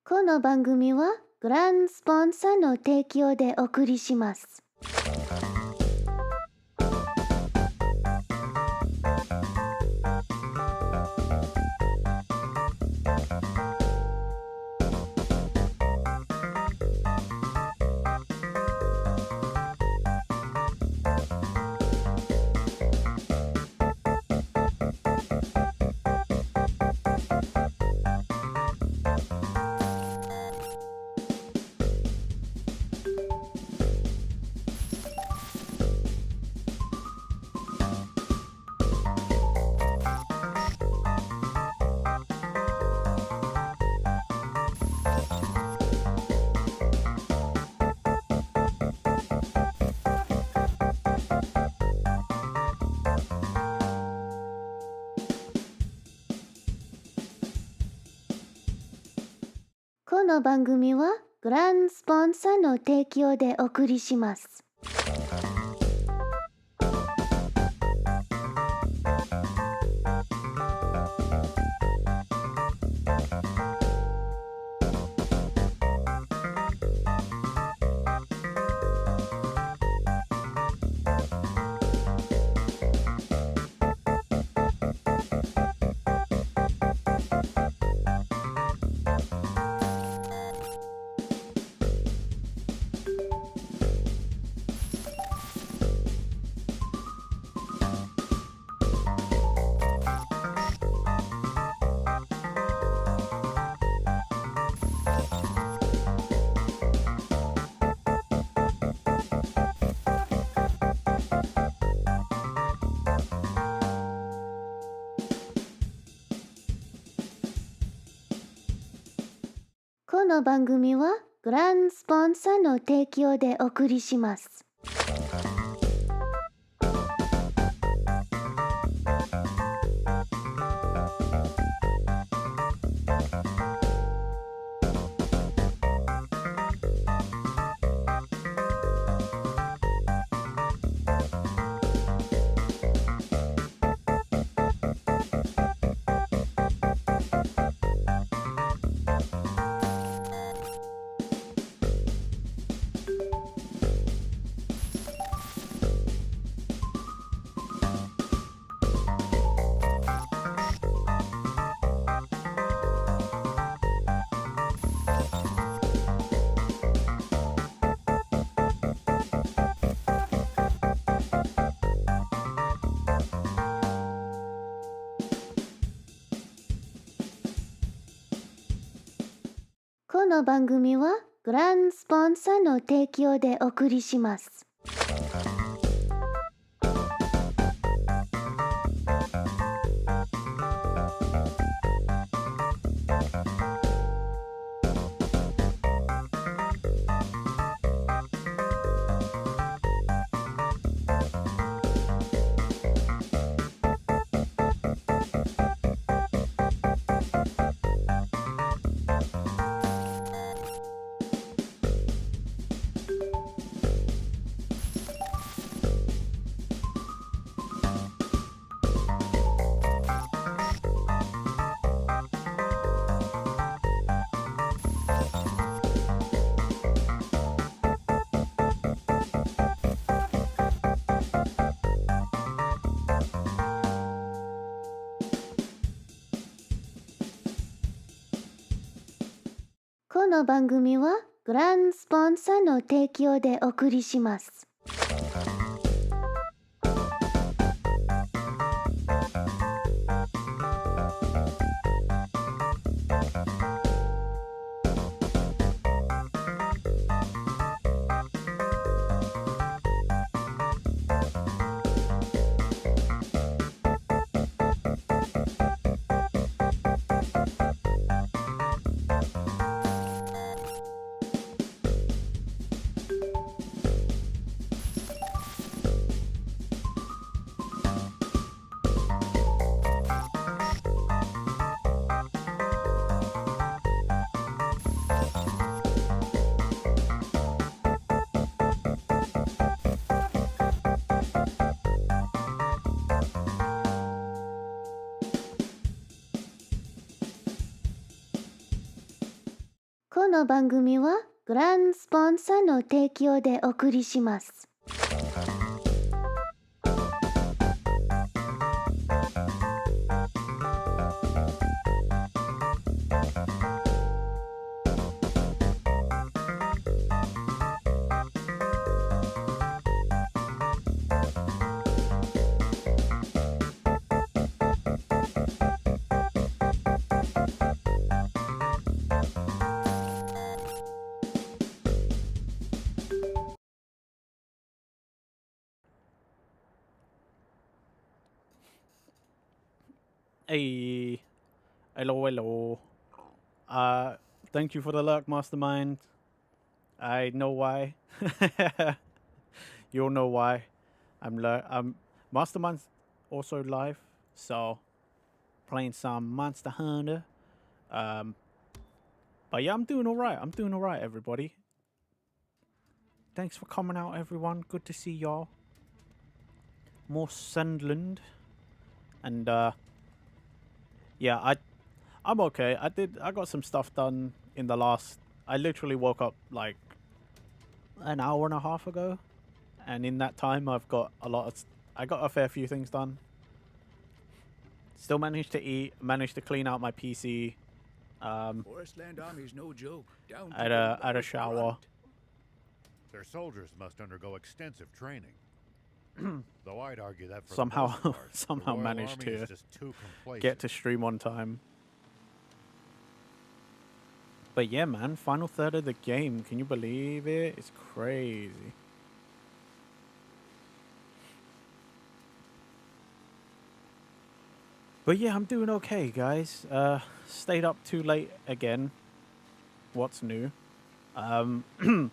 この番組はグランスポンサーの提供でお送りします。この番組はグランスポンサーの提供でお送りします。この番組はグランスポンサーの提供でお送りします。この番組はグランスポンサーの提供でお送りします。この番組はグランスポンサーの提供でお送りします。この番組はグランスポンサーの提供でお送りします。Hey, hello. Thank you for the lurk, Mastermind. I know why. You'll know why. I'm Mastermind's also live, so playing some Monster Hunter. But yeah, I'm doing all right, everybody. Thanks for coming out, everyone. Good to see y'all. More Sunderland, and yeah, I'm okay. I got some stuff done in the last. I literally woke up like an hour and a half ago, and in that time I've got I got a fair few things done. Still managed to eat, managed to clean out my PC. Forestland Army's no joke. Down I had a shower. Their soldiers must undergo extensive training. Though I'd argue that for Somehow the most part, somehow the Royal managed Army to is just too complacent. get to stream on time. But yeah, man, final third of the game. Can you believe it? It's crazy. But yeah, I'm doing okay, guys. Stayed up too late again. What's new? Because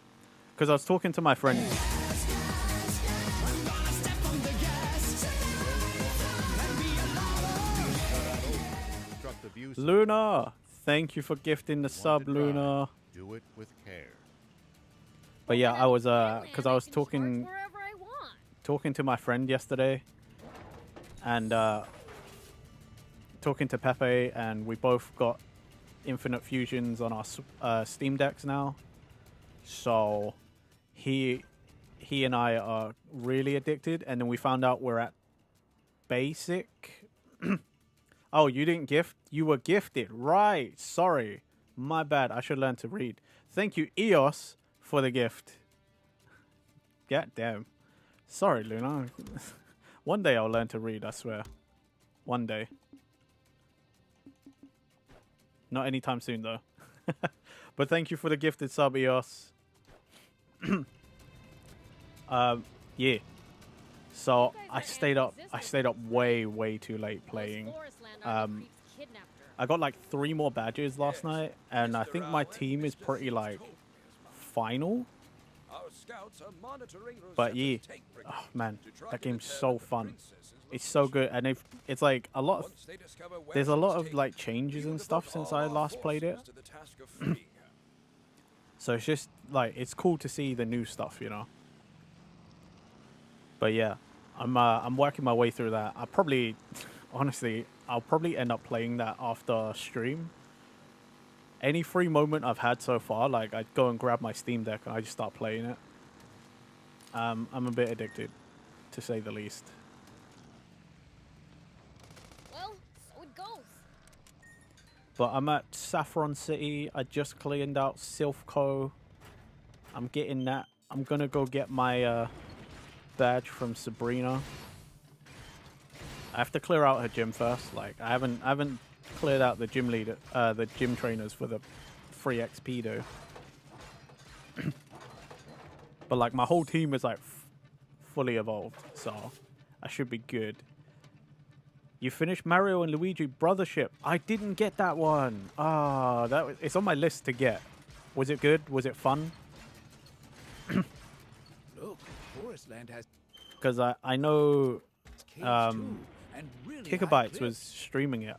I was talking to my friend. Luna, thank you for gifting the sub, Luna. Do it with care. But yeah, I was because I was talking to my friend yesterday, and talking to Pepe, and we both got infinite fusions on our Steam decks now. So he and I are really addicted, and then we found out we're at basic. Oh, you didn't gift? You were gifted. Right. Sorry. My bad. I should learn to read. Thank you, EOS, for the gift. God damn. Sorry, Luna. One day I'll learn to read, I swear. One day. Not anytime soon, though. But thank you for the gifted sub, EOS. Yeah. So I stayed up way too late playing. I got like 3 more badges last night, and I think my team is pretty like final. But yeah, oh man, that game's so fun. It's so good, and it's like there's a lot of like changes and stuff since I last played it. So it's just like it's cool to see the new stuff, you know. But yeah, I'm working my way through that. Honestly, I'll probably end up playing that after stream. Any free moment I've had so far, like I go and grab my Steam Deck and I just start playing it. I'm a bit addicted, to say the least. Well, so it goes. But I'm at Saffron City. I just cleaned out Silphco. I'm getting that. I'm gonna go get my badge from Sabrina. I have to clear out her gym first. Like I haven't cleared out the gym leader, the gym trainers for the free XP though. But like my whole team is like fully evolved, so I should be good. You finished Mario and Luigi Brothership. I didn't get that one. It's on my list to get. Was it good? Was it fun? Look, Forestland has Because I know really Kickabytes was streaming it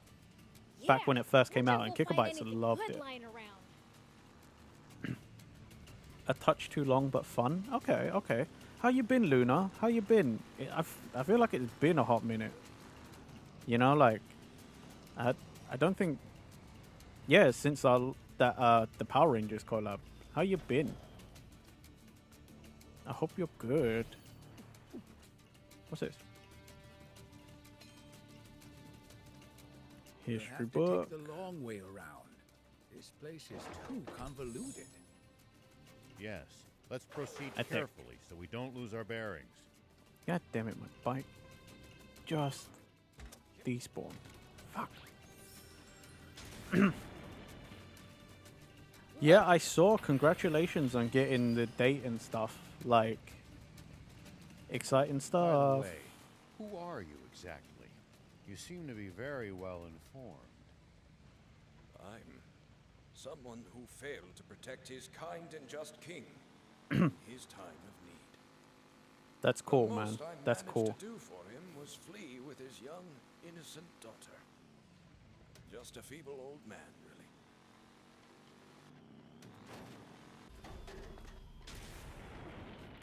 back when it first came out, and Kickabytes loved it. A touch too long, but fun. Okay, okay. How you been, Luna? How you been? I feel like it's been a hot minute. You know, like I don't think. Yeah, since that the Power Rangers collab. How you been? I hope you're good. What's this? You'll History have to book. take the long way around. This place is too convoluted. Yes. Let's proceed I think- carefully so we don't lose our bearings. God damn it, my bike just despawned. Fuck. Yeah, I saw. Congratulations on getting the date and stuff. Like, exciting By the stuff. way, who are you exactly? You seem to be very well informed. I'm someone who failed to protect his kind and just king in his time of need. That's cool, The man. most I That's managed cool. to do for him was flee with his young, innocent daughter. Just a feeble old man, really.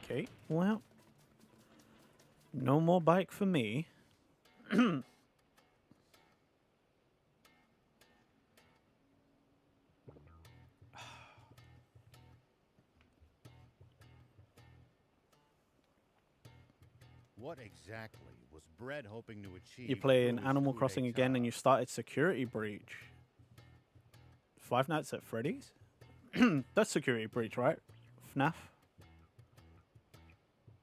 Okay, well, no more bike for me. What exactly was Bread hoping to achieve? You're playing through his Animal coup Crossing again and d'etat? you started Security Breach. Five Nights at Freddy's? That's Security Breach, right? FNAF?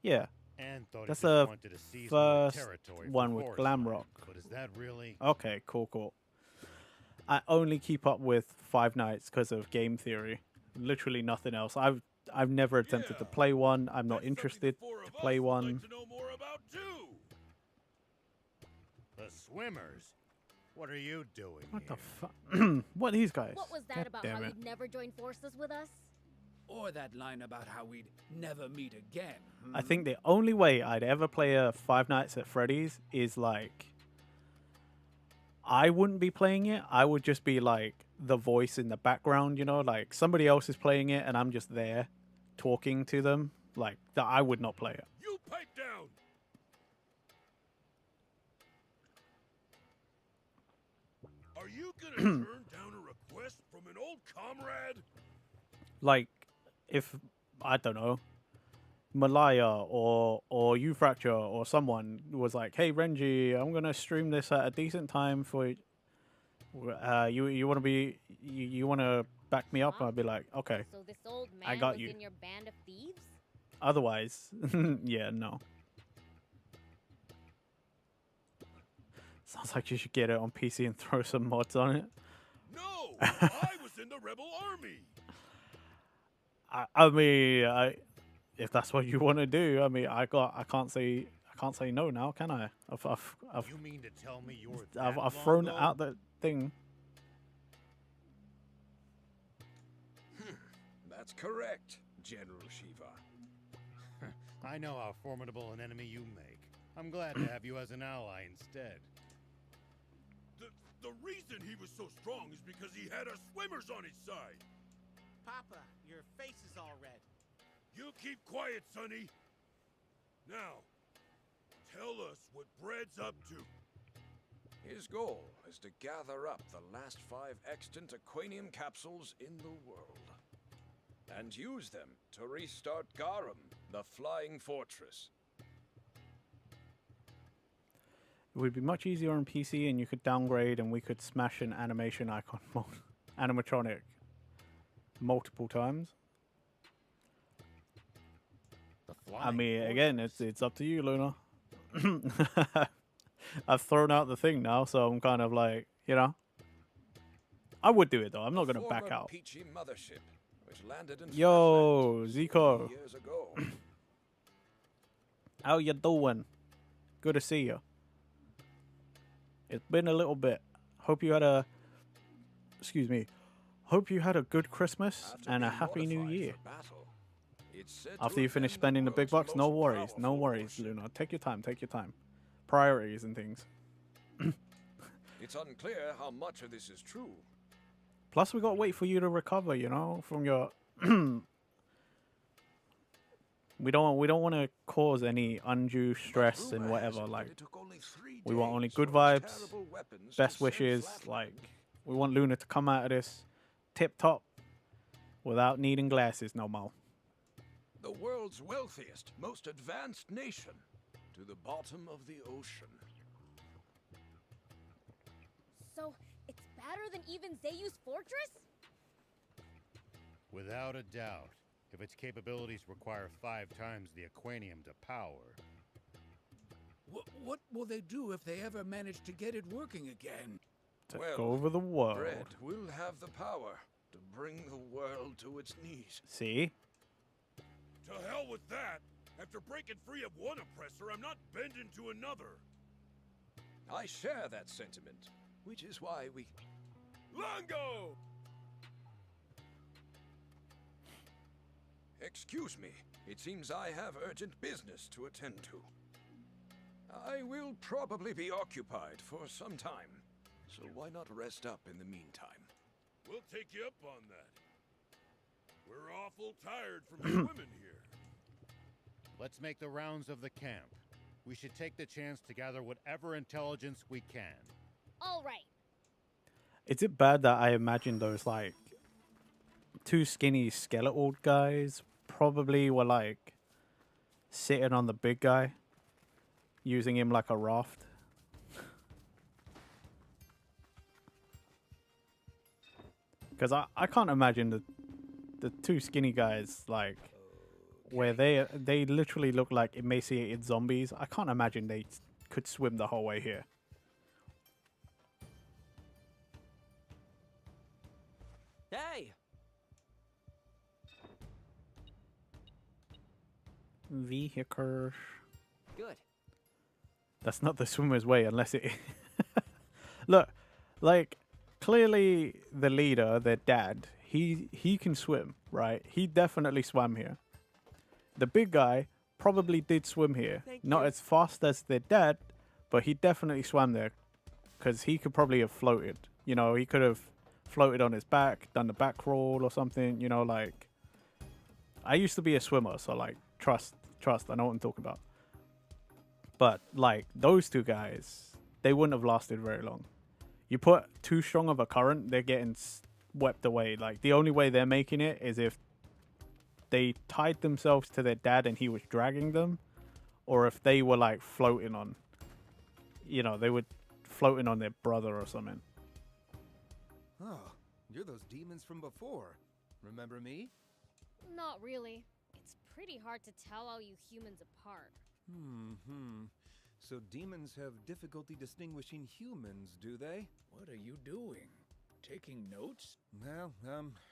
Yeah. And thought he That's just the wanted to seize more first territory for one with Forest Glam Land. Rock. But is that really? Okay, cool, cool. I only keep up with Five Nights because of game theory. Literally nothing else. I've never attempted to play one. I'm not interested to play one. The swimmers? What are you doing What the here? fuck? What are these guys? What was that God about damn how it. you'd never join forces with us? Or that line about how we'd never meet again. I think the only way I'd ever play a Five Nights at Freddy's is like I wouldn't be playing it. I would just be like the voice in the background, you know, like somebody else is playing it and I'm just there talking to them. Like that, I would not play it. You pipe down! Are you gonna turn down a request from an old comrade? Like if I don't know, Malaya or Fracture or someone was like, "Hey Renji, I'm gonna stream this at a decent time for you want to be you want to back me up?" Huh? I'd be like, "Okay." So this old man I got was you. in your band of thieves? Otherwise, yeah, no. Sounds like you should get it on PC and throw some mods on it. No! I was in the rebel army! I mean, if that's what you want to do, I mean, I can't say no now, can I? I've You mean to tell me you're I've that thrown long out gone? the thing. That's correct, General Shiva. I know how formidable an enemy you make. I'm glad to have you as an ally instead. The reason he was so strong is because he had us swimmers on his side. Papa, your face is all red. You keep quiet, Sonny. Now, tell us what Bread's up to. His goal is to gather up the last 5 extant Aquanium capsules in the world. And use them to restart Garum, the flying fortress. It would be much easier on PC, and you could downgrade, and we could smash an animation icon, animatronic, multiple times. The I flying mean, again, fortress. it's up to you, Luna. I've thrown out the thing now, so I'm kind of like, you know, I would do it though. I'm not gonna back Former out. Peachy mothership, which landed in Yo, Flatlands Zico. 3 years ago. How you doing? Good to see you. It's been a little bit. Hope you had a, excuse me. Hope you had a good Christmas After and a being happy New modified Year. for battle, it's said to After you have finish been spending the big world's bucks, no most worries, no powerful worries, warship. Luna. Take your time, take your time. Priorities and things. It's unclear how much of this is true. Plus, we got to wait for you to recover, you know, from your. we don't want to cause any undue stress Rumor and has whatever. it that Like, it took only 3 we want only days good for its vibes, terrible weapons best to sink wishes. Flatland. Like, we want Luna to come out of this tip top without needing glasses no more. The world's wealthiest, most advanced nation. To the bottom of the ocean. So, it's better than even Zeyu's fortress? Without a doubt. If its capabilities require 5 times the aquanium to power. What will they do if they ever manage to get it working again? Take over the world. Bread will have the power to bring the world to its knees. See? To hell with that! After breaking free of one oppressor, I'm not bending to another. I share that sentiment, which is why we... Longo! Excuse me. It seems I have urgent business to attend to. I will probably be occupied for some time, so why not rest up in the meantime? We'll take you up on that. We're awful tired from swimming here. Let's make the rounds of the camp. We should take the chance to gather whatever intelligence we can. All right. Is it bad that I imagine those, like, 2 skinny skeletal guys probably were, like, sitting on the big guy, using him like a raft? Because I can't imagine the 2 skinny guys, like, where they literally look like emaciated zombies. I can't imagine they could swim the whole way here. Hey! Vehicles. Good. That's not the swimmer's way unless it... Look, like, clearly the leader, their dad, he can swim, right? He definitely swam here. The big guy probably did swim here. Not as fast as their dad, but he definitely swam there. Because he could probably have floated. You know, he could have floated on his back, done the back roll or something. You know, like... I used to be a swimmer, so, like, trust, I know what I'm talking about. But, like, those 2 guys, they wouldn't have lasted very long. You put too strong of a current, they're getting swept away. Like, the only way they're making it is if they tied themselves to their dad and he was dragging them, or if they were, like, floating on, you know, they were floating on their brother or something. Oh, you're those demons from before. Remember me? Not really. It's pretty hard to tell all you humans apart. So demons have difficulty distinguishing humans, do they? What are you doing? Taking notes? Well,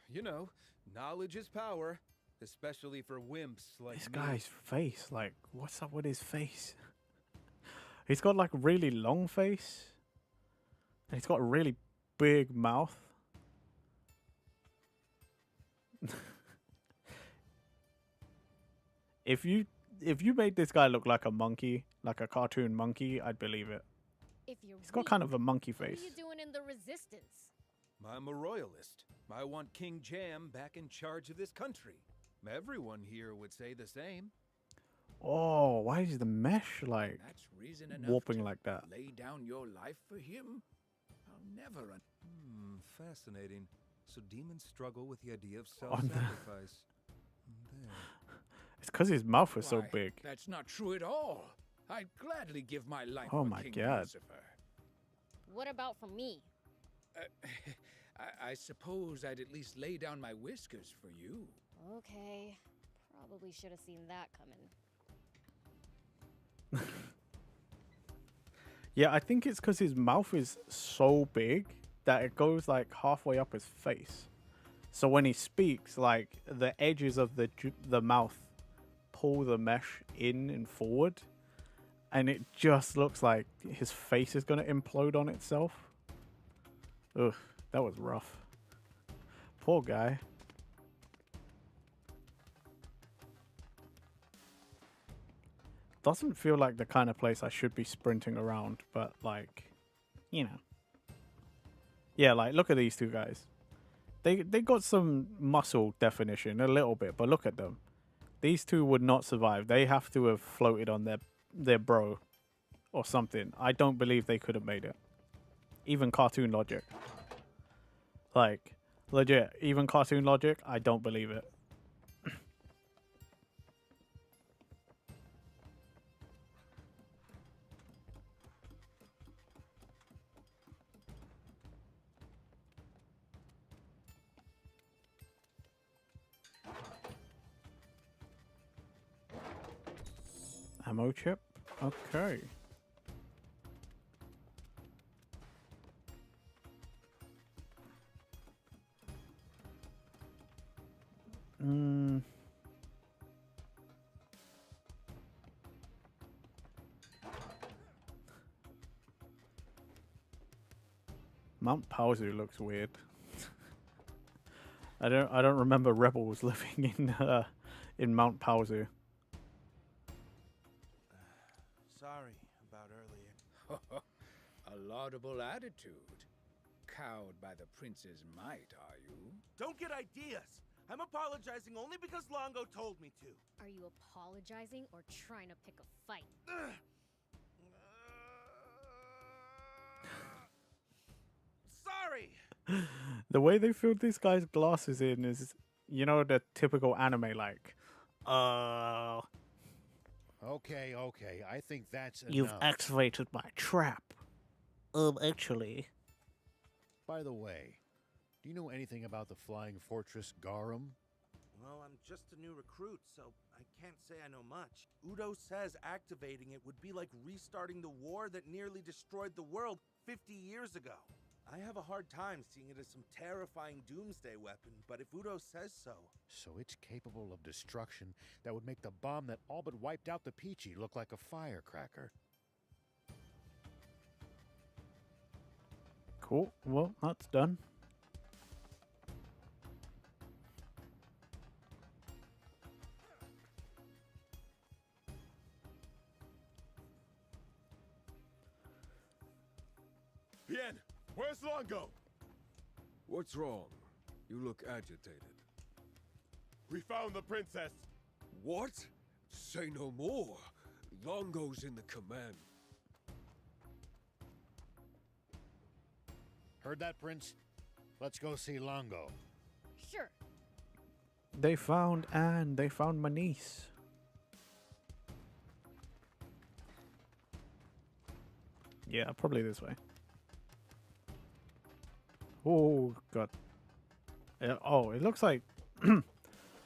you know, knowledge is power, especially for wimps like This me. guy's face, like, what's up with his face? He's got, like, a really long face. And he's got a really big mouth. If you made this guy look like a monkey, like a cartoon monkey, I'd believe it. If you're He's got kind of a monkey what are face. you doing in the resistance? I'm a royalist. I want King Jam back in charge of this country. Everyone here would say the same. Oh, why is the mesh, like, That's reason enough warping to like that? lay down your life for him? I'll never Fascinating. So demons struggle with the idea of On the- self-sacrifice. There. It's because his mouth is so Why, big. That's not true at all. I'd gladly give my life Oh for my King God. Lucifer. What about for me? I suppose I'd at least lay down my whiskers for you. Okay. Probably should have seen that coming. Yeah, I think it's because his mouth is so big that it goes, like, halfway up his face. So when he speaks, like, the edges of the mouth pull the mesh in and forward, and it just looks like his face is going to implode on itself. Ugh, that was rough. Poor guy. Doesn't feel like the kind of place I should be sprinting around, but, like, you know. Yeah, like, look at these 2 guys. They got some muscle definition, a little bit, but look at them. These 2 would not survive. They have to have floated on their bro or something. I don't believe they could have made it. Even cartoon logic. Like, Legit, even cartoon logic, I don't believe it. Ammo chip? Okay. Mount Paozu looks weird. I don't remember rebels living in Mount Paozu. Sorry about earlier. A laudable attitude. Cowed by the prince's might, are you? Don't get ideas. I'm apologizing only because Longo told me to. Are you apologizing or trying to pick a fight? Sorry. The way they filled this guy's glasses in is, you know, the typical anime like, Okay, okay. I think that's you've enough. activated my trap. Actually. By the way, do you know anything about the Flying Fortress Garum? Well, I'm just a new recruit, so I can't say I know much. Udo says activating it would be like restarting the war that nearly destroyed the world 50 years ago. I have a hard time seeing it as some terrifying doomsday weapon, but if Udo says so... So it's capable of destruction that would make the bomb that all but wiped out the Peachy look like a firecracker. Cool. Well, that's done. Bien, where's Longo? What's wrong? You look agitated. We found the princess. What? Say no more. Longo's in the command. Heard that, Prince? Let's go see Longo. Sure. They found Anne. They found my niece. Yeah, probably this way. Oh god. Oh, it looks like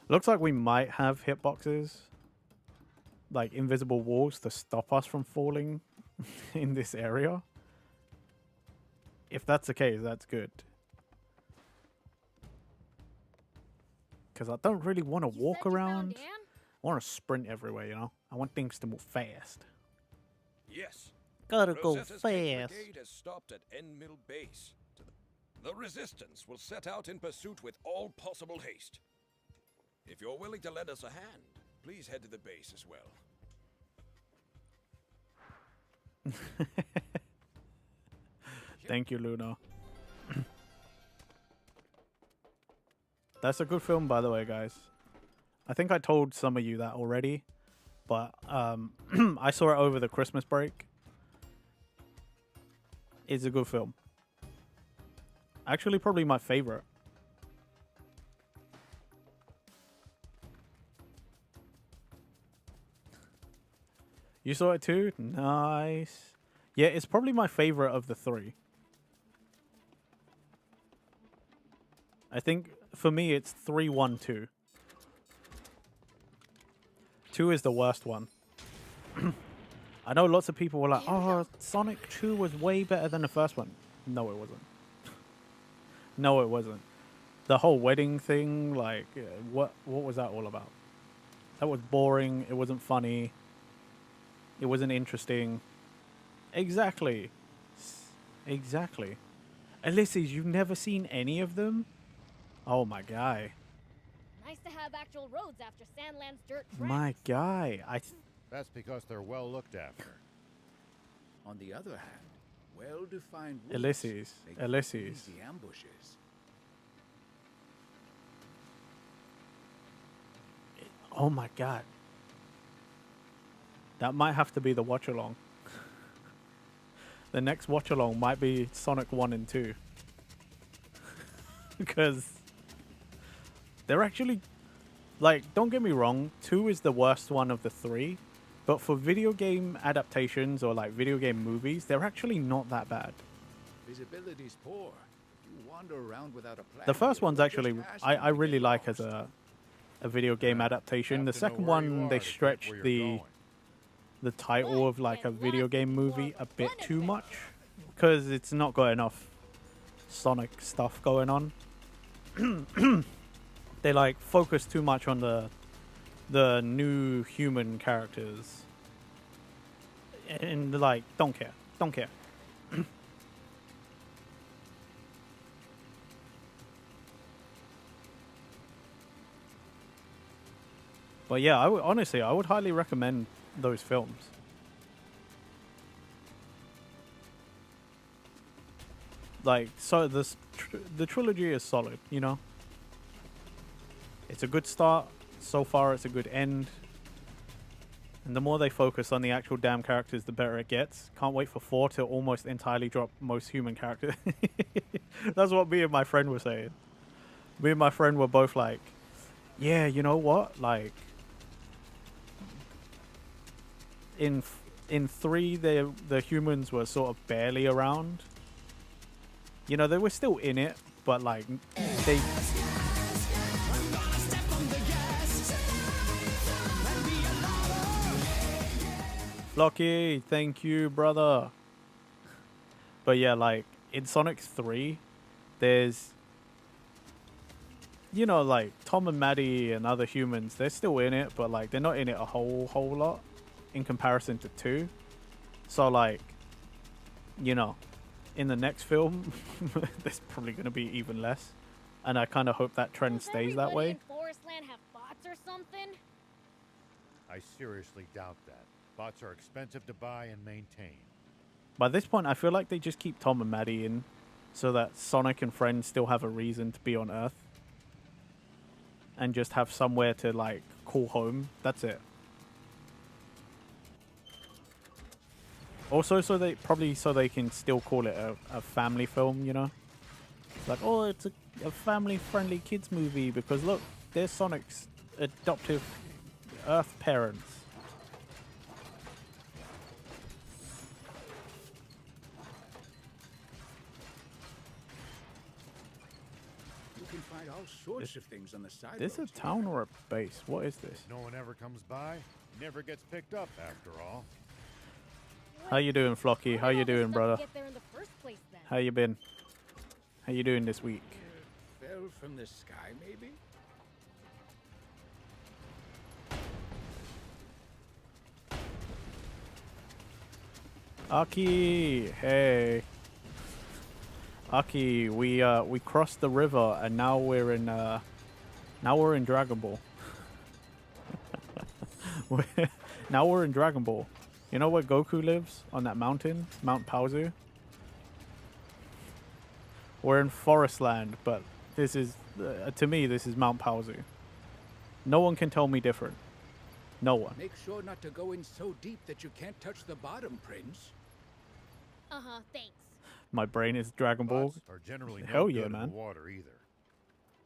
looks like we might have hitboxes, like invisible walls to stop us from falling in this area. If that's the case, that's good. Because I don't really want to walk around. I want to sprint everywhere, you know? I want things to move fast. Yes. Gotta go Rosetta's fast. Tank Brigade has stopped at End Mill Base. The Resistance will set out in pursuit with all possible haste. If you're willing to lend us a hand, please head to the base as well. Thank you, Luna. That's a good film, by the way, guys. I think I told some of you that already, but I saw it over the Christmas break. It's a good film. Actually, probably my favorite. You saw it too? Nice. Yeah, it's probably my favorite of the three. I think for me it's 3, 1, 2. 2 is the worst one. I know lots of people were like, "Oh, Sonic 2 was way better than the first one." No, it wasn't. No, it wasn't. The whole wedding thing, like, what was that all about? That was boring. It wasn't funny. It wasn't interesting. Exactly. Exactly. Ulysses, you've never seen any of them? Oh, my guy. Nice to have actual roads after Sandland's dirt tracks. My guy. That's because they're well looked after. On the other hand, well-defined routes Ulysses. make for Ulysses. easy ambushes. Oh, my God. That might have to be the watch-along. The next watch-along might be Sonic 1 and 2. because they're actually, like, don't get me wrong, 2 is the worst one of the 3, but for video game adaptations or like video game movies, they're actually not that bad. Visibility's poor. You wander around without a plan. The first one's Just actually, asking I to really get like as lost. a video game adaptation. The Have to know second where you one, are they to get stretched where you're the going. title of like a video game movie a bit too much because it's not got enough Sonic stuff going on. They like focus too much on the new human characters and like don't care. But yeah, honestly, I would highly recommend those films. Like, so the trilogy is solid, you know? It's a good start. So far, it's a good end. And the more they focus on the actual damn characters, the better it gets. Can't wait for 4 to almost entirely drop most human characters. That's what me and my friend were saying. Me and my friend were both like, yeah, you know what? Like, in 3, the humans were sort of barely around. You know, they were still in it, but like they. Flocky, thank you, brother. But yeah, like in Sonic 3, there's, you know, like Tom and Maddie and other humans, they're still in it, but like they're not in it a whole lot in comparison to 2. So like, you know, in the next film, there's probably going to be even less. And I kind of hope that trend Does stays that everybody way. in Forestland have bots or something? I seriously doubt that. Bots are expensive to buy and maintain. By this point, I feel like they just keep Tom and Maddie in so that Sonic and friends still have a reason to be on Earth. And just have somewhere to, like, call home. That's it. Also, so they can still call it a family film, you know? Like, oh, it's a family-friendly kids movie because, look, there's Sonic's adoptive Earth parents. You can find all sorts of things on the side. This a town or a base? What is this? No one ever comes by, never gets picked up after all. How you doing, Flocky? How you doing, brother? Get there in the first place, then. How you been? How you doing this week? Fell from the sky, maybe? Aki, hey. Aki, we crossed the river and now we're in Dragon Ball. Now we're in Dragon Ball. You know where Goku lives? On that mountain? Mount Paozu? We're in Forestland, but this is, to me, this is Mount Paozu. No one can tell me different. No one. Make sure not to go in so deep that you can't touch the bottom, Prince. Uh-huh, thanks. My brain is Dragon Ball. Bots are generally no Hell good yeah, in man. the water either.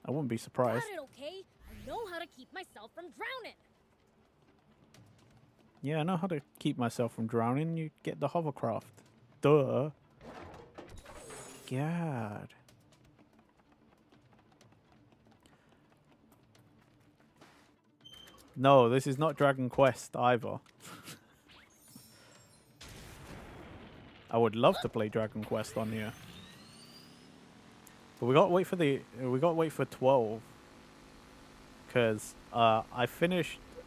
I wouldn't be Got surprised. it, okay? I know how to keep myself from drowning. Yeah, I know how to keep myself from drowning. You get the hovercraft. Duh. God. No, this is not Dragon Quest either. I would love to play Dragon Quest on here. But we got to wait for 12. Cause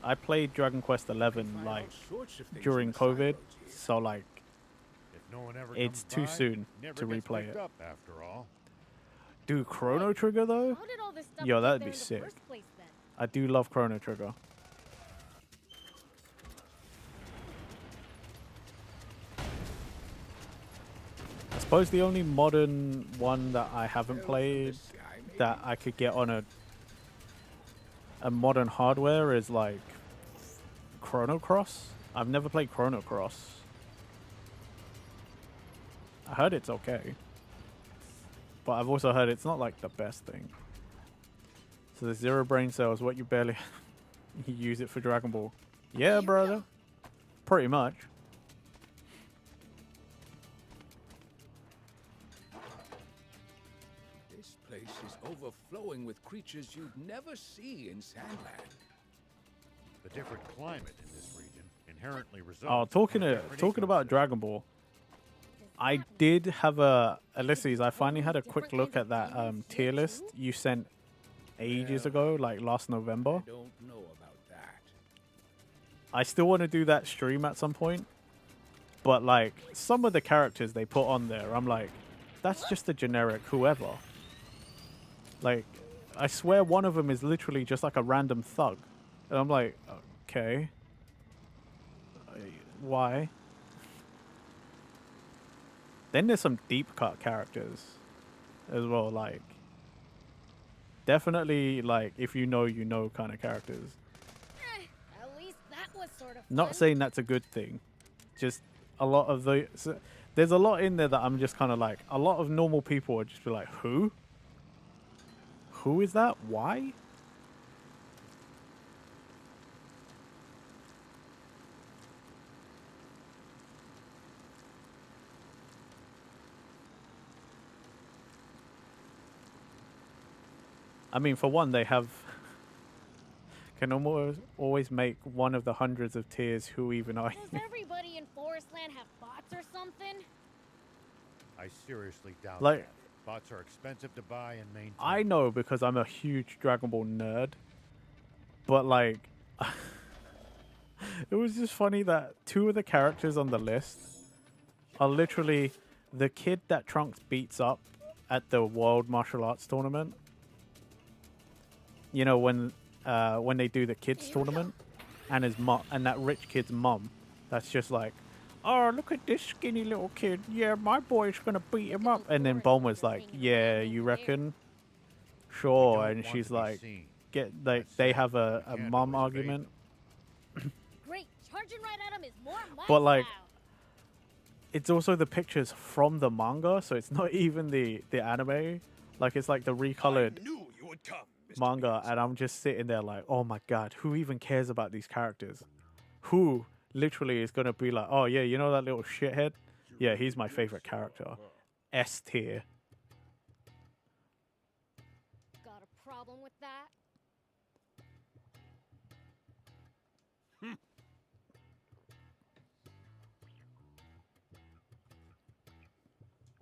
I played Dragon Quest 11 Find like all sorts of things during on the COVID, silos here. so like If no one ever it's comes too by, soon never to gets replay picked it. up after all. Do Chrono Trigger though? How did all this stuff Yo, get that'd there be in the sick. first place, then? I do love Chrono Trigger. I suppose the only modern one that I haven't Fell from the played sky, maybe? that I could get on a modern hardware is like Chrono Cross. I've never played Chrono Cross. I heard it's okay. but I've also heard it's not like the best thing. So the 0 brain cells, what you barely you use it for Dragon Ball. Yeah, brother. Pretty much. This place is overflowing with creatures you'd never see in Sandland. The different climate in this region inherently results. Oh, talking about Dragon Ball. I did have Ulysses, I finally had a quick look at that tier list you sent ages ago, like last November. I don't know about that. I still want to do that stream at some point. But like some of the characters they put on there, I'm like, that's just a generic whoever. Like, I swear one of them is literally just like a random thug. And I'm like, okay. Why? Then there's some deep cut characters as well, like definitely like if you know kind of characters. At least that was sort of Not fun. saying that's a good thing. Just a lot of there's a lot in there that I'm just kind of like, a lot of normal people would just be like, who? Who is that? Why? I mean, for one, they can always make one of the hundreds of tiers who even are. Does everybody in Forestland have bots or something? I seriously doubt Like, that. Bots are expensive to buy and maintain. I know because I'm a huge Dragon Ball nerd, but like, it was just funny that 2 of the characters on the list are literally the kid that Trunks beats up at the World Martial Arts Tournament. You know, when they do the kids tournament, and his mom and that rich kid's mom, that's just like, oh, look at this skinny little kid. Yeah, my boy's gonna beat him up. And then Bulma's like, yeah, you reckon? Sure. And she's like, they have a mom argument. Great, charging right at him is more my But like, style. it's also the pictures from the manga, so it's not even the anime. Like, it's like the recolored Knew you would come, Mr. manga, Beans. and I'm just sitting there like, oh my god, who even cares about these characters? Who literally is gonna be like, oh yeah, you know that little shithead? Yeah, he's my favorite character. S tier. Got a problem with that?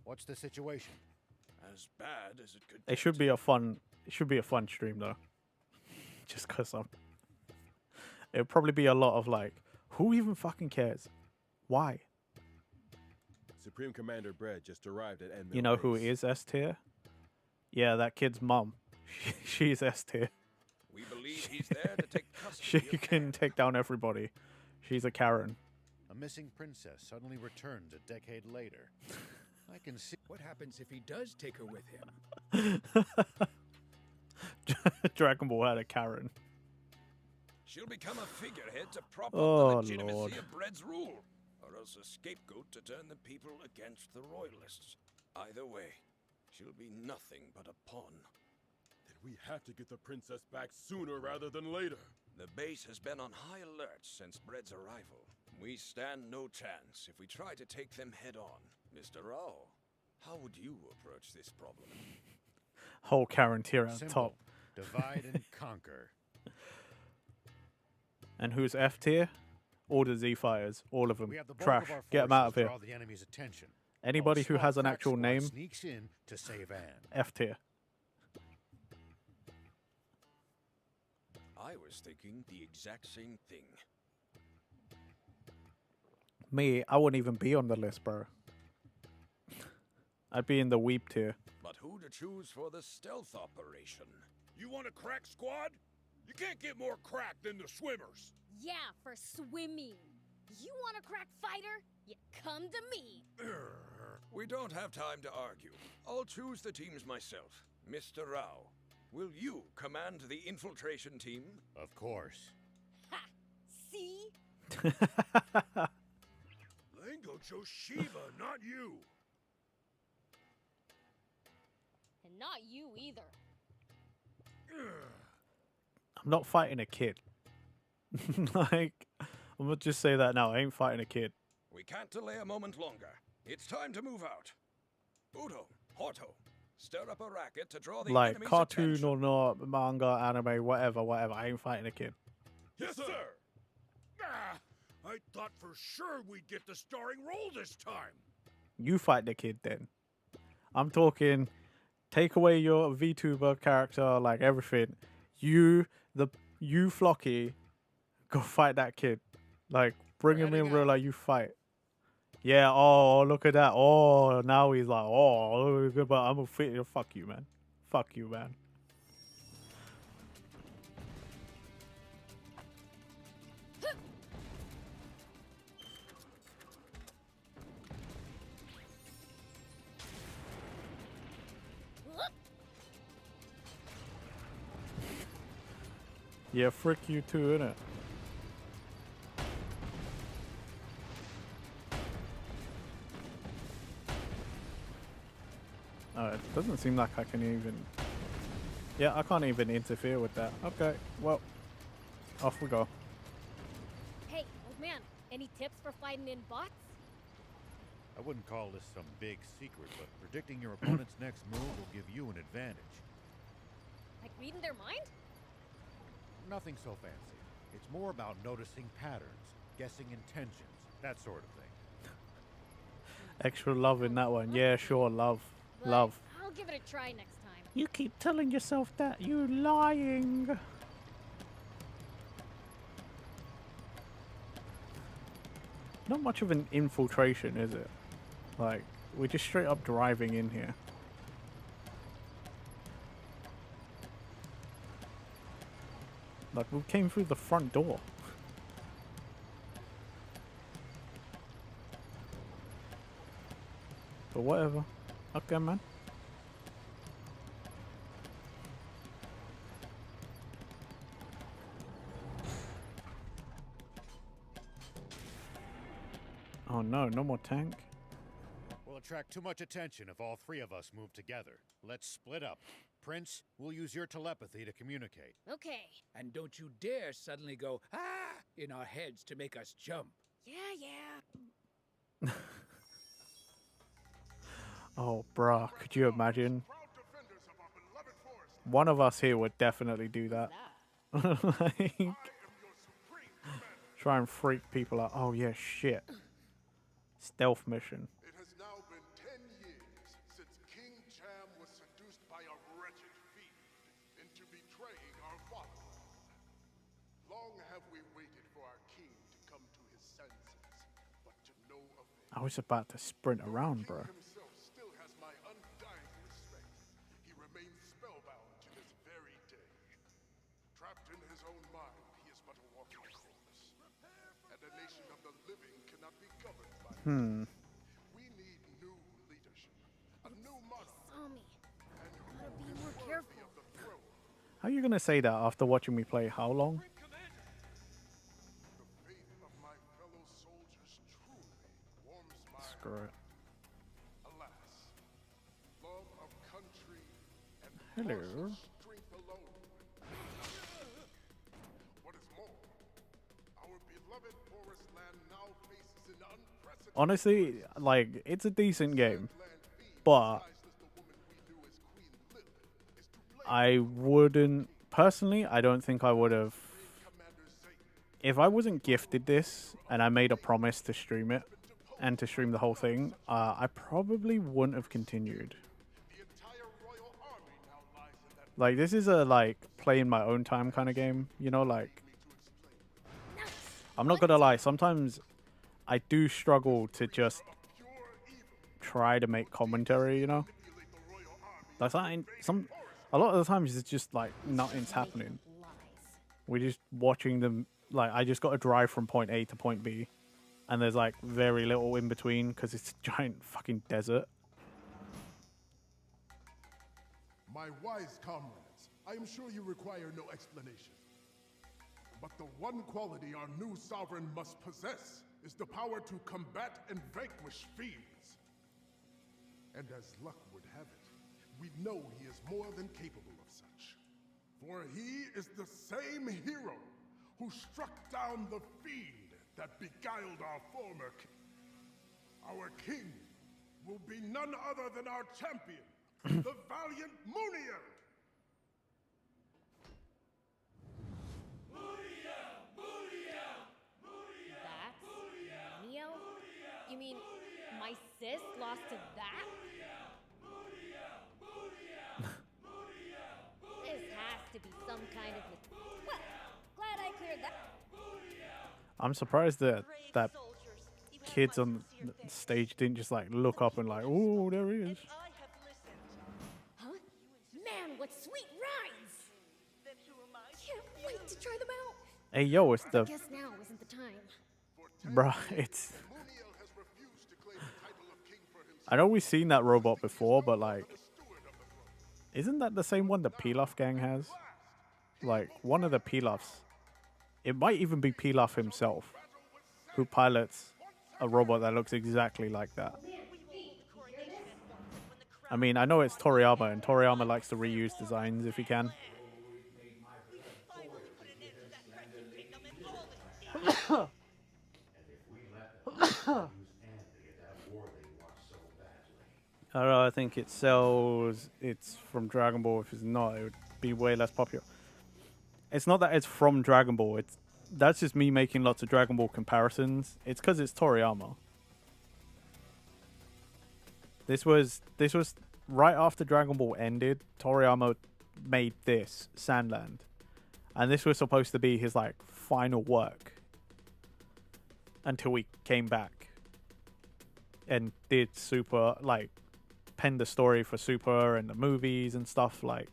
What's the situation? As bad as it could It should be a fun stream though. Just cause it'll probably be a lot of like, who even fucking cares? Why? Supreme Commander Bread just arrived at Enmil You know who Base. is S tier? Yeah, that kid's mom. She's S tier. We believe he's there to take She custody of can take down everybody. She's a Karen. A missing princess suddenly returns a decade later. I can see. What happens if he does take her with him? Dragon Ball had a Karen. She'll become a figurehead to prop Oh, up the legitimacy Lord. of Bread's rule, or else a scapegoat to turn the people against the royalists. Either way, she'll be nothing but a pawn. Then we have to get the princess back sooner rather than later. The base has been on high alert since Bread's arrival. We stand no chance if we try to take them head on. Mr. Rao, how would you approach this problem? Whole Karen tier at the Simple. top. Divide and conquer. And who's F tier? All the Z fighters, all of them. We have the bulk Trash. of our Get them out of forces here. draw the enemy's attention. Anybody While a who small has an crack actual squad name, sneaks in to save Anne. F tier. I was thinking the exact same thing. Me, I wouldn't even be on the list, bro. I'd be in the weep tier. But who to choose for the stealth operation? You want a crack squad? You can't get more crack than the swimmers. Yeah, for swimming. You want a crack fighter? You come to me. We don't have time to argue. I'll choose the teams myself. Mr. Rao, will you command the infiltration team? Of course. Ha! See? Lango chose Shiva, not you. not you either. I'm not fighting a kid. Like, I'm gonna just say that now. I ain't fighting a kid. We can't delay a moment longer. It's time to move out. Udo, Horto, stir up a racket to draw the Like, enemy's cartoon attention. or not, manga, anime, whatever. I ain't fighting a kid. Yes, sir. I thought for sure we'd get the starring role this time. You fight the kid then. I'm talking, take away your VTuber character, like everything. You Flocky, go fight that kid. Like, bring him in real life, you fight. Yeah, oh, look at that. Oh, now he's like, oh, but I'm gonna fit you. Fuck you, man. Fuck you, man. Yeah, frick you too, innit? It doesn't seem like I can even... Yeah, I can't even interfere with that. Okay, well, off we go. Hey, old man, any tips for fighting in bots? I wouldn't call this some big secret, but predicting your opponent's next move will give you an advantage. Like reading their mind? Nothing so fancy. It's more about noticing patterns, guessing intentions, that sort of thing. Extra love in that one. Yeah, sure, love. But Love. I'll give it a try next time. You keep telling yourself that. You lying. Not much of an infiltration, is it? Like, we're just straight up driving in here. Like, we came through the front door. But whatever. Okay, man. Oh no, no more tank. We'll attract too much attention if all three of us move together. Let's split up. Prince, we'll use your telepathy to communicate. Okay. And don't you dare suddenly go, ah, in our heads to make us jump. Yeah. Oh, bruh, could you imagine? One of us here would definitely do that. Like, try and freak people out. Oh, yeah, shit. Stealth mission. It has now been 10 years since King Cham was seduced by a wretched fiend into betraying our fatherland. Long have we waited for our king to come to his senses, but to no avail. I was about to sprint around, bro. Himself still has my undying respect. He remains spellbound to this very day. Trapped in his own mind, he is but a walking corpse. And a nation of the living cannot be governed by him. We need new leadership, a new monarch, Saw me. and who Gotta be is more worthy careful. of the throne. How are you going to say that after watching me play how long? The faith of my fellow soldiers truly warms my Screw it. Alas, love of country and Hello. martial strength alone. What is more, our beloved forest land now faces an unprecedented Honestly, like, it's a decent game, land being but disguised as the woman we knew as Queen Lilith is to blame. I wouldn't, personally, I don't think I would have, Commander Zayton, if I wasn't gifted this and I made a promise to stream it and to stream the whole thing, I probably wouldn't have continued. the entire royal army now lies in that. Like, this is a, like, play in my own time kind of game, you know, like, I'm not gonna lie, sometimes I do struggle to just try to make commentary, you know? Like, a lot of the times it's just, like, nothing's happening. Lies. We're just watching them, like, I just got to drive from point A to point B, and there's, like, very little in between, because it's a giant fucking desert. My wise comrades, I am sure you require no explanation. But the one quality our new sovereign must possess is the power to combat and vanquish fiends. And as luck would have it, we know he is more than capable of such. For he is the same hero who struck down the fiend that beguiled our former king. Our king will be none other than our champion, the valiant Muniel! That's Munio? You mean my sis lost to that? This has to be some kind of... Well, glad I cleared that. I'm surprised that kids on the stage didn't just like look up and like, oh, there he is. Huh? Man, what sweet rhymes! Can't wait to try them out. Hey, yo, it's I the guess now isn't the time. bruh. I know we've seen that robot before, but like, isn't that the same one the Pilaf gang has? Like, one of the Pilafs. It might even be Pilaf himself, who pilots a robot that looks exactly like that. I mean, I know it's Toriyama, and Toriyama likes to reuse designs if he can. I don't know, I think it sells, it's from Dragon Ball. If it's not, it would be way less popular. It's not that it's from Dragon Ball, that's just me making lots of Dragon Ball comparisons. It's because it's Toriyama. This was right after Dragon Ball ended. Toriyama made this, Sandland. And this was supposed to be his like final work. Until he came back. And did Super, like, penned the story for Super and the movies and stuff. Like,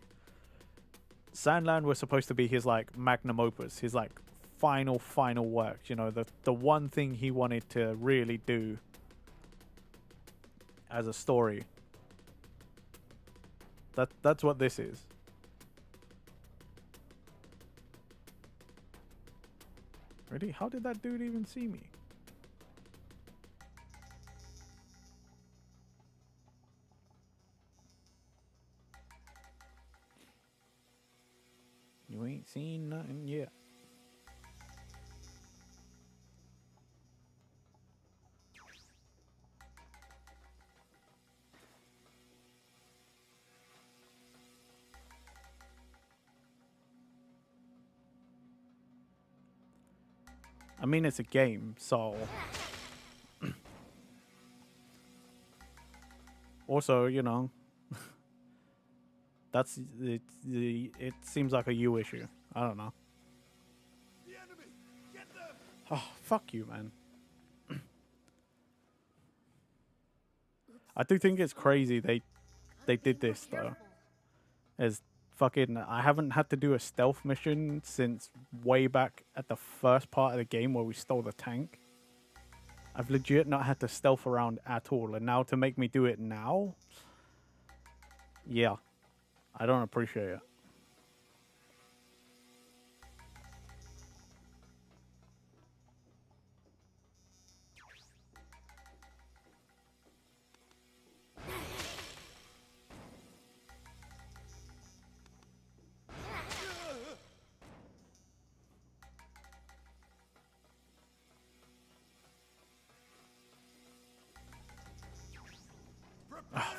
Sandland was supposed to be his like magnum opus, his like final work, you know, the one thing he wanted to really do as a story. That's what this is. Really? How did that dude even see me? You ain't seen nothing yet. I mean, it's a game, so... Also, you know... That's it seems like a you issue. I don't know. Oh, fuck you, man. I do think it's crazy they did this though. As fucking I haven't had to do a stealth mission since way back at the first part of the game where we stole the tank. I've legit not had to stealth around at all, and now to make me do it now? Yeah. I don't appreciate it.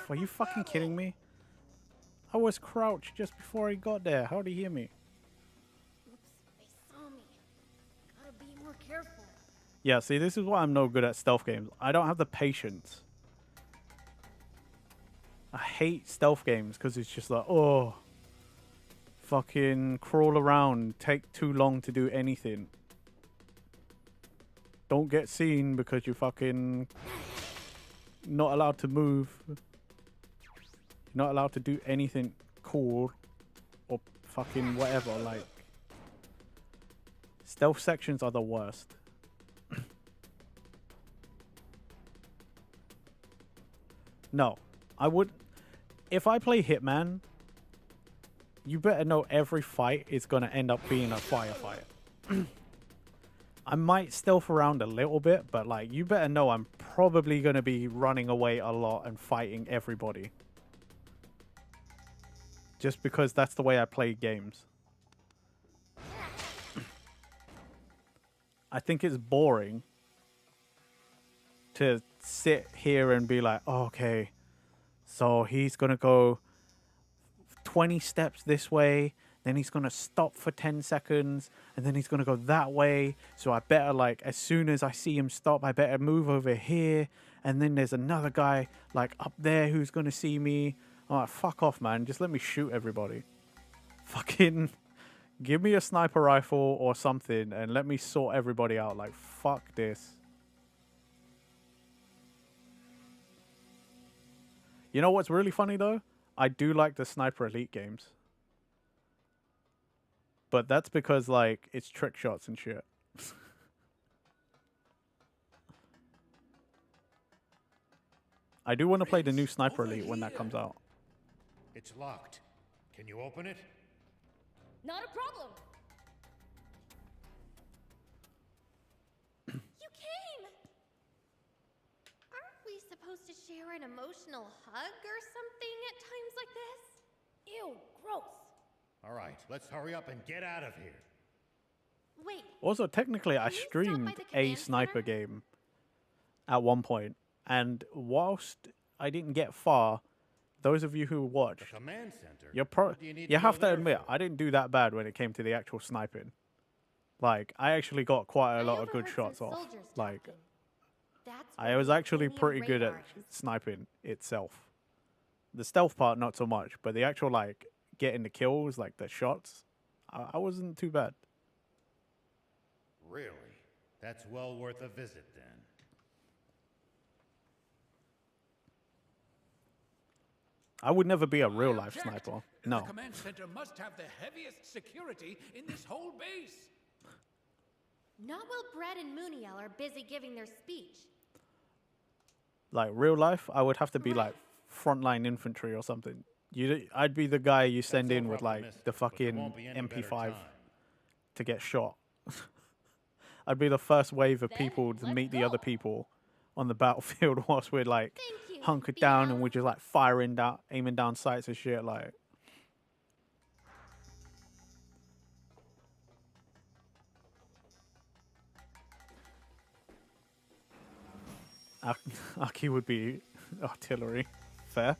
Are you fucking kidding me? I was crouched just before he got there. How'd he hear me? Oops, they saw me. Gotta be more careful. Yeah, see, this is why I'm no good at stealth games. I don't have the patience. I hate stealth games because it's just like, oh, fucking crawl around, take too long to do anything. Don't get seen because you're fucking not allowed to move. You're not allowed to do anything cool or fucking whatever. Like, stealth sections are the worst. No, I would. If I play Hitman, you better know every fight is gonna end up being a firefight. I might stealth around a little bit, but like, you better know I'm probably gonna be running away a lot and fighting everybody. just because that's the way I play games. I think it's boring to sit here and be like, oh, okay, so he's going to go 20 steps this way, then he's going to stop for 10 seconds, and then he's going to go that way. So I better, like, as soon as I see him stop, I better move over here. And then there's another guy, like, up there who's going to see me. I'm like, fuck off, man. Just let me shoot everybody. Fucking give me a sniper rifle or something and let me sort everybody out. Like, fuck this. You know what's really funny, though? I do like the Sniper Elite games. But that's because, like, it's trick shots and shit. I do want to play the new Sniper Elite when that comes out. It's locked. Can you open it? Not a problem. You came! Aren't we supposed to share an emotional hug or something at times like this? Ew, gross. All right, let's hurry up and get out of here. Wait. Also, technically, I streamed a sniper game at one point, and whilst I didn't get far, those of you who watched, Command center. you have to admit, I didn't do that bad when it came to the actual sniping. Like, I actually got quite a lot of good shots off. Like, I was actually pretty good at sniping itself. The stealth part, not so much, but the actual, like, getting the kills, like the shots, I wasn't too bad. Really? That's well worth a visit then. I would never be a real life sniper. No. The command center must have the heaviest security in this whole base. Not while Brad and Muniel are busy giving their speech. Like real life, I would have to be like frontline infantry or something. I'd be the guy you send in with like the fucking MP5 to get shot. I'd be the first wave of people to meet the other people on the battlefield whilst we're like hunkered down and we're just like firing down, aiming down sights and shit. Like, Aki would be artillery. Fair.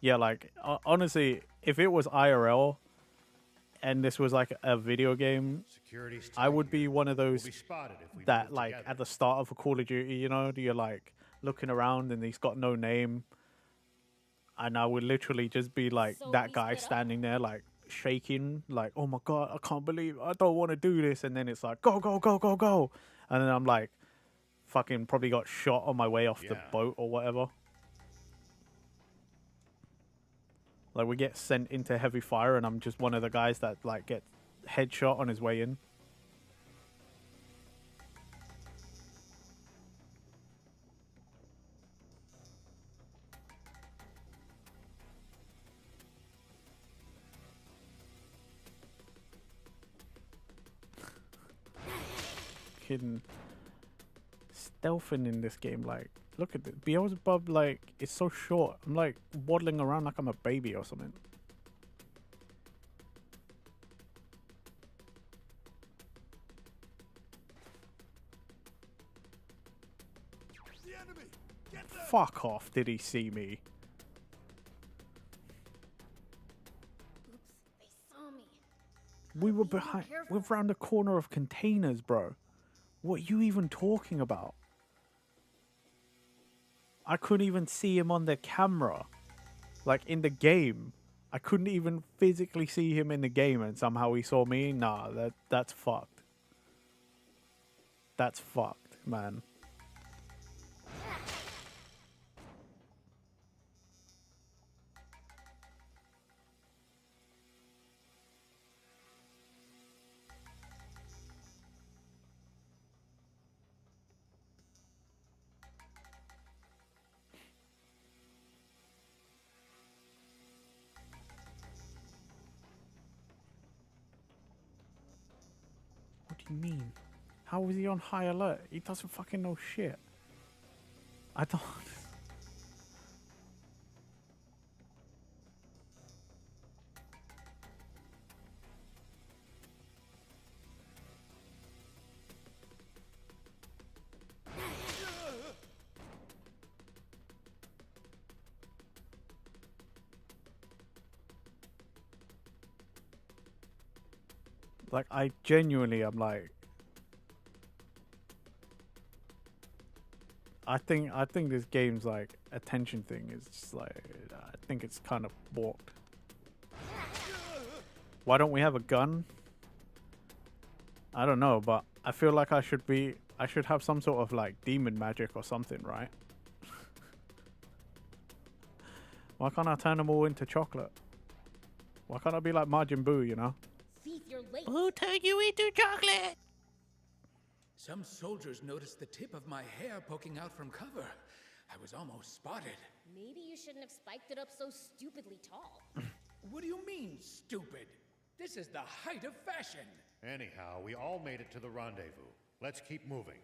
Yeah, like honestly, if it was IRL and this was like a video game, I would be one of those that like at the start of a Call of Duty, you know, you're like looking around and he's got no name, and I would literally just be like that guy standing there like shaking, like, oh my god, I can't believe I don't want to do this, and then it's like go go go go go, and then I'm like fucking probably got shot on my way off the boat or whatever. Like, we get sent into heavy fire, and I'm just one of the guys that, like, gets headshot on his way in. Kidding. Stealthing in this game, like, look at this. Beelzebub, like, it's so short. I'm, like, waddling around like I'm a baby or something. Fuck off, did he see me? Oops, they saw me. We were behind, we're around the corner of containers, bro. What are you even talking about? I couldn't even see him on the camera. Like, in the game. I couldn't even physically see him in the game, and somehow he saw me? Nah, that's fucked. That's fucked, man. What do you mean? How was he on high alert? He doesn't fucking know shit. I don't... Like, I genuinely am like, I think this game's like attention thing is just like, I think it's kind of balked. Why don't we have a gun? I don't know, but I feel like I should have some sort of like demon magic or something, right? Why can't I turn them all into chocolate? Why can't I be like Majin Buu, you know? Thief, you're late. Who turned you into chocolate? Some soldiers noticed the tip of my hair poking out from cover. I was almost spotted. Maybe you shouldn't have spiked it up so stupidly tall. What do you mean, stupid? This is the height of fashion. Anyhow, we all made it to the rendezvous. Let's keep moving.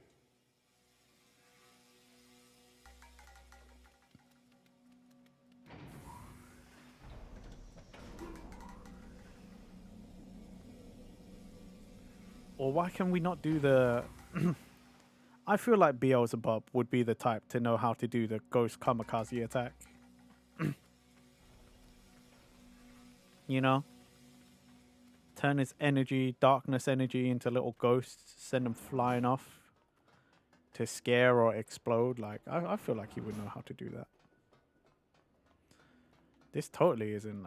Or why can we not do the... I feel like Beelzebub would be the type to know how to do the ghost kamikaze attack. You know? Turn his energy, darkness energy, into little ghosts, send them flying off to scare or explode. Like, I feel like he would know how to do that. This totally isn't,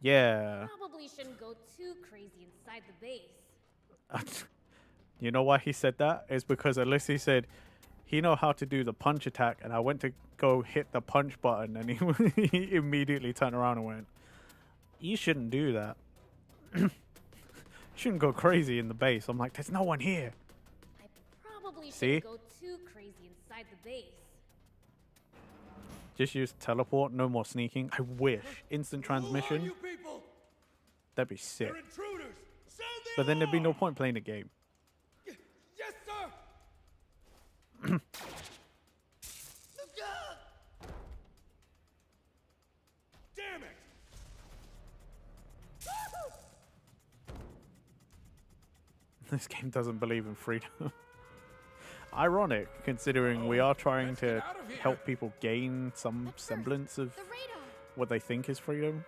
yeah. Probably shouldn't go too crazy inside the base. You know why he said that? It's because Alyssa said he know how to do the punch attack, and I went to go hit the punch button, and he immediately turned around and went, "You shouldn't do that. You shouldn't go crazy in the base." I'm like, "There's no one here." I probably See? shouldn't go too crazy inside the base. Just use teleport, no more sneaking. I wish. Instant transmission. You people! That'd be sick. They're intruders! Sound the But then there'd be no alarm! point playing the game. Yes, sir! Damn it! This game doesn't believe in freedom. Ironic, considering we are trying let's to get out of here. help people gain some But first, semblance of the radar. what they think is freedom.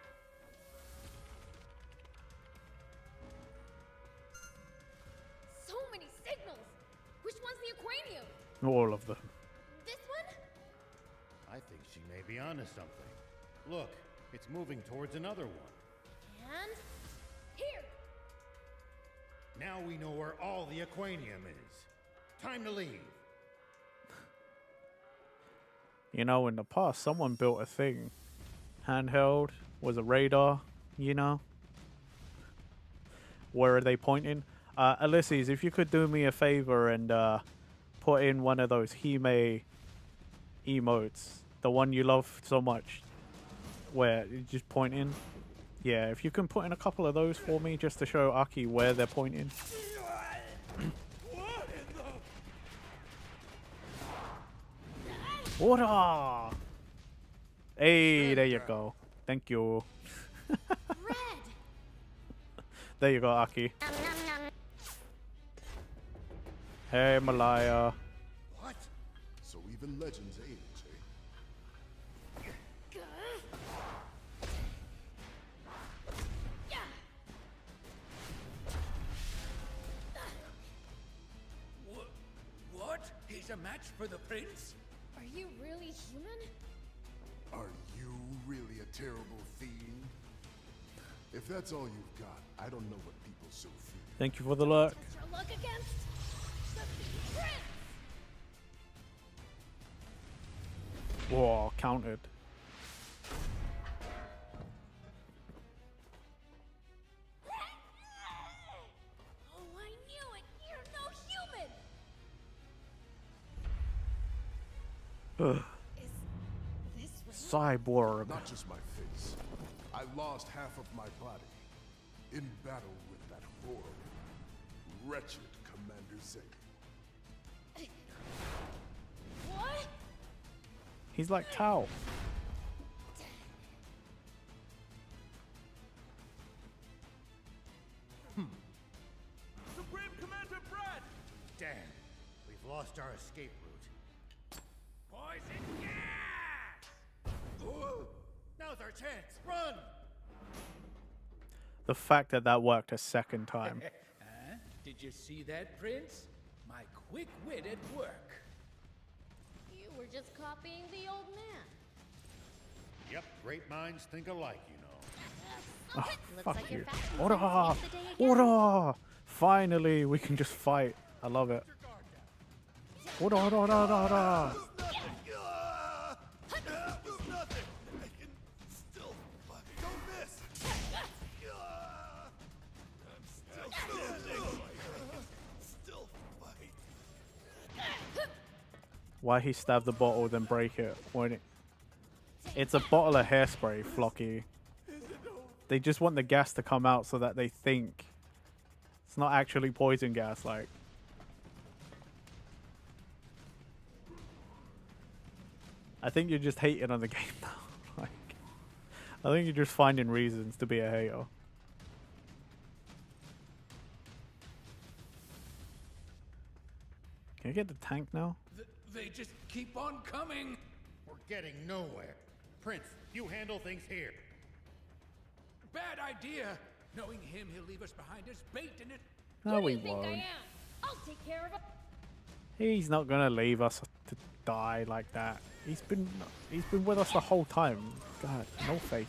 So many signals. Which one's the aquarium? All of them. This one? I think she may be onto something. Look, it's moving towards another one. And here. Now we know where all the aquanium is. Time to leave. You know, in the past, someone built a thing. Handheld, was a radar, you know? Where are they pointing? Ulysses, if you could do me a favor and put in one of those Hime emotes, the one you love so much, where you just pointing. Yeah, if you can put in a couple of those for me, just to show Aki where they're pointing. What in the... Order! Hey, there you go. Thank you. Red. There you go, Aki. Hey, Malaya. What? So even legends age, eh? What? He's a match for the prince? Are you really human? Are you really a terrible fiend? If that's all you've got, I don't know what people so fear. Thank you for the luck. That's your luck against the prince. Whoa, counted. Oh, I knew it. You're no human. Ugh. Is this real? Cyborg. Not just my face. I lost half of my body in battle with that horrible, wretched Commander Zane. What? He's like Tao. Supreme Commander Brad! Damn, we've lost our escape route. Poison gas! Now's our chance. Run! The fact that that worked a second time. Huh? Did you see that, Prince? My quick wit at work. You were just copying the old man. Yep, great minds think alike, you know. Oh, Looks fuck like your you. fashion's Order! gonna save the day again. Order! Finally, we can just fight. I love it. Order, order, order, order, order. Why he stabbed the bottle then break it when it's a bottle of hairspray, Flocky. They just want the gas to come out so that they think it's not actually poison gas. Like, I think you're just hating on the game now. Like, I think you're just finding reasons to be a hater. Can I get the tank now? They just keep on coming. We're getting nowhere. Prince, you handle things here. Bad idea. Knowing him, he'll leave us behind as bait in it. No, Who we do you think won't. I am? I'll take care of it. He's not gonna leave us to die like that. He's been with us the whole time. God, no faith.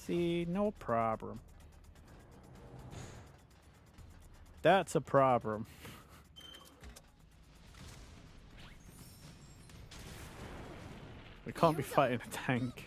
See, no problem. That's a problem. We can't be fighting a tank.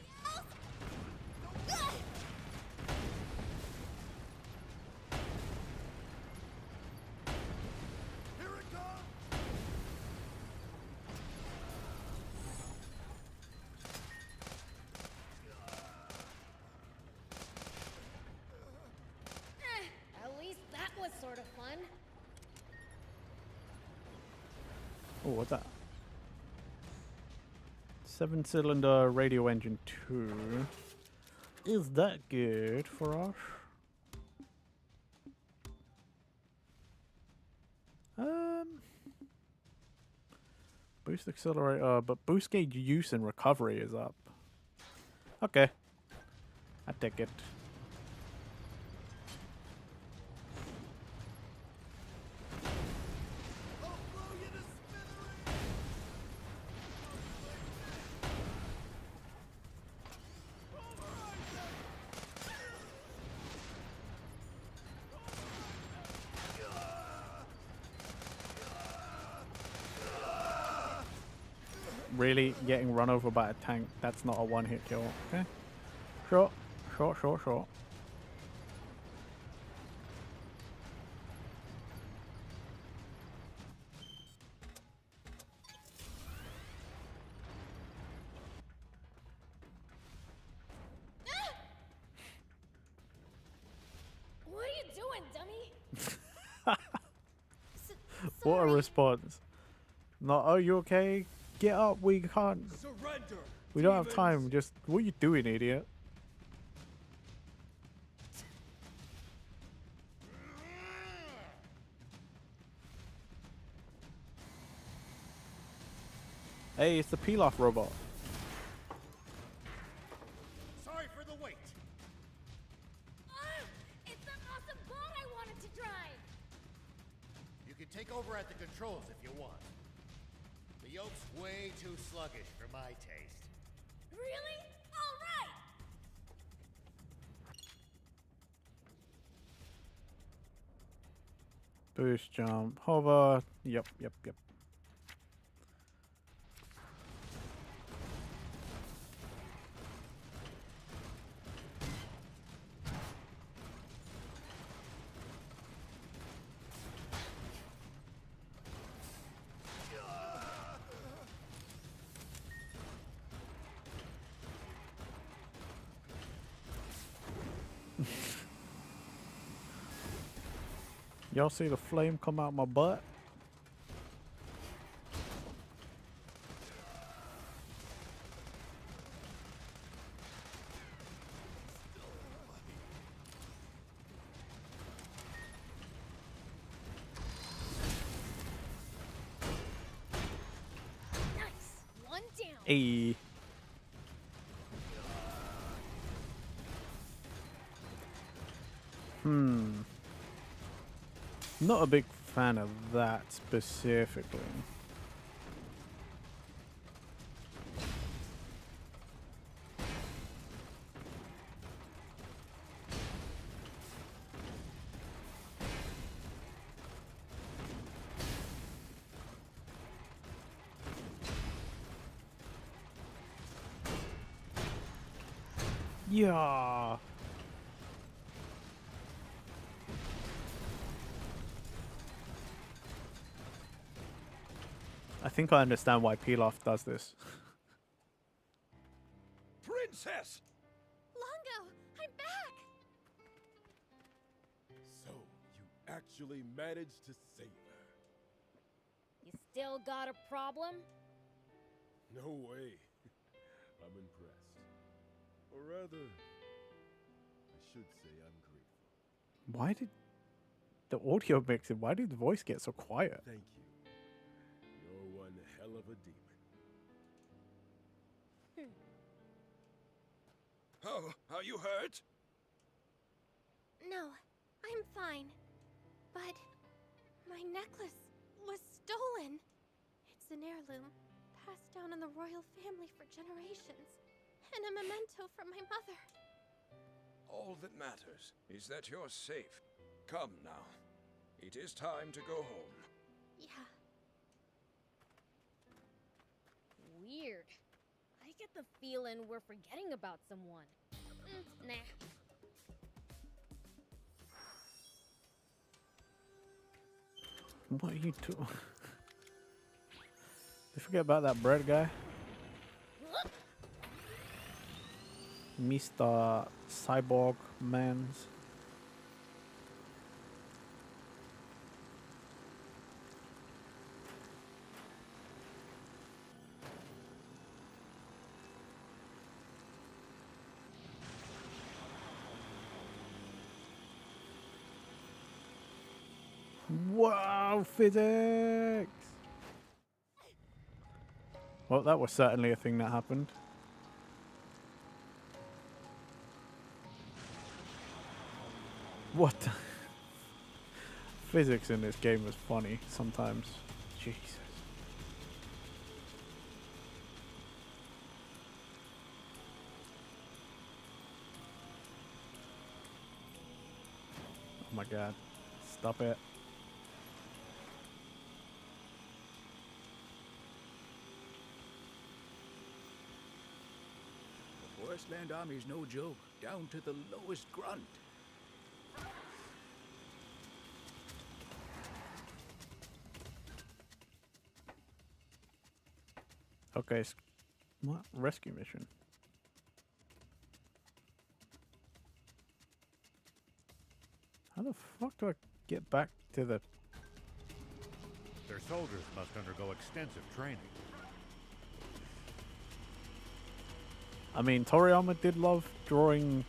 At least that was sort of fun. Oh, what's that? 7-cylinder radio engine 2. Is that good for us? Boost accelerator, but boost gauge use and recovery is up. Okay. I take it. Really getting run over by a tank, that's not a one-hit kill. Okay. Sure. Sure, sure, sure. What are you doing, dummy? What a response. Not, oh, you okay? Get up, we can't. Surrender. We don't have time. Just, what are you doing, idiot? Hey, it's the peel-off robot. Sorry for the wait. It's that awesome boat I wanted to drive. You can take over at the controls if you want. The yoke's way too sluggish for my taste. Really? All right. Boost, jump, hover. Yep, yep, yep. Y'all see the flame come out my butt? Nice. One down. Ayy. Not a big fan of that specifically. Yeah. I think I understand why Pilaf does this. Princess! Longo, I'm back. So, you actually managed to save her. You still got a problem? No way. I'm impressed. Or rather, I should say I'm grateful. Why did the audio mixing? Why did the voice get so quiet? Thank you. You're one hell of a demon. Oh, are you hurt? No, I'm fine. But my necklace was stolen. It's an heirloom, passed down in the royal family for generations, and a memento from my mother. All that matters is that you're safe. Come now. It is time to go home. Yeah. Weird. I get the feeling we're forgetting about someone. Nah. What are you doing? Did you forget about that bread guy? Mr. Cyborg Mans. Wow, physics! Well, that was certainly a thing that happened. What the physics in this game is funny sometimes. Jesus. Oh my god. Stop it. The Forestland Army's no joke, down to the lowest grunt. Okay, what? Rescue mission. How the fuck do I get back to the... Their soldiers must undergo extensive training. I mean, Toriyama did love drawing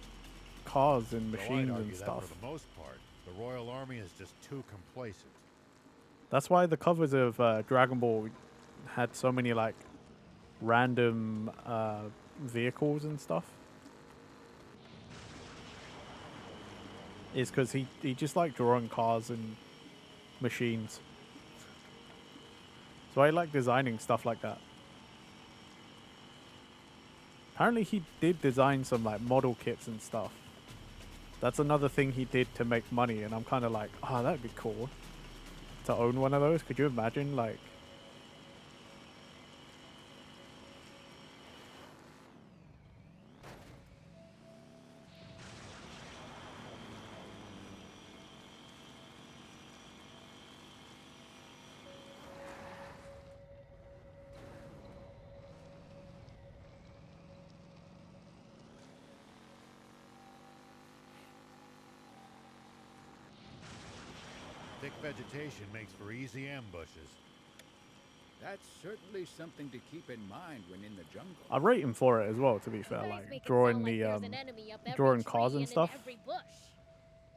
cars and Though I'd machines argue and that stuff. for the most part, the Royal Army is just too complacent. That's why the covers of Dragon Ball had so many, like, random vehicles and stuff. Is because he just liked drawing cars and machines. So I like designing stuff like that. Apparently he did design some like model kits and stuff. That's another thing he did to make money, and I'm kind of like, oh, that'd be cool to own one of those. Could you imagine, like... Thick vegetation makes for easy ambushes. That's certainly something to keep in mind when in the jungle. I rate him for it as well. To be fair, You guys like make it drawing sound like the there's an enemy up every drawing tree cars and in stuff. every bush.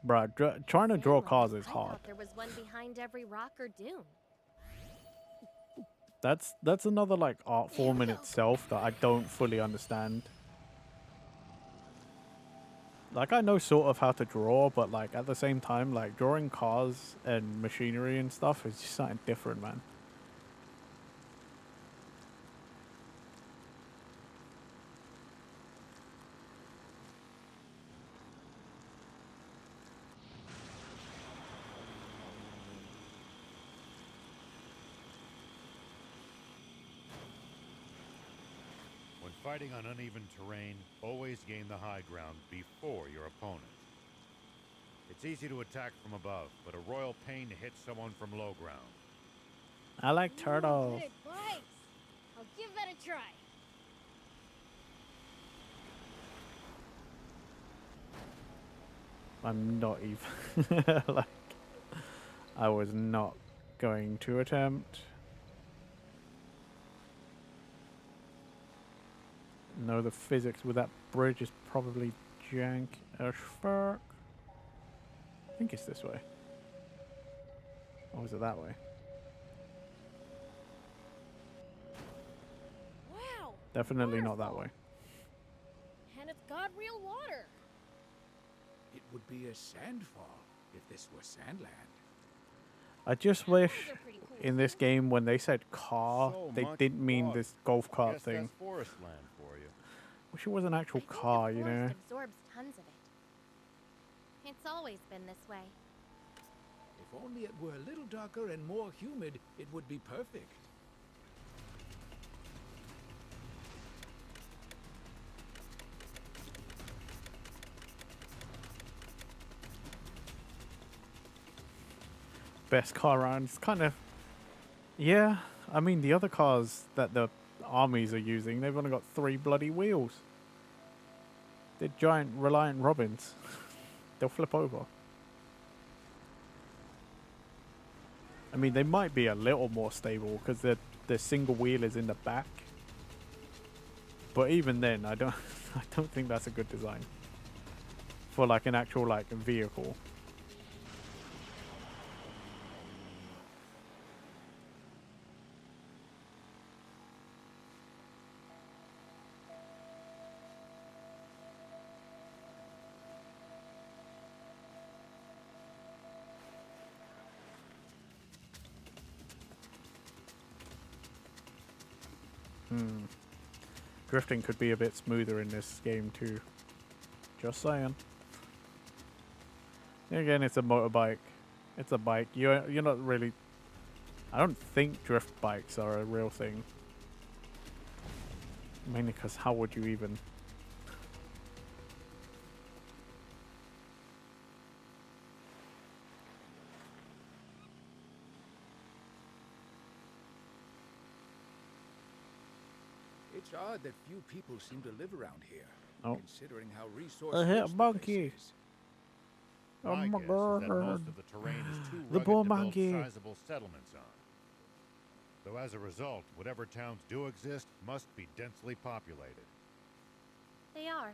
Bruh, trying to draw Sandlot, cars is I hard. thought there was one behind every rock or dune. That's another like art form in itself that I don't fully understand. Like I know sort of how to draw, but like at the same time, like drawing cars and machinery and stuff is just something different, man. When fighting on uneven terrain, always gain the high ground before your opponent. It's easy to attack from above, but a royal pain to hit someone from low ground. I like turtles. But it bites. I'll give that a try. I'm not even like I was not going to attempt. No, the physics with that bridge is probably jank as fuck. I think it's this way. Or is it that way? Wow. Definitely not that waterfall. way. And it's got real water. It would be a sandfall if this were Sandland. I just wish Those are pretty cool. in this game when they said car, So they much didn't mean water. this golf cart Guess thing. that's forest land for you. Wish it was an actual I think car, the you forest know? absorbs tons of it. It's always been this way. If only it were a little darker and more humid, it would be perfect. Best car around. It's kind of, yeah. I mean, the other cars that the armies are using, they've only got 3 bloody wheels. They're giant Reliant Robins. They'll flip over. I mean, they might be a little more stable because the single wheel is in the back. But even then, I don't think that's a good design for like an actual like vehicle. Drifting could be a bit smoother in this game too. Just saying. Again, it's a motorbike. It's a bike. You're not really. I don't think drift bikes are a real thing. Mainly because how would you even? It's odd that few people seem to live around here, Oh. considering how resource-rich I hit a the place monkey. is. Oh My my guess is that god. most of the terrain is too The rugged poor to monkey. build sizable settlements on. So as a result, whatever towns do exist must be densely populated. They are.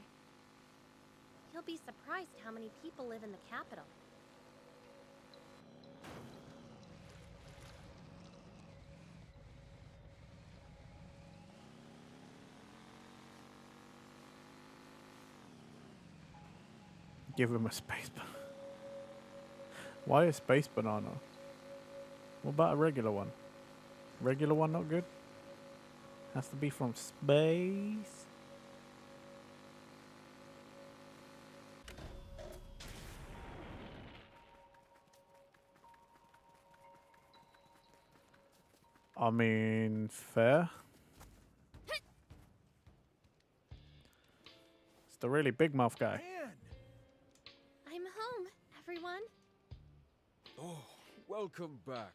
You'll be surprised how many people live in the capital. Give him a space banana. Why a space banana? What about a regular one? Regular one not good? Has to be from space? I mean, fair. It's the really big mouth guy. Man! I'm home, everyone. Oh, welcome back.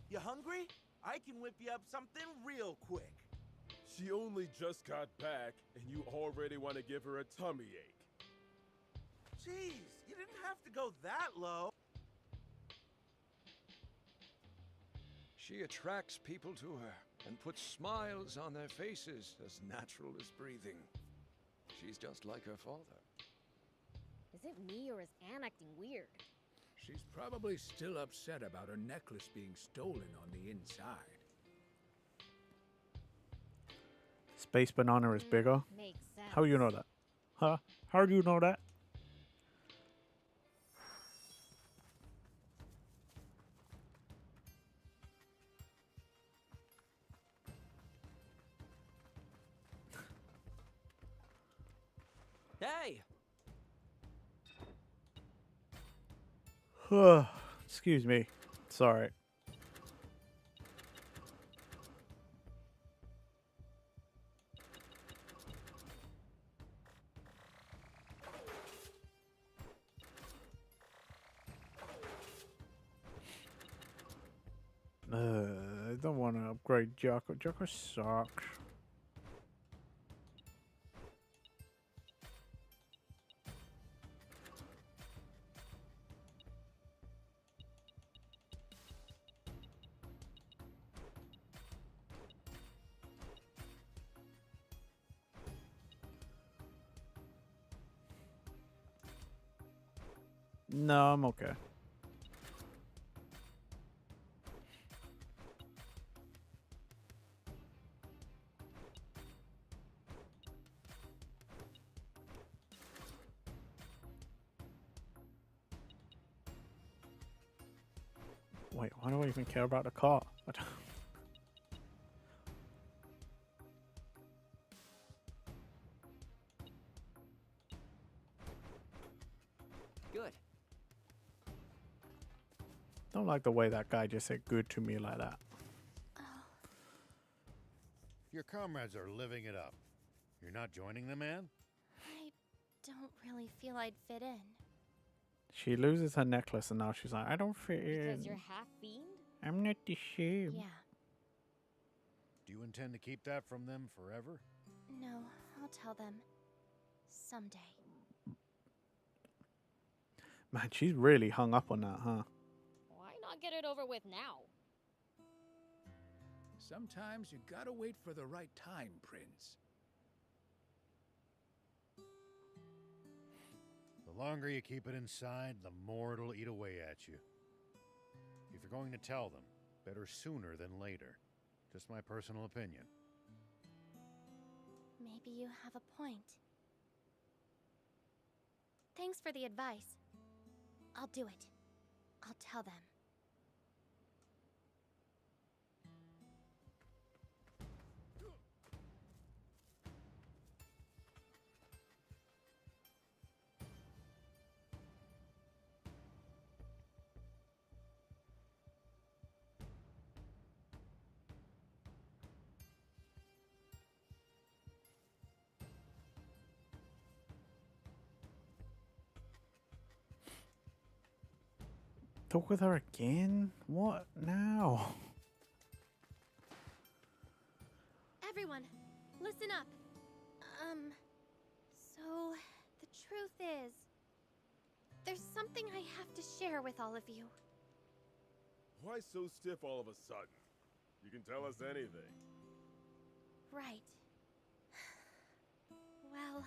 You hungry? I can whip you up something real quick. She only just got back, and you already want to give her a tummy ache. Jeez, you didn't have to go that low. She attracts people to her and puts smiles on their faces as natural as breathing. She's just like her father. Is it me or is Anne acting weird? She's probably still upset about her necklace being stolen on the inside. Space banana is bigger. Makes sense. How do you know that? Huh? How do you know that? Hey! Excuse me. Sorry. I don't want to upgrade Jocko. Jocko sucks. No, I'm okay. Wait, why do I even care about the car? I don't... Good. Don't like the way that guy just said good to me like that. Your comrades are living it up. You're not joining them, Anne? I don't really feel I'd fit in. She loses her necklace and now she's like, I don't fit in. Because you're half fiend? I'm not the same. Yeah. Do you intend to keep that from them forever? No, I'll tell them. Someday. Man, she's really hung up on that, huh? Why not get it over with now? Sometimes you gotta wait for the right time, Prince. The longer you keep it inside, the more it'll eat away at you. If you're going to tell them, better sooner than later. Just my personal opinion. Maybe you have a point. Thanks for the advice. I'll do it. I'll tell them. Talk with her again? What now? Everyone, listen up. So the truth is, there's something I have to share with all of you. Why so stiff all of a sudden? You can tell us anything. Right. Well,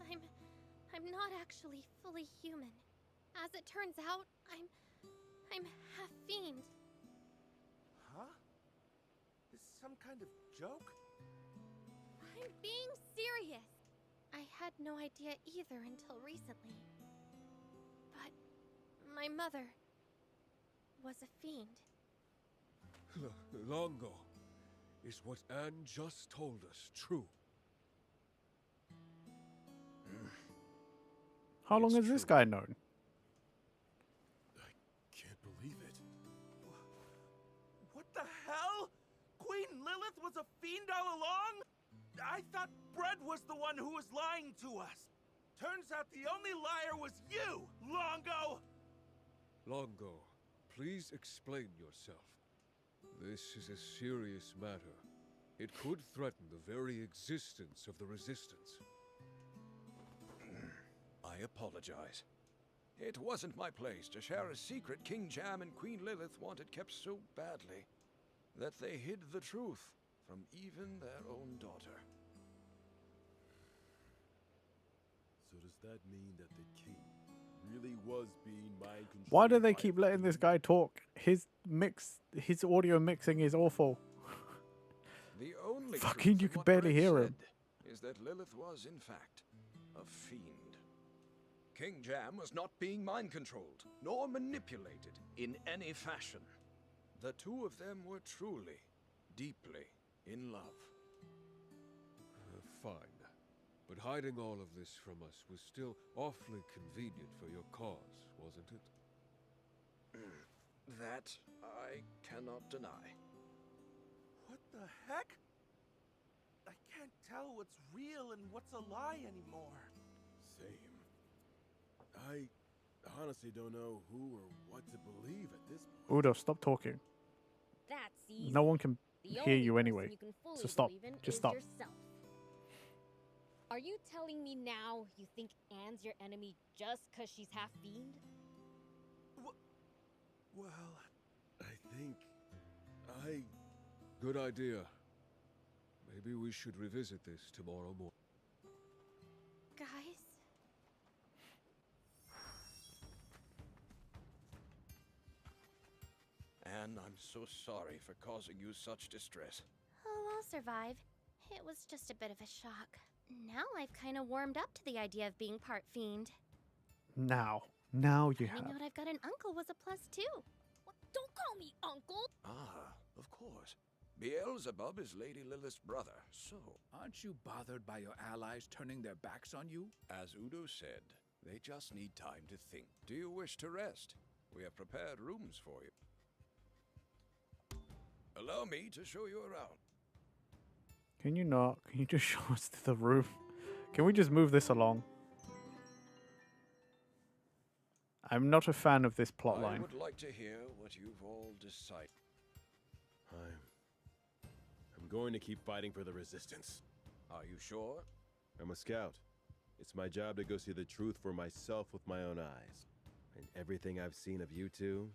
I'm not actually fully human. As it turns out, I'm half fiend. Huh? Is this some kind of joke? I'm being serious. I had no idea either until recently. But my mother was a fiend. Longo, is what Anne just told us true? How long has this guy known? Can't believe it. What the hell? Queen Lilith was a fiend all along? I thought Bread was the one who was lying to us. Turns out the only liar was you, Longo! Longo, please explain yourself. This is a serious matter. It could threaten the very existence of the Resistance. I apologize. It wasn't my place to share a secret King Jam and Queen Lilith wanted kept so badly that they hid the truth from even their own daughter. So does that mean that the king really was being mind controlled? Why do they by keep a letting this fiend? guy talk? His audio mixing is awful. The only Fucking, truth you of can what barely Brett hear him. said is that Lilith was, in fact, a fiend. King Jam was not being mind-controlled, nor manipulated in any fashion. The two of them were truly, deeply in love. Fine. But hiding all of this from us was still awfully convenient for your cause, wasn't it? That I cannot deny. What the heck? I can't tell what's real and what's a lie anymore. Same. I honestly don't know who or what to believe at this point. Udo, stop talking. That's easy. No one can The hear only you person anyway. you can fully So stop. believe in Just is stop. yourself. Are you telling me now you think Anne's your enemy just because she's half fiend? Well, I think good idea. Maybe we should revisit this tomorrow morning. Guys? Anne, I'm so sorry for causing you such distress. Oh, I'll survive. It was just a bit of a shock. Now I've kind of warmed up to the idea of being part fiend. Now you Finding have. out I've got an uncle was a plus too. What? Don't call me uncle! Ah, of course. Beelzebub is Lady Lilith's brother, so... Aren't you bothered by your allies turning their backs on you? As Udo said, they just need time to think. Do you wish to rest? We have prepared rooms for you. Allow me to show you around. Can you not? Can you just show us to the room? Can we just move this along? I'm not a fan of this I plotline. would like to hear what you've all decided. I'm going to keep fighting for the Resistance. Are you sure? I'm a scout. It's my job to go see the truth for myself with my own eyes. And everything I've seen of you two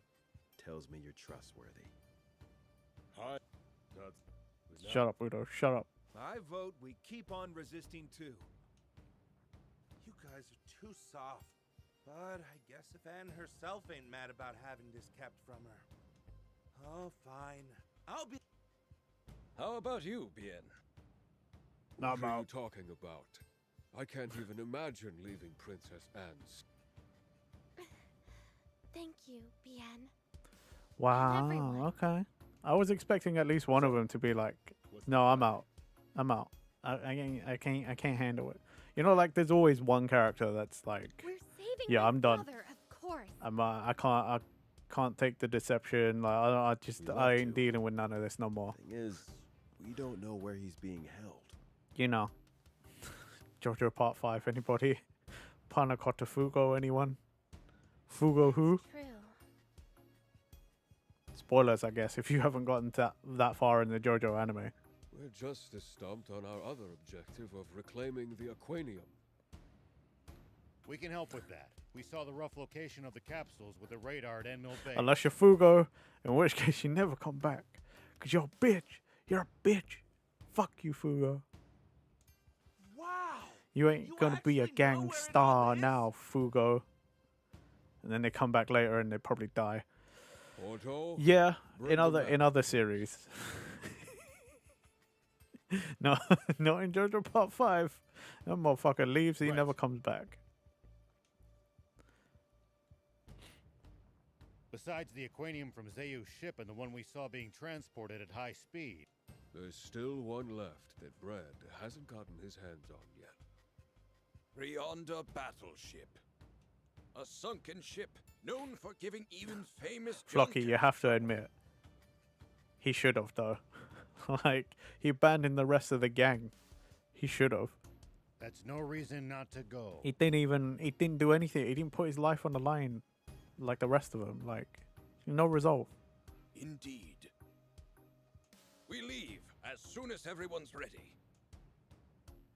tells me you're trustworthy. Hi. Shut up, Udo. Shut up. I vote we keep on resisting too. you guys are too soft. But I guess if Anne herself ain't mad about having this kept from her. Oh, fine. I'll be... How about you, Bien? What are you talking about? I can't even imagine leaving Princess Anne's. Thank you, Bien. Wow. everyone. Okay. I was expecting at least one of them to be like, "No, I'm out. I'm out. I can't handle it." You know, like there's always one character that's like, We're saving "Yeah, my I'm done. father, of course. I can't take the deception. Like I ain't dealing with none of this no more." Thing is, we don't know where he's being held. You know, JoJo Part 5. Anybody? Panna Cotta Fugo? Anyone? Fugo who? True. Spoilers, I guess, if you haven't gotten that far in the JoJo anime. We're just as stumped on our other objective of reclaiming the Aquanium. We can help with that. We saw the rough location of the capsules with the radar at Endmill Bay. Unless you're Fugo, in which case you never come back. Because you're a bitch. You're a bitch. Fuck you, Fugo. Wow! You ain't gonna be a actually know where gang it all star is? now, Fugo. And then they come back later and they probably die. Porto? Yeah, Bring in them other back. series. No, not in JoJo Part 5. That motherfucker leaves, he Right. never comes back. Besides the Aquanium from Zayu's ship and the one we saw being transported at high speed. There's still one left that Brad hasn't gotten his hands on yet. Rionda Battleship. A sunken ship known for giving even famous Flocky, you junkets have to admit, he should have though. Like, he abandoned the rest of the gang. He should have. That's no reason not to go. He didn't do anything. He didn't put his life on the line like the rest of them. Like, no resolve. Indeed. We leave as soon as everyone's ready.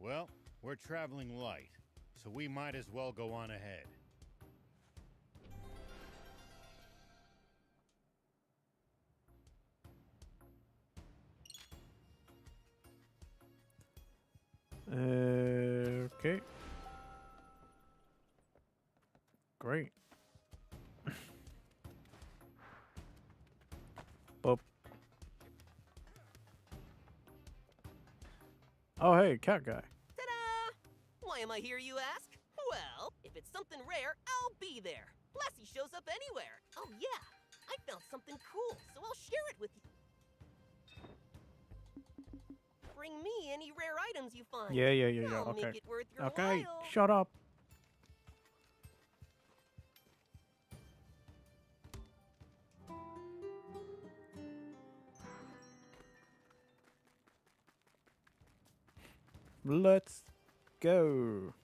Well, we're traveling light, so we might as well go on ahead. Okay. Great. Boop. Oh, hey, cat guy. Ta-da! Why am I here, you ask? Well, if it's something rare, I'll be there. Lassie shows up anywhere. Oh yeah, I found something cool, so I'll share it with you. Bring me any rare items you find. Yeah. I'll Okay. make it worth your Okay, while. shut up. Let's go.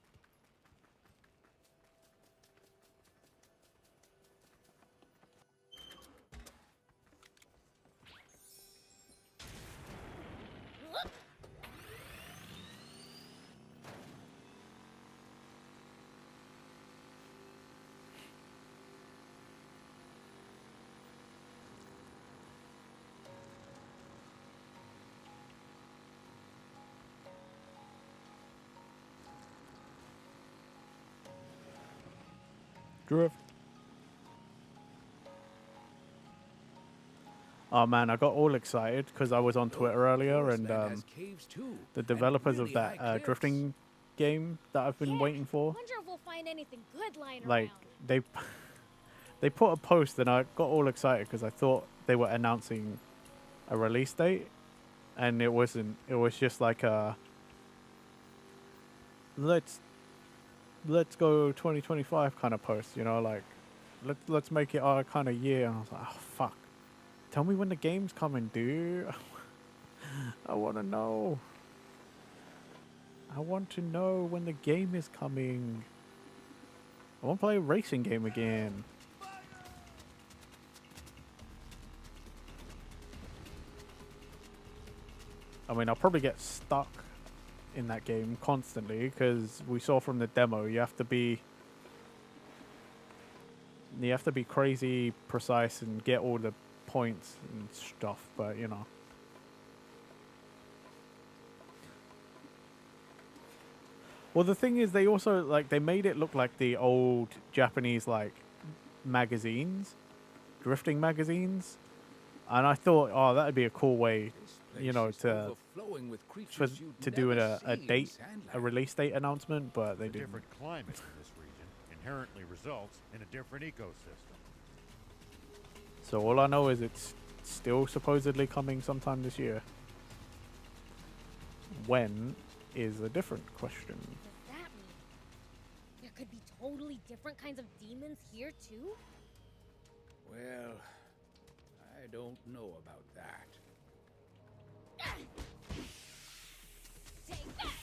Drift. Oh man, I got all excited because I was on Twitter earlier, and the developers of that drifting game that I've been waiting for, Wonder if we'll find anything good lying like around. they put a post, and I got all excited because I thought they were announcing a release date, and it wasn't. It was just like a let's go 2025 kind of post, you know, like let's make it our kind of year. And I was like, oh fuck, tell me when the game's coming, dude. I want to know. I want to know when the game is coming. I want to play a racing game again. I mean, I'll probably get stuck in that game constantly because we saw from the demo you have to be crazy precise and get all the points and stuff, but you know. Well, the thing is, they also they made it look like the old Japanese magazines, drifting magazines, and I thought, oh, that'd be a cool way, you know, to do a release date announcement, but they didn't. Different climate in this region inherently results in a different ecosystem. So all I know is it's still supposedly coming sometime this year. When is a different question. What does that mean? There could be totally different kinds of demons here too? Well, I don't know about that. Take that!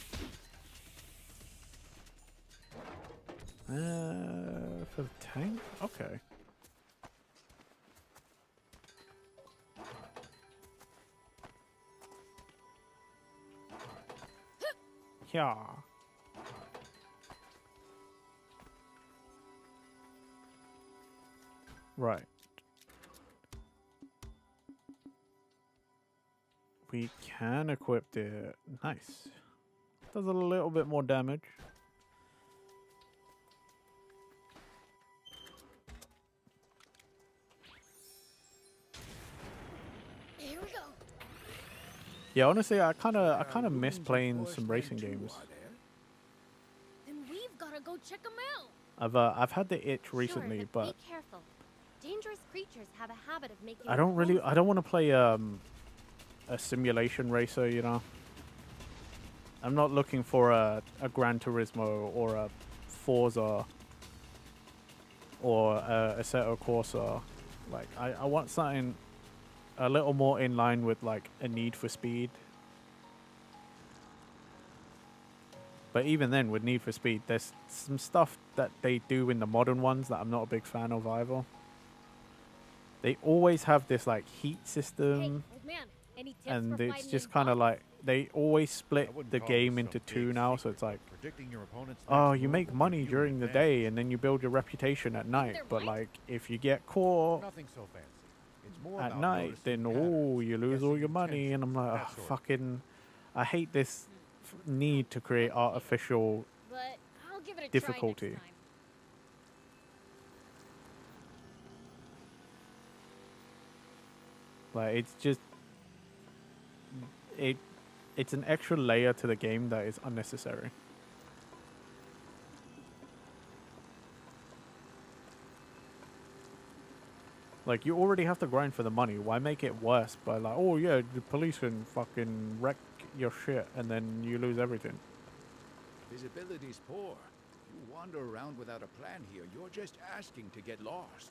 For the tank? Okay. Yeah. Right. We can equip it. Nice. Does a little bit more damage. Here we go. Yeah, honestly, I kind of miss playing some racing games. Then we've gotta go check them out. I've had the itch recently, sure, but be careful. Dangerous creatures have a habit of making. I don't want to play a simulation racer, you know. I'm not looking for a Gran Turismo or a Forza or a Assetto Corsa. Like I want something a little more in line with like a Need for Speed. But even then, with Need for Speed, there's some stuff that they do in the modern ones that I'm not a big fan of either. They always have this like heat system, Hey, old man, any tips and for it's fighting just in kind of boss? like they always split the game into two now. So it's like, oh, you make money during the day and then you build your reputation at night. But like, if you get caught at night, then oh, you lose all your money. And I'm like, oh, fucking, I hate this need to create artificial but I'll give it a difficulty. try next time. Like it's just it's an extra layer to the game that is unnecessary. Like, you already have to grind for the money. Why make it worse by like, oh yeah, the police can fucking wreck your shit and then you lose everything. Visibility's poor. You wander around without a plan here, you're just asking to get lost.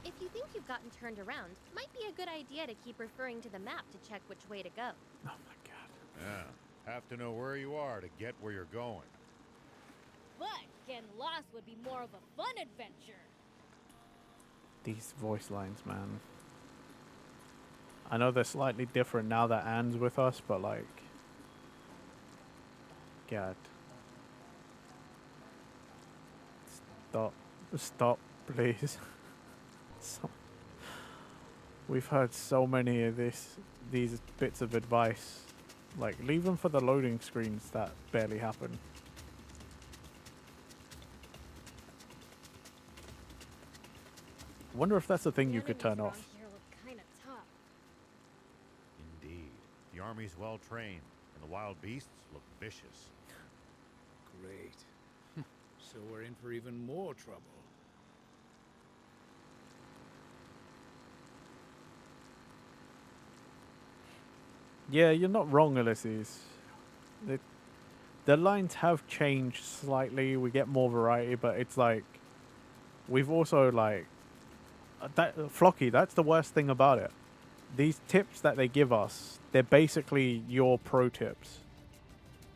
If you think you've gotten turned around, might be a good idea to keep referring to the map to check which way to go. Oh my god. Yeah. Have to know where you are to get where you're going. But getting lost would be more of a fun adventure. These voice lines, man. I know they're slightly different now that Anne's with us, but like, God. Stop, please. We've heard so many of these bits of advice. Like, leave them for the loading screens that barely happen. Wonder if that's the thing you could turn off. Here look kinda tough. Indeed. The army's well trained, and the wild beasts look vicious. Great. So we're in for even more trouble. Yeah, you're not wrong, Ulysses. The lines have changed slightly. We get more variety, but it's like we've also like Flocky. That's the worst thing about it. These tips that they give us, they're basically your pro tips,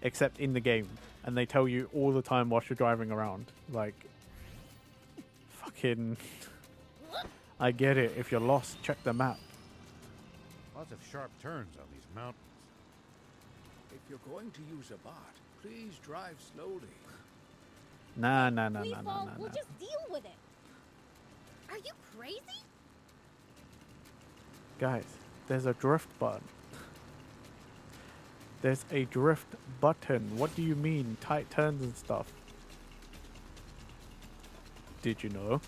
except in the game, and they tell you all the time whilst you're driving around. Like, fucking, I get it. If you're lost, check the map. Lots of sharp turns on these mountains. If you're going to use a bot, please drive slowly. Nah. We'll just deal with it. Are you crazy? Guys, there's a drift button. There's a drift button. What do you mean? Tight turns and stuff. Did you know?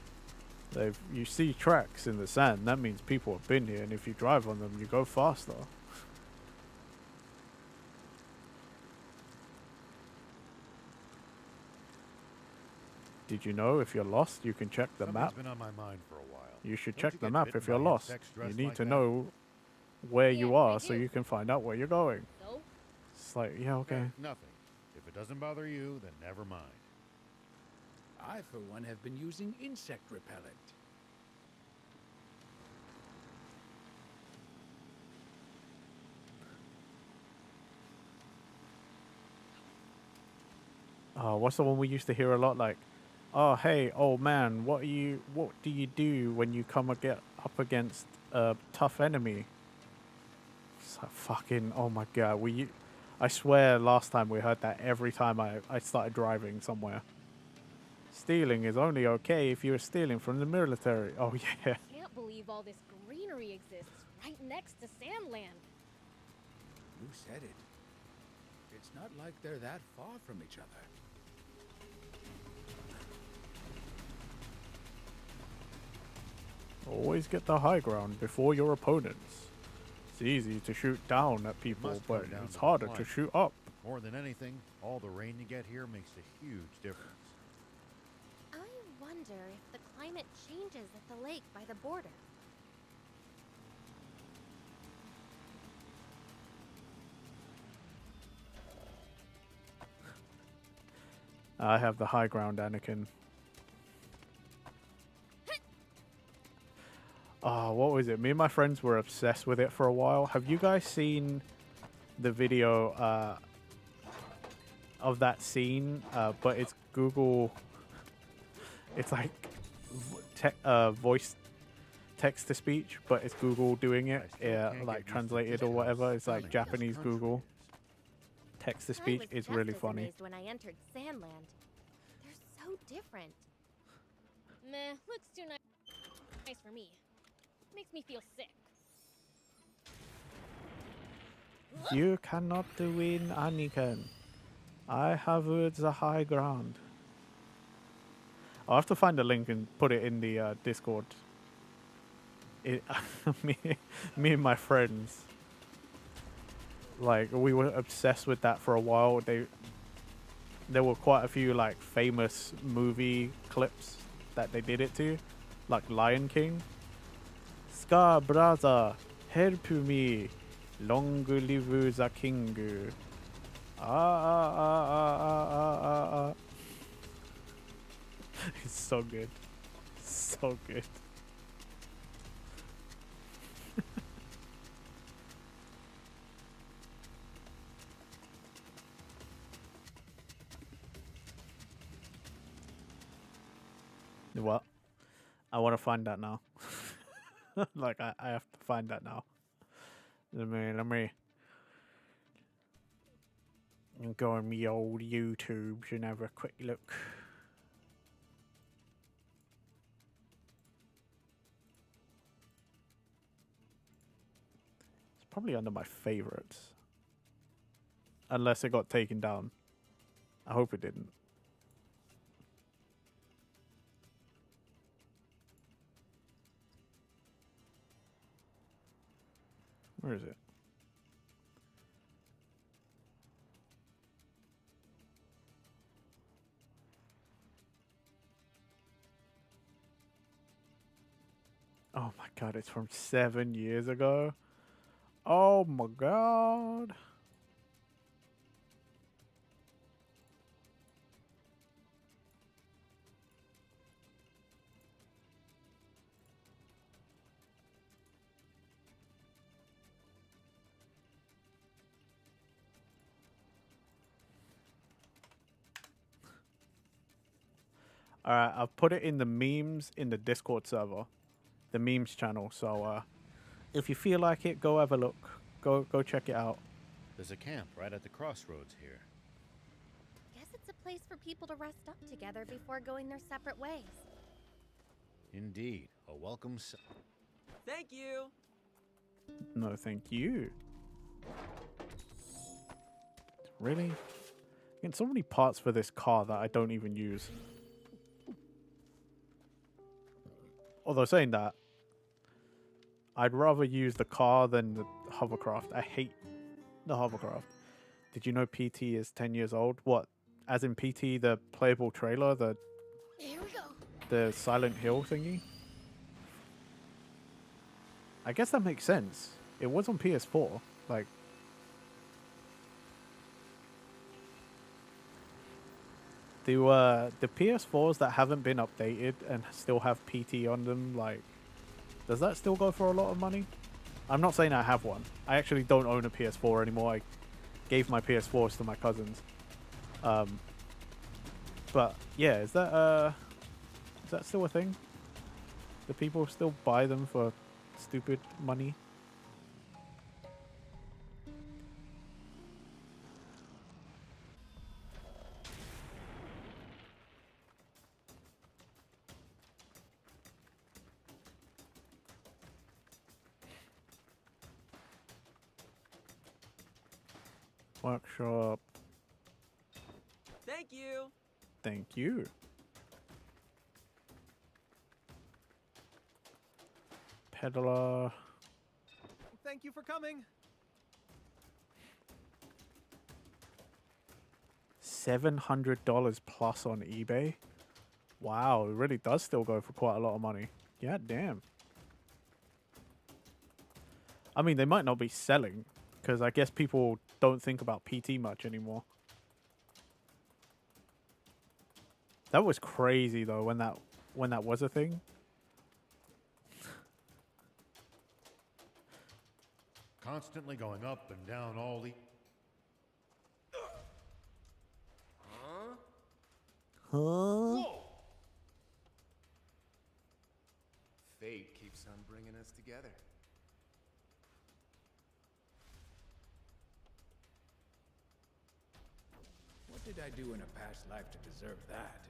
You see tracks in the sand, that means people have been here, and if you drive on them, you go faster. Did you know if you're lost, you can check the map? Been on my mind for a while. You should Don't check you the get map bitten if you're by lost. insects You dressed need like to that? know where Yeah, you I are so do. you can find out where you're going. So? It's like, yeah, okay. Nothing. If it doesn't bother you, then never mind. I, for one, have been using insect repellent. What's the one we used to hear a lot? Like, oh, hey, old man, what do you do when you come up against a tough enemy? It's like, fucking, oh my god, I swear last time we heard that every time I started driving somewhere. Stealing is only okay if you're stealing from the military. Oh yeah. I can't believe all this greenery exists right next to Sandland. You said it. It's not like they're that far from each other. Always get the high ground before your opponents. It's easy to shoot down at people, Must come but down it's to harder to climate. shoot up. More than anything, all the rain you get here makes a huge difference. I wonder if the climate changes at the lake by the border. I have the high ground, Anakin. What was it? Me and my friends were obsessed with it for a while. Have you guys seen the video of that scene? But it's Google. It's like voice text to speech, but it's Google doing it, like translated or whatever. It's like Japanese Google. Text to speech I was is just really as funny. amazed when I entered Sandland. They're so different. Meh, looks too nice for me. Makes me feel sick. You cannot win, Anakin. I have the high ground. I'll have to find a link and put it in the Discord. Me, me and my friends, like, we were obsessed with that for a while. There were quite a few like famous movie clips that they did it to, like Lion King. Scar brother, help me, long live the king. Ah. It's so good, so good. What? I want to find that now. Like, I have to find that now. Let me go on me old YouTube and have a quick look. It's probably under my favorites. Unless it got taken down. I hope it didn't. Where is it? Oh my god, it's from 7 years ago. Oh my god. Alright, I've put it in the memes in the Discord server. The memes channel, so if you feel like it, go have a look. Go check it out. There's a camp right at the crossroads here. Guess it's a place for people to rest up together before going their separate ways. Indeed, a welcome Thank you. No, thank you. Really? Getting so many parts for this car that I don't even use. Although saying that, I'd rather use the car than the hovercraft. I hate the hovercraft. Did you know PT is 10 years old? What? As in PT, the playable trailer, Here we go. the Silent Hill thingy? I guess that makes sense. It was on PS4. Like, the PS4s that haven't been updated and still have PT on them, like, does that still go for a lot of money? I'm not saying I have one. I actually don't own a PS4 anymore. I gave my PS4s to my cousins. But yeah, is that still a thing? Do people still buy them for stupid money? Workshop. Thank you. Thank you. Peddler. Thank you for coming. $700 plus on eBay. Wow, it really does still go for quite a lot of money. Yeah, damn. I mean, they might not be selling, because I guess people don't think about PT much anymore. That was crazy though when that was a thing. Constantly going up and down all the... Huh? Fate keeps on bringing us together. What did I do in a past life to deserve that?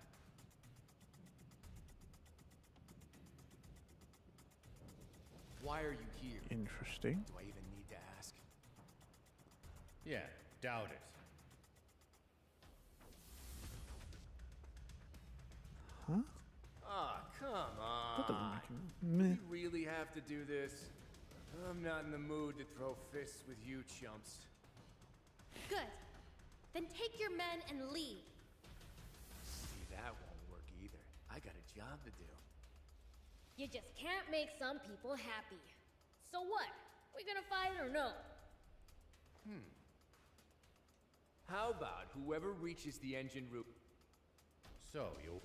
Why are you here? Interesting. Do I even need to ask? Yeah, doubt it. Huh? Ah, come That doesn't on. make Do it. we really have to do this? I'm not in the mood to throw fists with you chumps. Good. Then take your men and leave. See, that won't work either. I got a job to do. You just can't make some people happy. So what? We gonna fight or no? How about whoever reaches the engine room? So, you...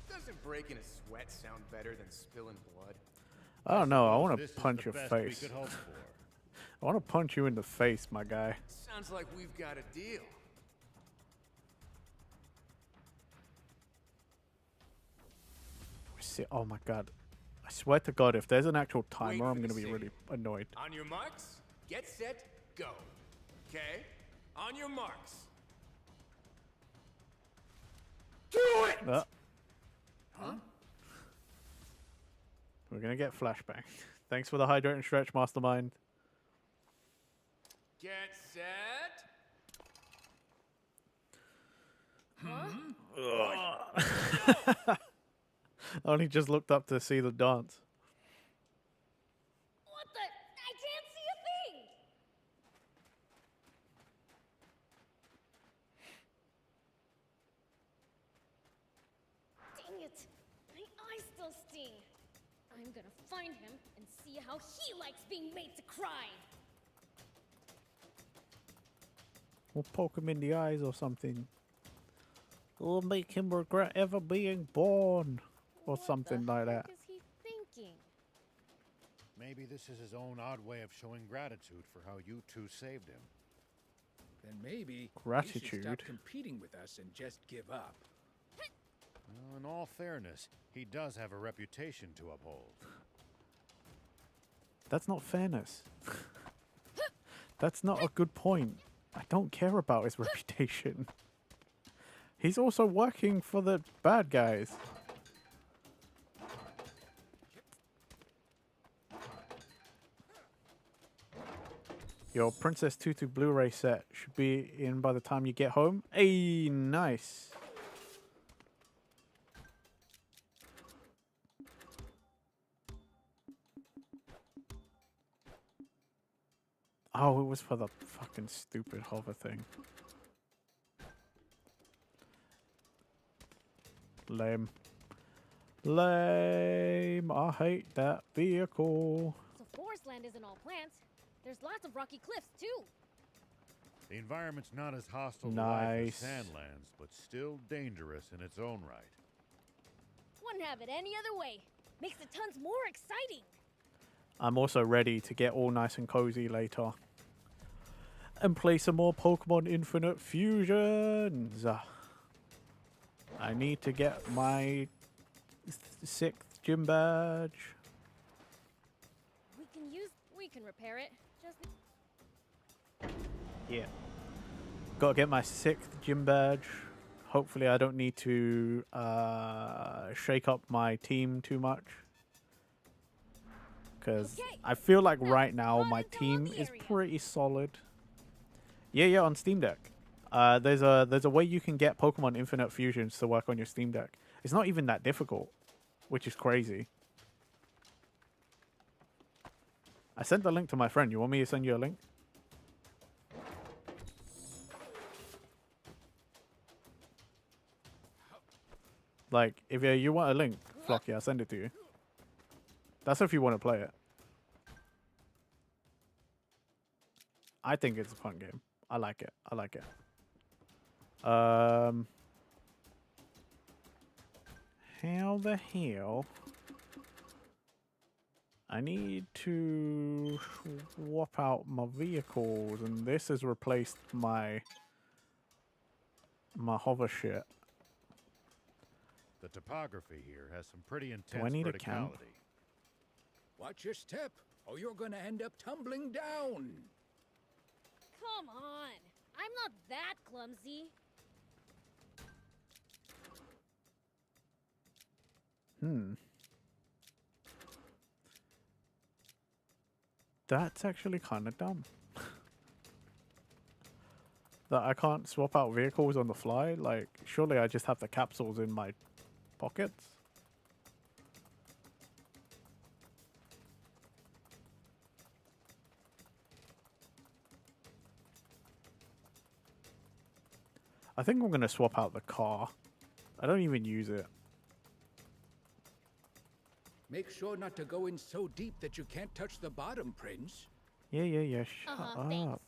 Doesn't breaking a sweat sound better than spilling blood? I don't know. I want This to is punch the your best face. we could hope for. I want to punch you in the face, my guy. Sounds like we've got a deal. Oh my god. I swear to god, if there's an actual Wait timer, for I'm the going to be signal. really annoyed. On your marks, get set, go. Okay? On your marks. Do it! Huh? We're going to get flashbang. Thanks for the hydrate and stretch, mastermind. Get set. I only just looked up to see the dance. What the? I can't see a thing! Dang it! My eyes still sting. I'm gonna find him and see how he likes being made to cry. We'll poke him in the eyes or something. We'll make him regret ever being born. Or something like that. What is he thinking? Maybe this is his own odd way of showing gratitude for how you two saved him. Then maybe he should Gratitude. stop competing with us and just give up. Well, in all fairness, he does have a reputation to uphold. That's not fairness. That's not a good point. I don't care about his reputation. He's also working for the bad guys. Your Princess Tutu Blu-ray set should be in by the time you get home. Hey, nice. Oh, it was for the fucking stupid hover thing. Lame. Lame. I hate that vehicle. So forest land isn't all plants. There's lots of rocky cliffs too. The environment's not as hostile to life as Nice. Sandlands, but still dangerous in its own right. Wouldn't have it any other way. Makes the tons more exciting. I'm also ready to get all nice and cozy later. And play some more Pokemon Infinite Fusions. I need to get my 6th gym badge. We can repair it. Just Yeah. Gotta get my 6th gym badge. Hopefully I don't need to shake up my team too much. Because I feel like right now my team is pretty solid. Yeah, on Steam Deck. There's a way you can get Pokemon Infinite Fusions to work on your Steam Deck. It's not even that difficult, which is crazy. I sent the link to my friend. You want me to send you a link? Like, if you want a link, Flocky, I'll send it to you. That's if you want to play it. I think it's a fun game. I like it. I like it. How the hell? I need to swap out my vehicles, and this has replaced my hover shit. The topography here has some pretty I intense need a verticality. camp? Watch your step, or you're gonna end up tumbling down. come on. I'm not that clumsy. That's actually kind of dumb. that I can't swap out vehicles on the fly? Like, surely I just have the capsules in my pockets? I think I'm going to swap out the car. I don't even use it. Make sure not to go in so deep that you can't touch the bottom, Prince. Yeah. Shut up. Thanks.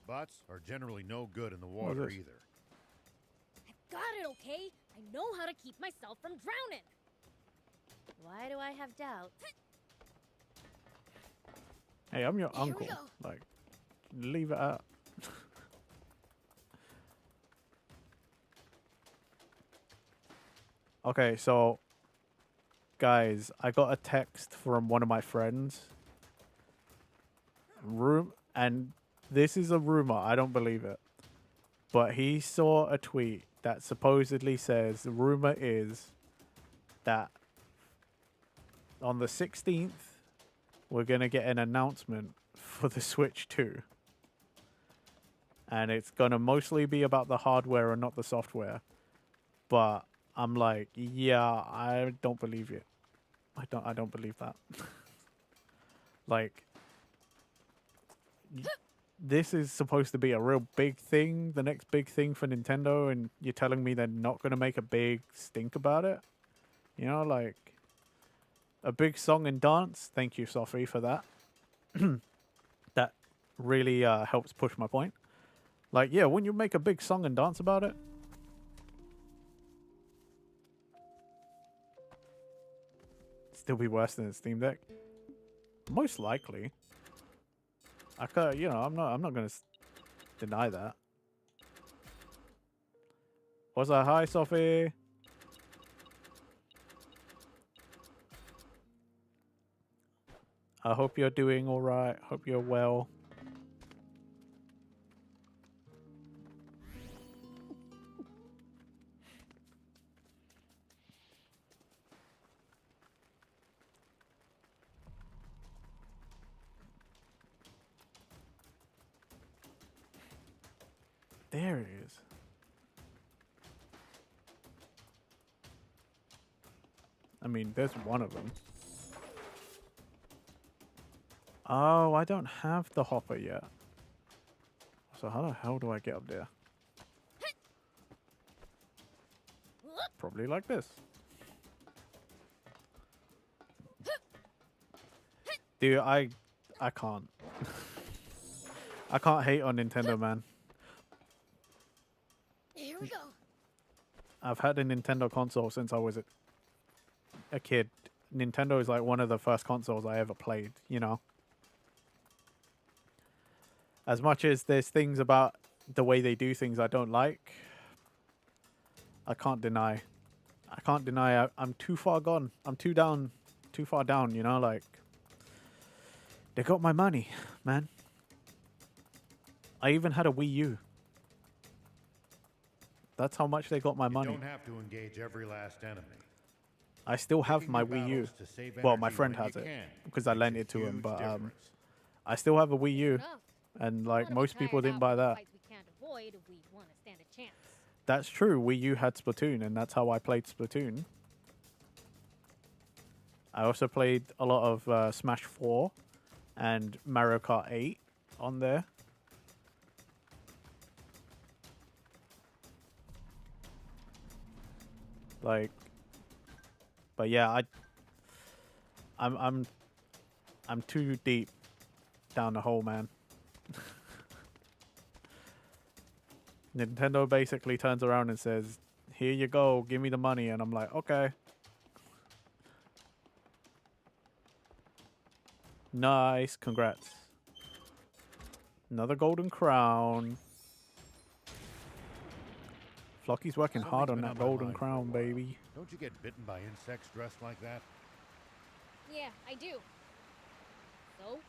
Bots are generally no good in the water this? either. I've got it, okay? I know how to keep myself from drowning. Why do I have doubt? Hey, I'm your Here we uncle. go. Like, leave it out. Okay, so guys, I got a text from one of my friends. And this is a rumor, I don't believe it. But he saw a tweet that supposedly says the rumor is that on the 16th we're going to get an announcement for the Switch 2. And it's going to mostly be about the hardware and not the software. But I'm like, yeah, I don't believe it. I don't believe that. Like, this is supposed to be a real big thing, the next big thing for Nintendo, and you're telling me they're not going to make a big stink about it? You know, like, a big song and dance. Thank you, Sophie, for that. That really helps push my point. Like, yeah, wouldn't you make a big song and dance about it? Still be worse than the Steam Deck? Most likely. I could, you know, I'm not gonna deny that. What's that? Hi, Sophie. I hope you're doing all right. Hope you're well. There it is. I mean, there's one of them. Oh, I don't have the hopper yet. So how the hell do I get up there? Probably like this. Dude, I can't. I can't hate on Nintendo, man. Here we go. I've had a Nintendo console since I was a kid. Nintendo is like one of the first consoles I ever played, you know. As much as there's things about the way they do things I don't like, I can't deny. I'm too far gone. I'm too far down, you know, like, they got my money, man. I even had a Wii U. That's how much they got my money. You don't have to engage every last enemy. I still have my Wii U. Well, my friend has it because I lent it to him, but I still have a Wii U, and like most people didn't buy that. That's true. Wii U had Splatoon, and that's how I played Splatoon. I also played a lot of Smash 4 and Mario Kart 8 on there. Like, but yeah, I'm too deep down the hole, man. Nintendo basically turns around and says, "Here you go, give me the money," and I'm like, "Okay." Nice, congrats. Another golden crown. Flocky's working hard on that golden crown, baby. Don't you get bitten by insects dressed like that? Yeah, I do. So?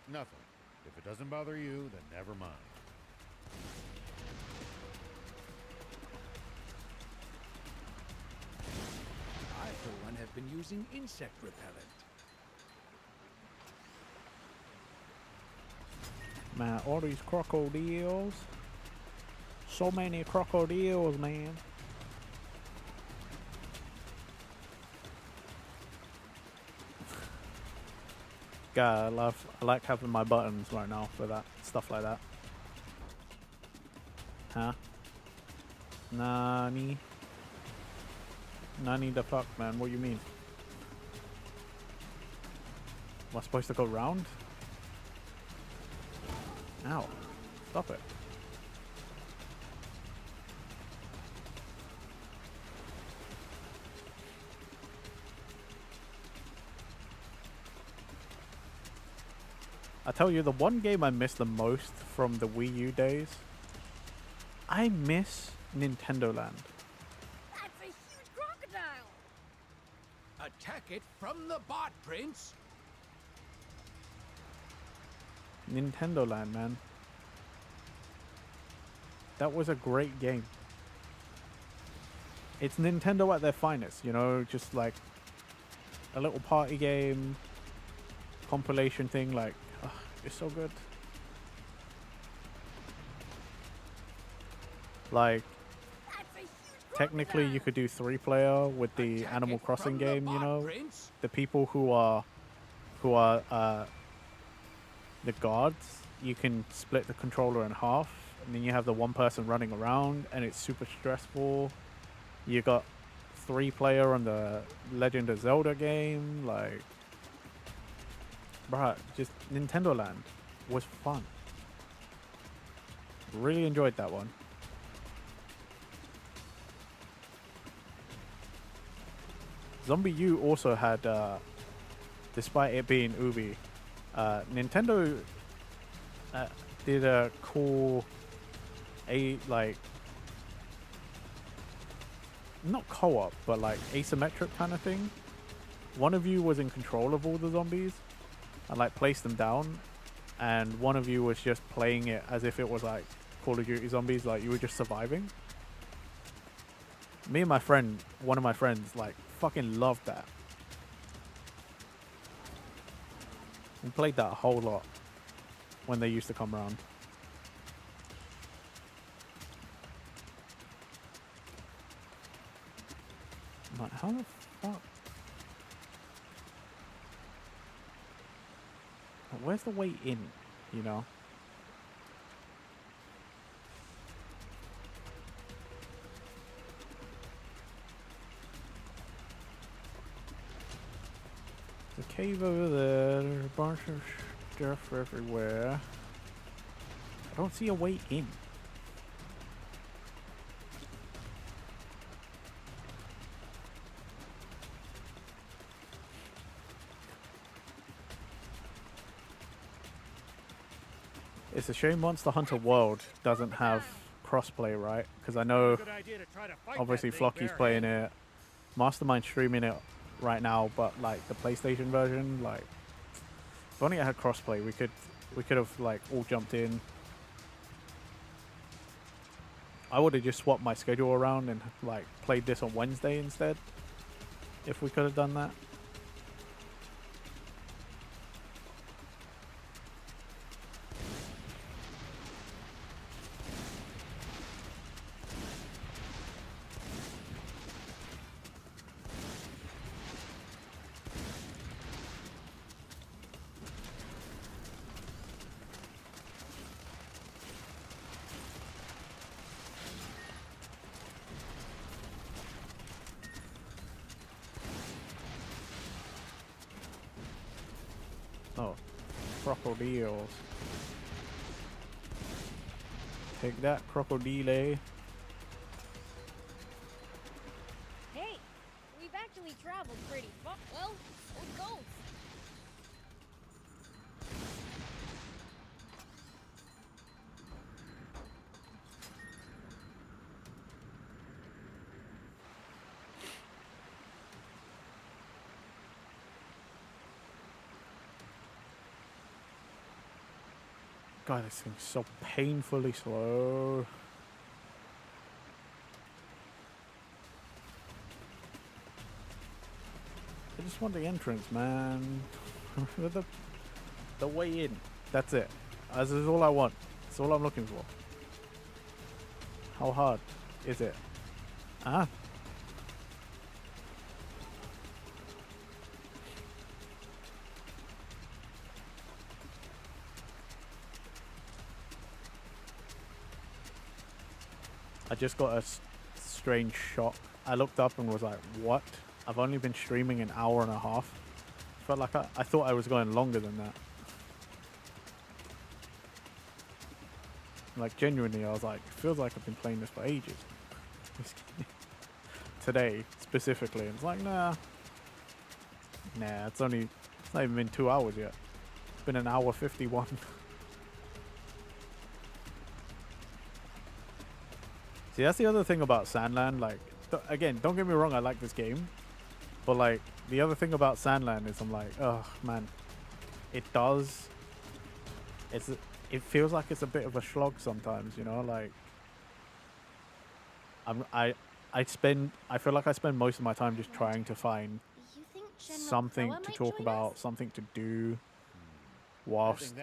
Nothing. If it doesn't bother you, then never mind. I, for one, have been using insect repellent. Man, all these crocodiles. So many crocodiles, man. God, I like having my buttons right now for that stuff like that. Huh? Nani? Nani the fuck, man? What do you mean? Am I supposed to go round? Ow. Stop it. I tell you, the one game I miss the most from the Wii U days, I miss Nintendo Land. That's a huge crocodile! Attack it from the bot, Prince! Nintendo Land, man. That was a great game. It's Nintendo at their finest, you know, just like a little party game, compilation thing, like, oh, it's so good. Like, technically you could do 3-player with the Animal Crossing game, you know. The people who are the guards, you can split the controller in half, and then you have the one person running around, and it's super stressful. You got 3-player on the Legend of Zelda game, like, bruh, just Nintendo Land was fun. Really enjoyed that one. Zombie U also had, despite it being Ubi, Nintendo did a cool, like, not co-op, but like asymmetric kind of thing. One of you was in control of all the zombies and like placed them down, and one of you was just playing it as if it was like Call of Duty Zombies, like you were just surviving. Me and my friend, one of my friends, like fucking loved that. We played that a whole lot when they used to come around. Like, how the fuck? Like, where's the way in, you know? The cave over there, there's a bunch of stuff everywhere. I don't see a way in. It's a shame Monster Hunter World doesn't have crossplay, right? Because I know, obviously, Flocky's playing it, Mastermind's streaming it right now, but like the PlayStation version, like, if only it had crossplay, we could have like all jumped in. I would have just swapped my schedule around and like played this on Wednesday instead, if we could have done that. Oh, crocodiles. Take that, crocodile. Hey, we've actually traveled pretty far. Well, so goes. God, this thing's so painfully slow. I just want the entrance, man. The way in. That's it. This is all I want. That's all I'm looking for. How hard is it? Ah. I just got a strange shock. I looked up and was like, what? I've only been streaming an hour and a half. Felt like I thought I was going longer than that. Like, genuinely, I was like, it feels like I've been playing this for ages. Today, specifically. And it's like, nah. Nah, it's not even been 2 hours yet. It's been an hour 51. See, that's the other thing about Sandland. Like, again, don't get me wrong, I like this game. But, like, the other thing about Sandland is I'm like, oh, man. It does... It feels like it's a bit of a slog sometimes, you know? Like... I feel like I spend most of my time just trying to find something to talk about, something to do, whilst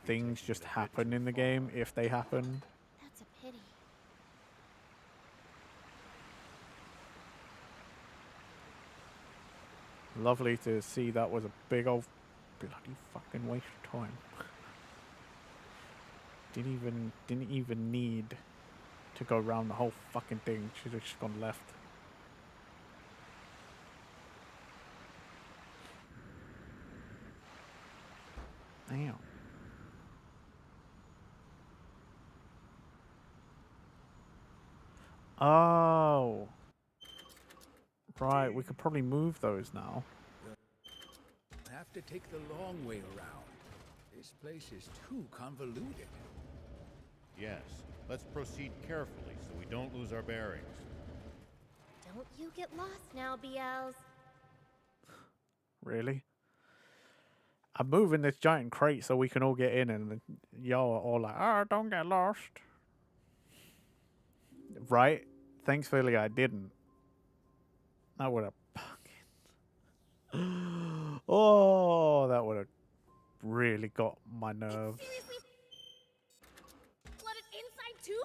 things just happen in the game, if they happen. That's a pity. Lovely to see that was a big old bloody fucking waste of time. Didn't even need to go around the whole fucking thing. Should have just gone left. Damn. Oh. Right, we could probably move those now. Have to take the long way around. This place is too convoluted. Yes, let's proceed carefully so we don't lose our bearings. Don't you get lost now, BLs. Really? I'm moving this giant crate so we can all get in, and y'all are all like, oh, don't get lost. Right? Thankfully I didn't. That would have fucking... Oh, that would have really got my nerves. Seriously? Let it inside too?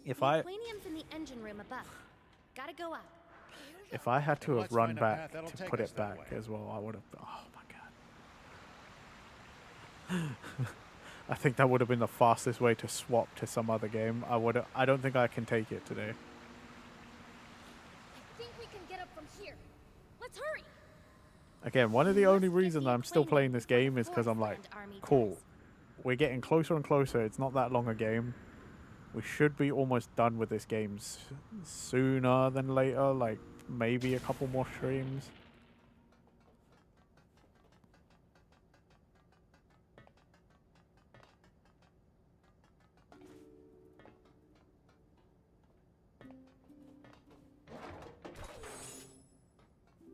If the I... Planium's in the engine room above. Gotta go up. If I had to have run back to put it back as well, I would have... Oh my god. I think that would have been the fastest way to swap to some other game. I don't think I can take it today. I think we can get up from here. Let's hurry. Again, one of the only reasons I'm still playing this game is because I'm like, cool. We're getting closer and closer. It's not that long a game. We should be almost done with this game sooner than later. Like, maybe a couple more streams.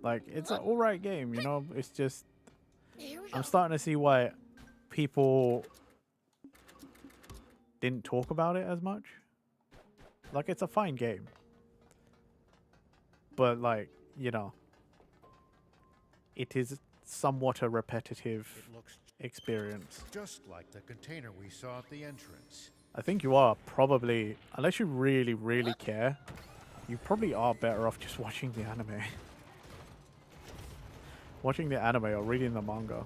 Like, it's an alright game, you know? It's just... I'm starting to see why people didn't talk about it as much. Like, it's a fine game. But, like, you know, it is somewhat a repetitive experience. Just like the container we saw at the entrance. I think you are probably, unless you really, really care, you probably are better off just watching the anime. Watching the anime or reading the manga.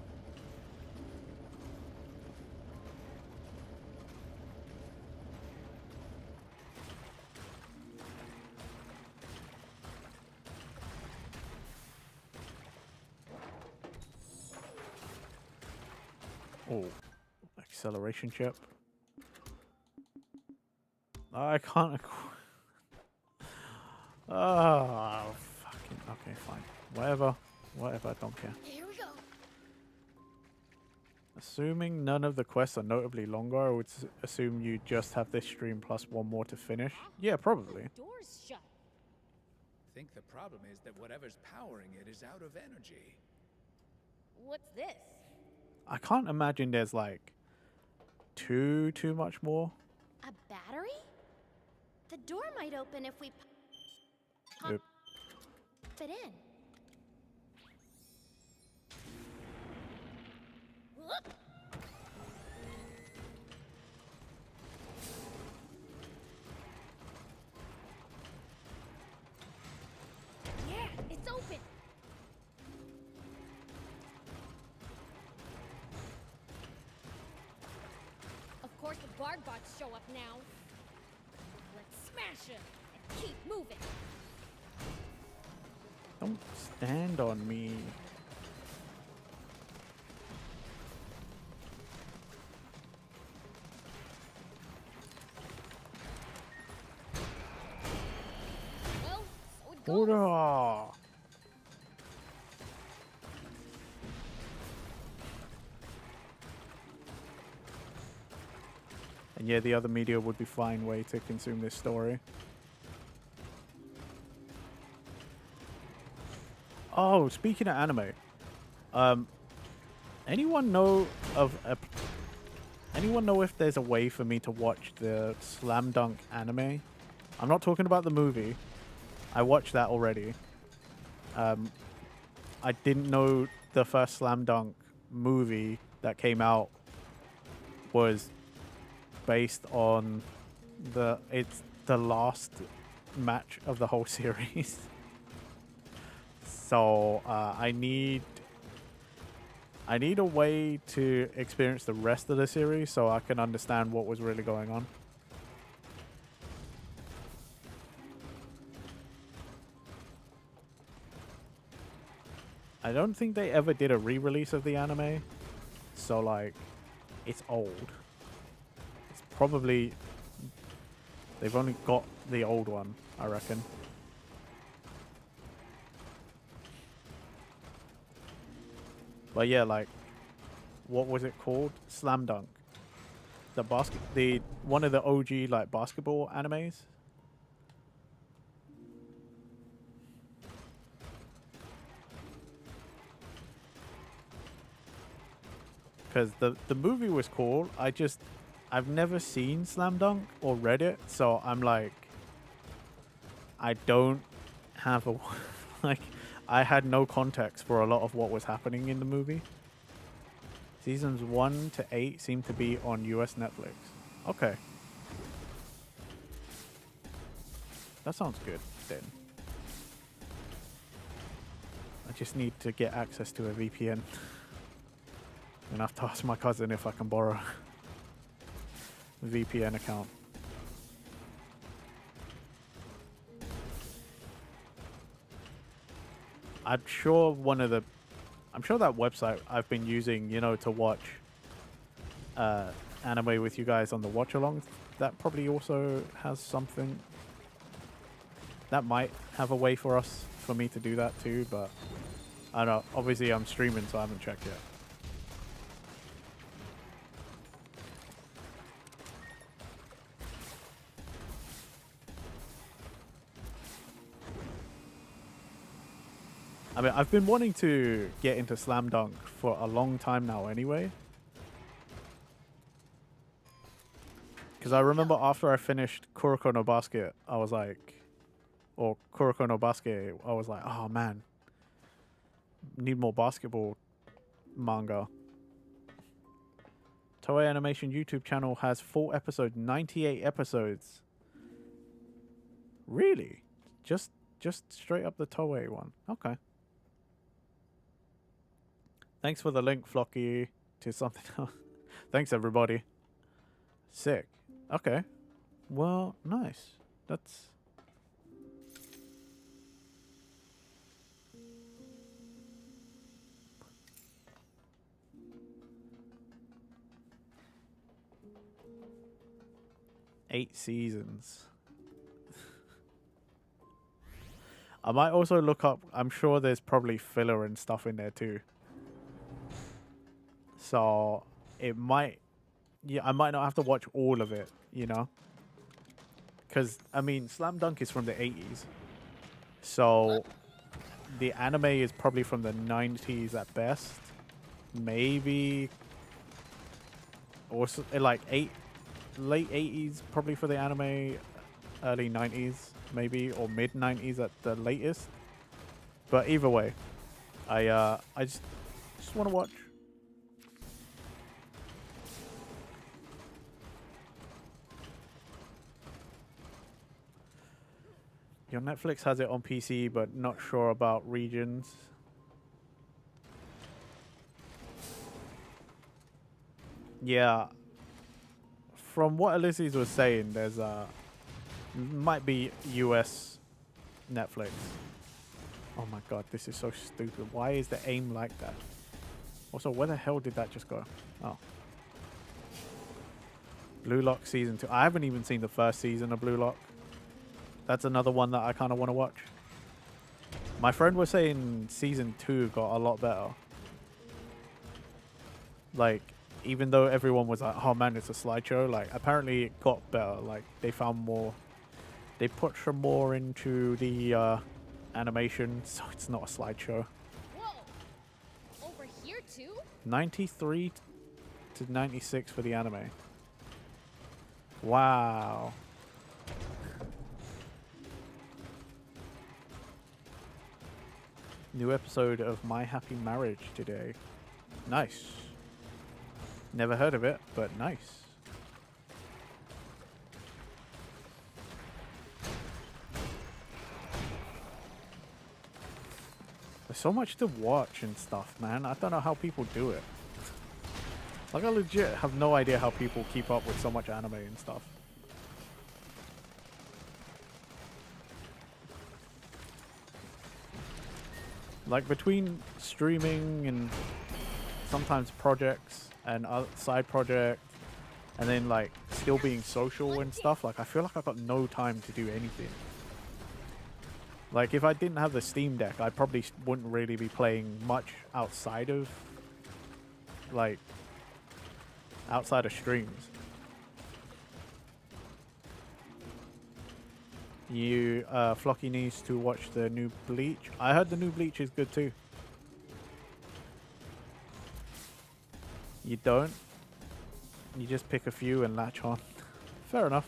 Oh, acceleration chip. I can't. Oh, fucking. Okay, fine. Whatever. Whatever, I don't care. Here we go. Assuming none of the quests are notably longer, I would assume you just have this stream plus one more to finish. Yeah, probably. Door's shut. I think the problem is that whatever's powering it is out of energy. What's this? I can't imagine there's like too much more. A battery? The door might open if we pop Oop. it in. open. Of course, the guard bots show up now. Let's smash him and keep moving. Don't stand on me. Well, so it goes. Hoorah! And yeah, the other media would be fine way to consume this story. Oh, speaking of anime, anyone know if there's a way for me to watch the Slam Dunk anime? I'm not talking about the movie. I watched that already. I didn't know the first Slam Dunk movie that came out was based on it's the last match of the whole series. So I need a way to experience the rest of the series so I can understand what was really going on. I don't think they ever did a re-release of the anime, so like it's old. It's probably they've only got the old one, I reckon. But yeah, like, what was it called? Slam Dunk. The one of the OG like basketball animes. Because the movie was cool. I've never seen Slam Dunk or read it, so I'm like, I don't have a like. I had no context for a lot of what was happening in the movie. Seasons 1 to 8 seem to be on US Netflix. Okay. That sounds good, then. I just need to get access to a VPN. And I have to ask my cousin if I can borrow a VPN account. I'm sure that website I've been using, you know, to watch anime with you guys on the watch along, that probably also has something. That might have a way for me to do that too, but I don't know. Obviously I'm streaming, so I haven't checked yet. I mean, I've been wanting to get into Slam Dunk for a long time now anyway. Because I remember after I finished Kuroko no Basket, I was like, or Kuroko no Basket, I was like, oh man, need more basketball manga. Toei Animation YouTube channel has full episode, 98 episodes. Really? Just straight up the Toei one. Okay. Thanks for the link, Flocky, to something else. Thanks, everybody. Sick. Okay. Well, nice. That's... Eight seasons. I might also look up... I'm sure there's probably filler and stuff in there, too. So it might, yeah, I might not have to watch all of it, you know, because I mean, Slam Dunk is from the 80s, so the anime is probably from the 90s at best, maybe, or like late 80s probably for the anime, early 90s maybe, or mid 90s at the latest. But either way, I just want to watch. Your Netflix has it on PC, but not sure about regions. Yeah. From what Ulysses was saying, there's might be US Netflix. Oh my god, this is so stupid. Why is the aim like that? Also, where the hell did that just go? Oh. Blue Lock Season 2. I haven't even seen the first season of Blue Lock. That's another one that I kind of want to watch. My friend was saying Season 2 got a lot better. Like, even though everyone was like, oh man, it's a slideshow, like, apparently it got better. Like, they found more... They put some more into the animation, so it's not a slideshow. Whoa! Over here too? 93 to 96 for the anime. Wow. New episode of My Happy Marriage today. Nice. Never heard of it, but nice. There's so much to watch and stuff, man. I don't know how people do it. Like, I legit have no idea how people keep up with so much anime and stuff. Like, between streaming and sometimes projects and side projects, and then, like, still being social and stuff, like, I feel like I've got no time to do anything. Like, if I didn't have the Steam Deck, I probably wouldn't really be playing much outside of, like, outside of streams. You, Flocky needs to watch the new Bleach. I heard the new Bleach is good too. You don't? You just pick a few and latch on. Fair enough.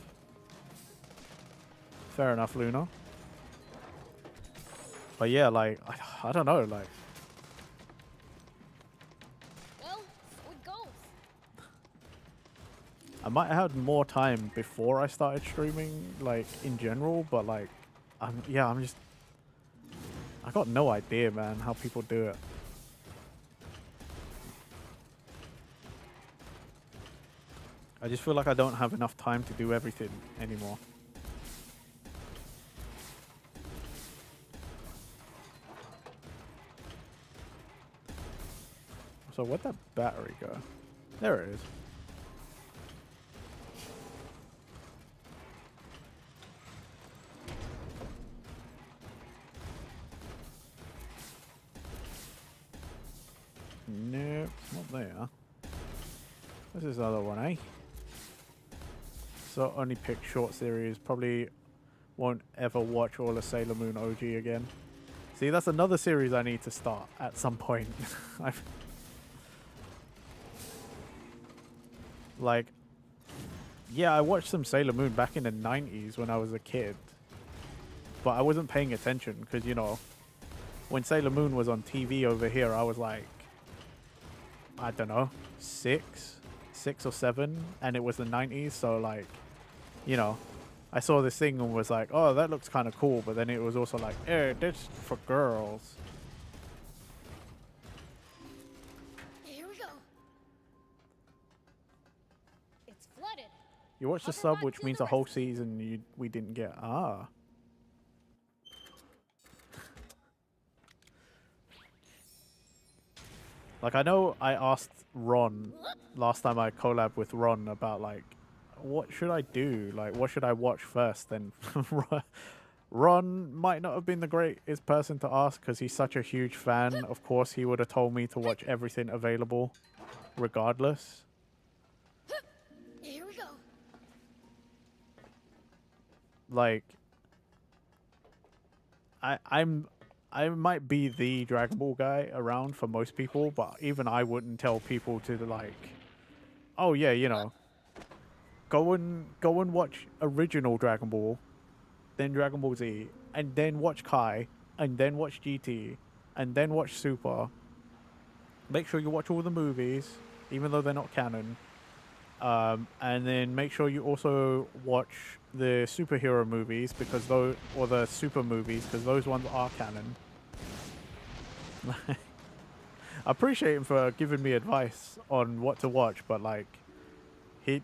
Fair enough, Luna. But yeah, like, I don't know, like... Well, so it goes. I might have had more time before I started streaming, like, in general, but, like, I got no idea, man, how people do it. I just feel like I don't have enough time to do everything anymore. So where'd that battery go? There it is. Nope, it's not there. What's this other one, eh? So only pick short series. Probably won't ever watch all of Sailor Moon OG again. See, that's another series I need to start at some point. Like, yeah, I watched some Sailor Moon back in the 90s when I was a kid. But I wasn't paying attention because, you know, when Sailor Moon was on TV over here, I was like, I don't know, 6 or 7, and it was the 90s, so like, you know, I saw this thing and was like, oh, that looks kind of cool, but then it was also like, eh, that's for girls. Here we go. It's flooded. You watched the sub, which means the whole season we didn't get. Ah. Like, I know I asked Ron last time I collabed with Ron about, like, what should I do? Like, what should I watch first? And Ron might not have been the greatest person to ask because he's such a huge fan. Of course, he would have told me to watch everything available regardless. Here we go. Like, I might be the Dragon Ball guy around for most people, but even I wouldn't tell people to, like, oh yeah, you know, go and watch original Dragon Ball, then Dragon Ball Z, and then watch Kai, and then watch GT, and then watch Super. Make sure you watch all the movies, even though they're not canon, And then make sure you also watch the superhero movies because those, or the super movies, because those ones are canon. I appreciate him for giving me advice on what to watch, but like he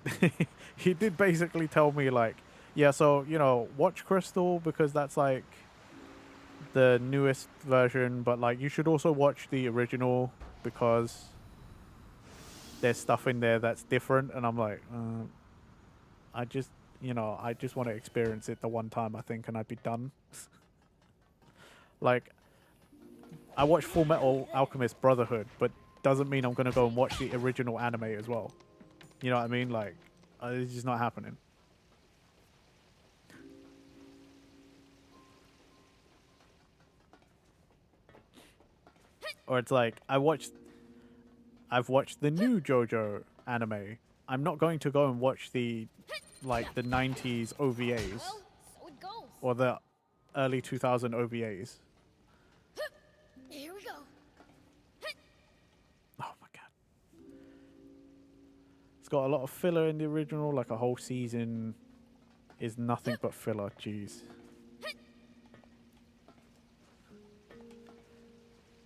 he did basically tell me like, yeah, so you know, watch Crystal because that's like the newest version, but like you should also watch the original because there's stuff in there that's different. And I'm like, I just, you know, I just want to experience it the one time, I think, and I'd be done. Like, I watched Full Metal Alchemist Brotherhood, but doesn't mean I'm going to go and watch the original anime as well. You know what I mean? Like, it's just not happening. Or it's like, I've watched the new JoJo anime. I'm not going to go and watch the, like, the 90s OVAs. Or the early 2000 OVAs. Here we go. Oh my god. It's got a lot of filler in the original, like a whole season is nothing but filler. Jeez.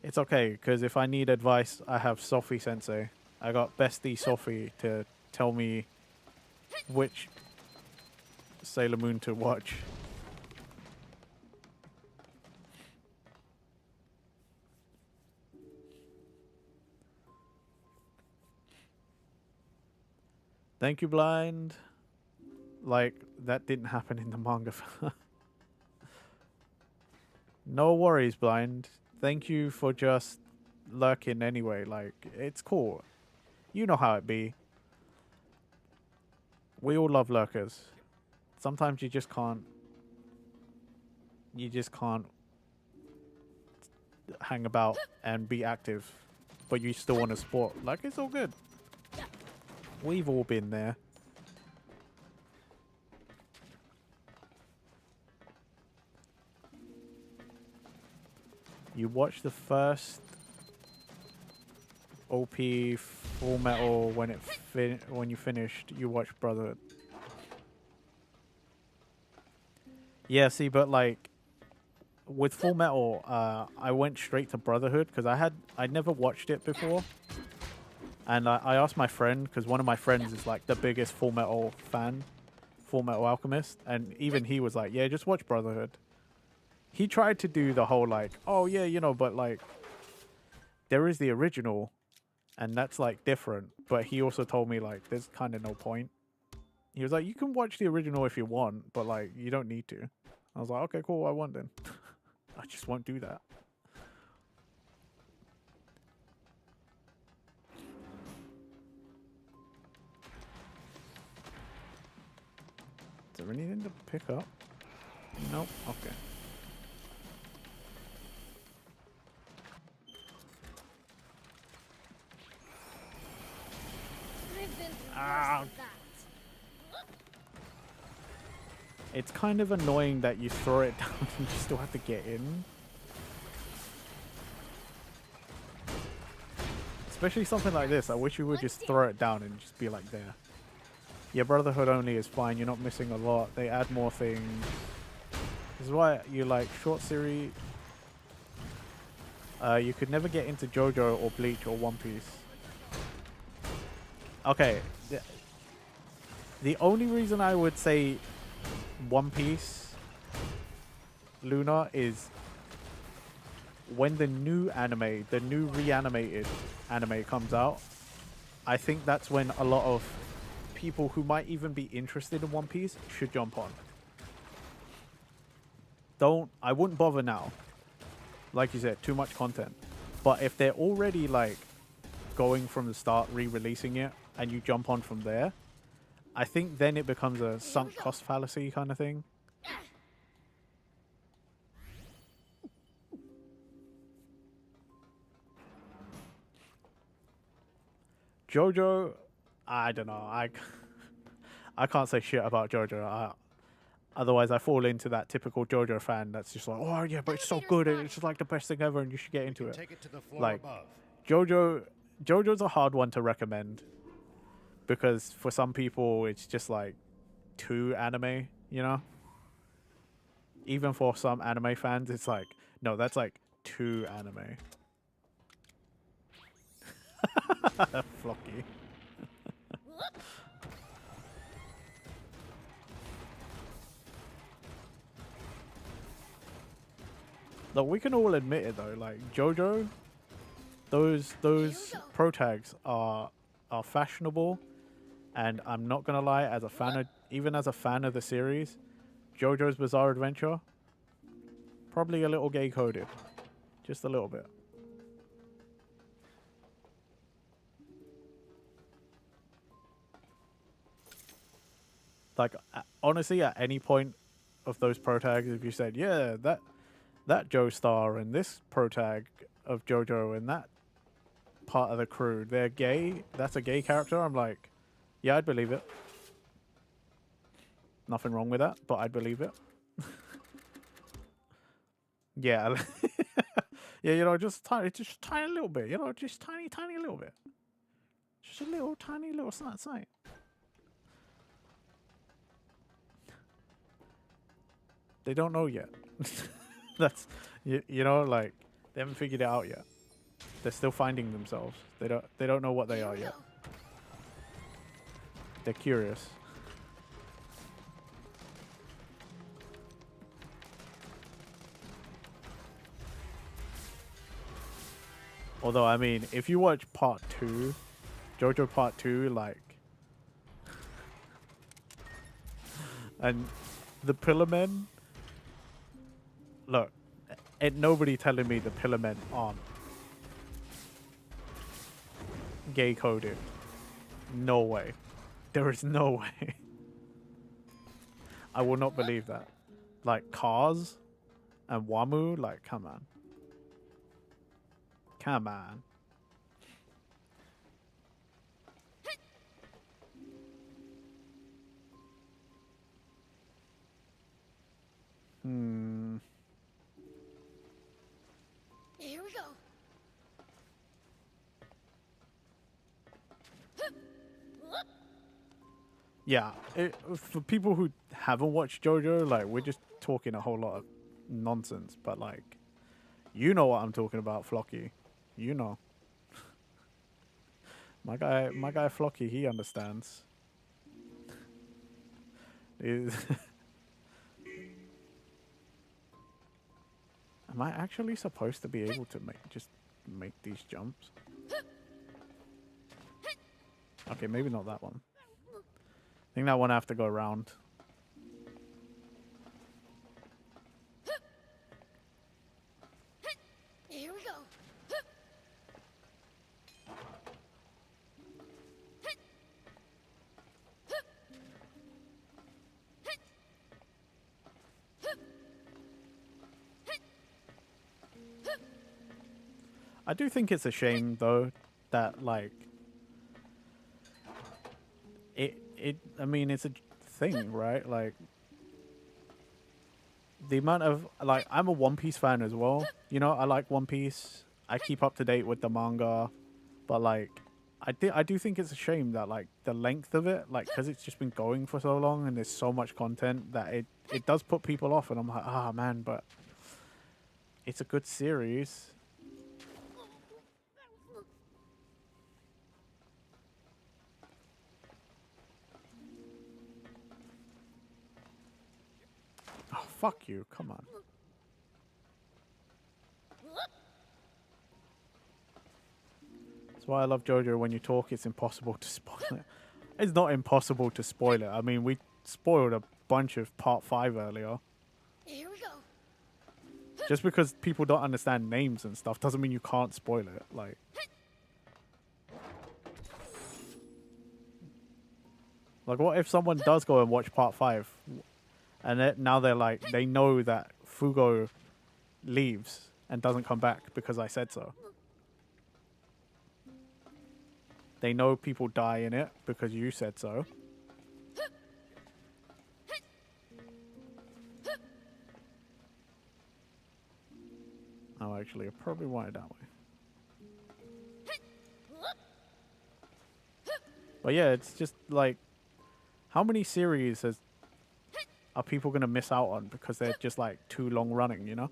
It's okay, because if I need advice, I have Sophie Sensei. I got Bestie Sophie to tell me which Sailor Moon to watch. Thank you, Blind. Like, that didn't happen in the manga. No worries, Blind. Thank you for just lurking anyway. Like, it's cool. You know how it be. We all love lurkers. Sometimes you just can't. You just can't hang about and be active, but you still want to support. Like, it's all good. We've all been there. You watch the first OP Full Metal when when you finished. You watched Brotherhood. Yeah, see, but like with Full Metal, I went straight to Brotherhood because I'd never watched it before. And I asked my friend, because one of my friends is like the biggest Full Metal fan, Full Metal Alchemist, and even he was like, yeah, just watch Brotherhood. He tried to do the whole like, oh yeah, you know, but like, there is the original, and that's like different. But he also told me like, there's kind of no point. He was like, you can watch the original if you want, but like, you don't need to. I was like, okay, cool, I won't then. I just won't do that. Is there anything to pick up? Nope. Okay. Ah. It's kind of annoying that you throw it down and you still have to get in. Especially something like this. I wish you would just throw it down and just be like there. Yeah, Brotherhood only is fine. You're not missing a lot. They add more things. This is why you like short series. You could never get into JoJo or Bleach or One Piece. Okay. The only reason I would say One Piece, Luna, is when the new anime, the new reanimated anime comes out. I think that's when a lot of people who might even be interested in One Piece should jump on. I wouldn't bother now. Like you said, too much content. But if they're already like going from the start, re-releasing it, and you jump on from there, I think then it becomes a sunk cost fallacy kind of thing. JoJo, I don't know. I can't say shit about JoJo. Otherwise, I fall into that typical JoJo fan that's just like, oh yeah, but it's so good. It's just like the best thing ever, and you should get into it. Take it to the floor Like, above. JoJo's a hard one to recommend because for some people it's just like too anime, you know? Even for some anime fans, it's like, no, that's like too anime. Flocky. Look, we can all admit it though, like JoJo, those pro tags are fashionable, and I'm not gonna lie, as a fan of, even as a fan of the series, JoJo's Bizarre Adventure, probably a little gay coded, just a little bit. Like honestly, at any point of those pro tags, if you said, yeah, that Joestar and this pro tag of JoJo and that part of the crew, they're gay, that's a gay character, I'm like, yeah, I'd believe it. Nothing wrong with that, but I'd believe it. Yeah. Yeah, you know, just tiny little bit, you know, just tiny little bit. Just a little tiny little something. They don't know yet. That's you know, like they haven't figured it out yet. They're still finding themselves. They don't know what they are yet. They're curious. Although I mean, if you watch part 2, JoJo part 2, like, and the Pillar Men, look, ain't nobody telling me the Pillar Men aren't gay coded. No way. There is no way. I will not believe that. Like Cars and Wamu, like, come on. Come on. Here we go. Yeah, for people who haven't watched JoJo, like, we're just talking a whole lot of nonsense, but like, you know what I'm talking about, Flocky. You know. My guy Flocky, he understands. Am I actually supposed to be able to make these jumps? Okay, maybe not that one. I think that one I have to go around. Here we go. I do think it's a shame though that like I mean, it's a thing, right? Like the amount of, like, I'm a One Piece fan as well. You know, I like One Piece. I keep up to date with the manga, but like I do think it's a shame that like the length of it, like, because it's just been going for so long and there's so much content that it does put people off, and I'm like, ah, man, but it's a good series. Oh, fuck you, come on. That's why I love JoJo. When you talk, it's impossible to spoil it. It's not impossible to spoil it. I mean, we spoiled a bunch of part 5 earlier. Here we go. Just because people don't understand names and stuff doesn't mean you can't spoil it. Like, what if someone does go and watch part 5 and now they're like, they know that Fugo leaves and doesn't come back because I said so. They know people die in it because you said so. Oh, actually, I probably want it that way. But yeah, it's just like, how many series are people gonna miss out on because they're just like too long running, you know?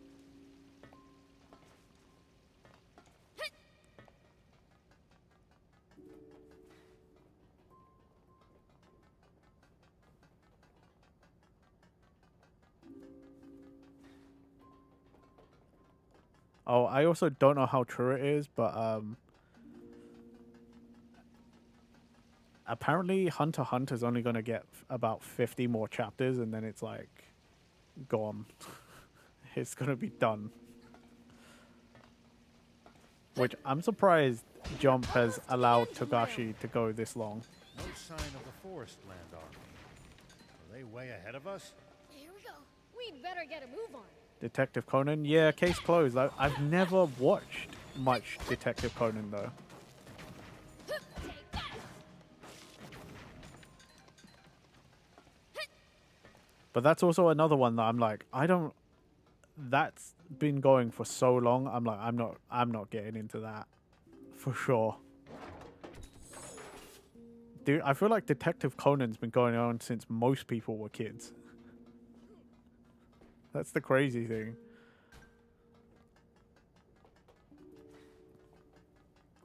Oh, I also don't know how true it is, but apparently Hunter x Hunter's only gonna get about 50 more chapters, and then it's like gone. It's gonna be done. Which I'm surprised Jump has allowed Togashi to go this long. No sign of the Forest Land Army. Are they way ahead of us? Here we go. We better get a move on. Detective Conan? Yeah, case closed. I've never watched much Detective Conan though. But that's also another one that I'm like, that's been going for so long. I'm like, I'm not getting into that for sure. Dude, I feel like Detective Conan's been going on since most people were kids. That's the crazy thing.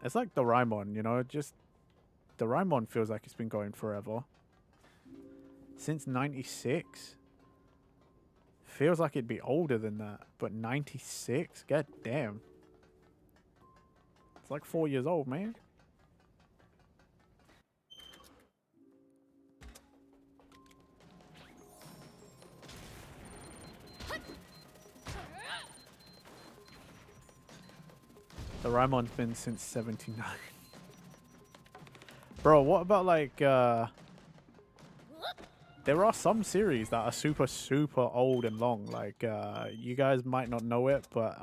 It's like Doraemon, you know, just Doraemon feels like it's been going forever. Since 96? Feels like it'd be older than that, but 96? God damn. It's like 4 years old, man. Doraemon's been since 79. Bro, what about like there are some series that are super, super old and long. Like, you guys might not know it, but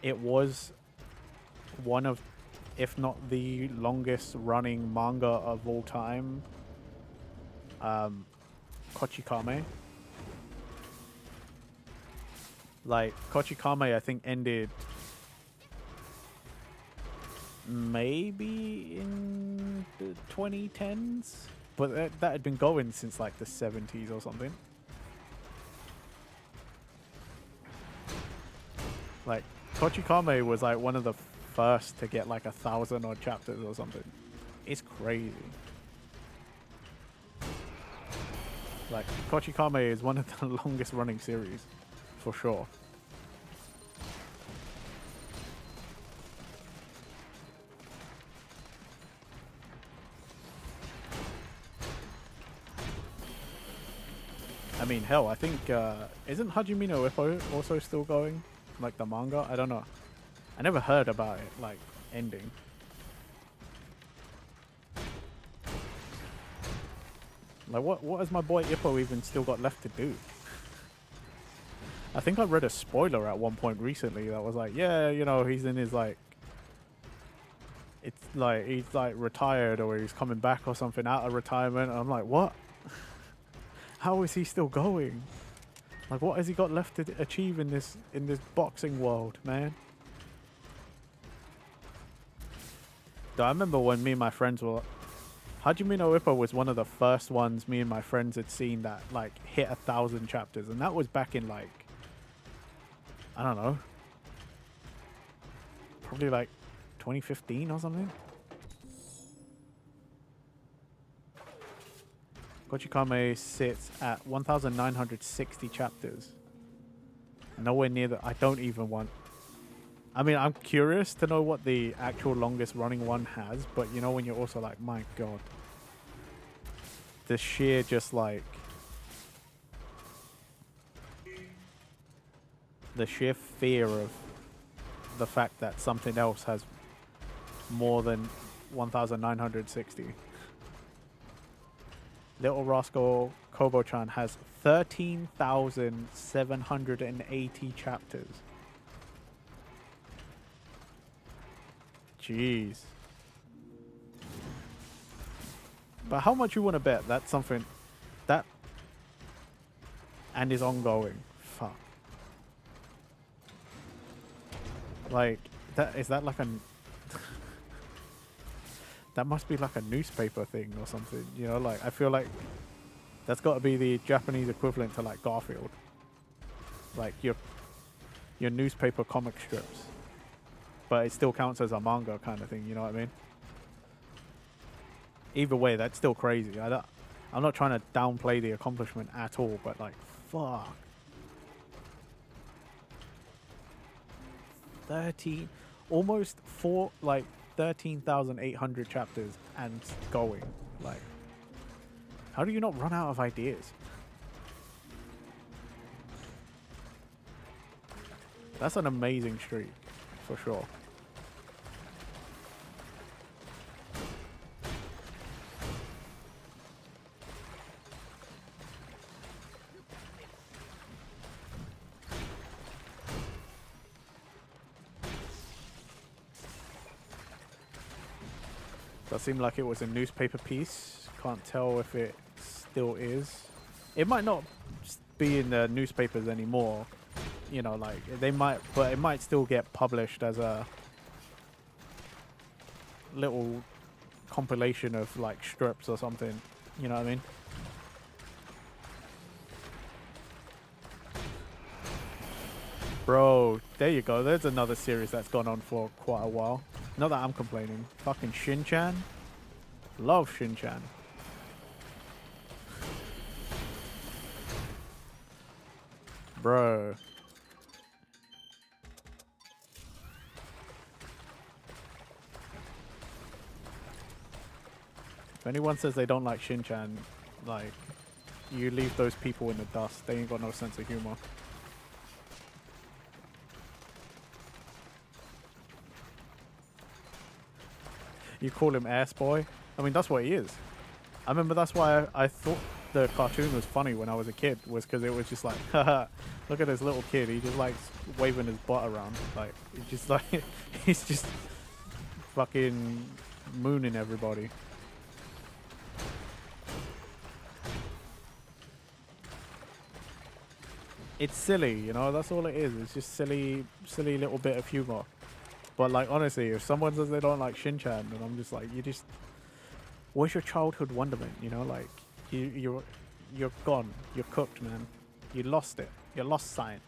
it was one of, if not the longest running manga of all time. Kochikame. Like, Kochikame, I think, ended maybe in the 2010s. But that had been going since like the 70s or something. Like, Kochikame was like one of the first to get like 1,000 odd chapters or something. It's crazy. Like, Kochikame is one of the longest running series, for sure. I mean, hell, I think, isn't Hajime no Ippo also still going? Like, the manga? I don't know. I never heard about it, like, ending. Like, what has my boy Ippo even still got left to do? I think I read a spoiler at one point recently that was like, yeah, you know, he's in his, like, it's like, he's, like, retired or he's coming back or something out of retirement. And I'm like, what? How is he still going? Like, what has he got left to achieve in this boxing world, man? I remember when me and my friends were... Hajime no Ippo was one of the first ones me and my friends had seen that, like, hit 1,000 chapters. And that was back in, like... I don't know. Probably, like, 2015 or something? Kochikame sits at 1,960 chapters. Nowhere near that. I don't even want... I mean, I'm curious to know what the actual longest running one has, but you know when you're also like, my god. The sheer just like... The sheer fear of the fact that something else has more than 1,960. Little Rascal Kobo-chan has 13,780 chapters. Jeez. But how much you want to bet that's something that and is ongoing? Fuck. Like, is that like an... That must be like a newspaper thing or something, you know? Like, I feel like that's got to be the Japanese equivalent to like Garfield. Like your newspaper comic strips. But it still counts as a manga kind of thing, you know what I mean? Either way, that's still crazy. I'm not trying to downplay the accomplishment at all, but like, fuck. 13,800 chapters and going. Like, how do you not run out of ideas? That's an amazing streak, for sure. That seemed like it was a newspaper piece. Can't tell if it still is. It might not be in the newspapers anymore. You know, like, they might, but it might still get published as a little compilation of, like, strips or something. You know what I mean? Bro, there you go. There's another series that's gone on for quite a while. Not that I'm complaining. Fucking Shin-chan. Love Shin-chan. Bro. If anyone says they don't like Shin-chan, like, you leave those people in the dust. They ain't got no sense of humor. You call him ass boy? I mean, that's what he is. I remember that's why I thought the cartoon was funny when I was a kid, was because it was just like, haha, look at this little kid. He just likes waving his butt around. Like, he just like, he's just fucking mooning everybody. It's silly, you know, that's all it is. It's just silly little bit of humor. But like, honestly, if someone says they don't like Shin-chan, then I'm just like, where's your childhood wonderment? You know, like, you're gone. You're cooked, man. You lost it. You lost sight.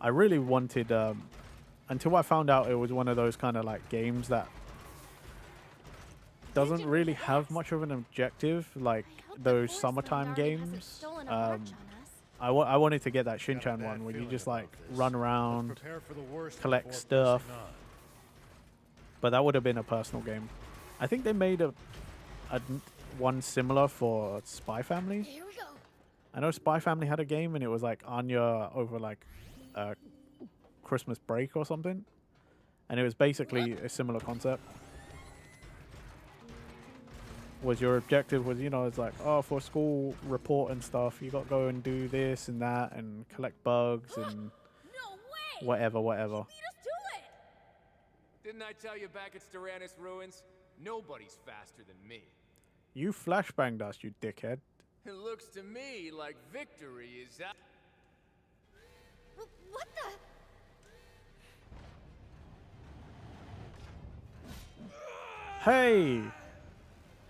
I really wanted, until I found out it was one of those kind of like games that doesn't really have much of an objective, like those summertime games. I wanted to get that Shin-chan one where you just like run around, collect stuff. But that would have been a personal game. I think they made a one similar for Spy Family. Here we go. I know Spy Family had a game and it was like Anya over like Christmas break or something. And it was basically a similar concept. Was your objective was, you know, it's like, oh, for school report and stuff, you got to go and do this and that and collect bugs and whatever. Didn't I tell you back at Styranus Ruins? Nobody's faster than me. You flashbanged us, you dickhead. It looks to me like victory is out. What the? Hey!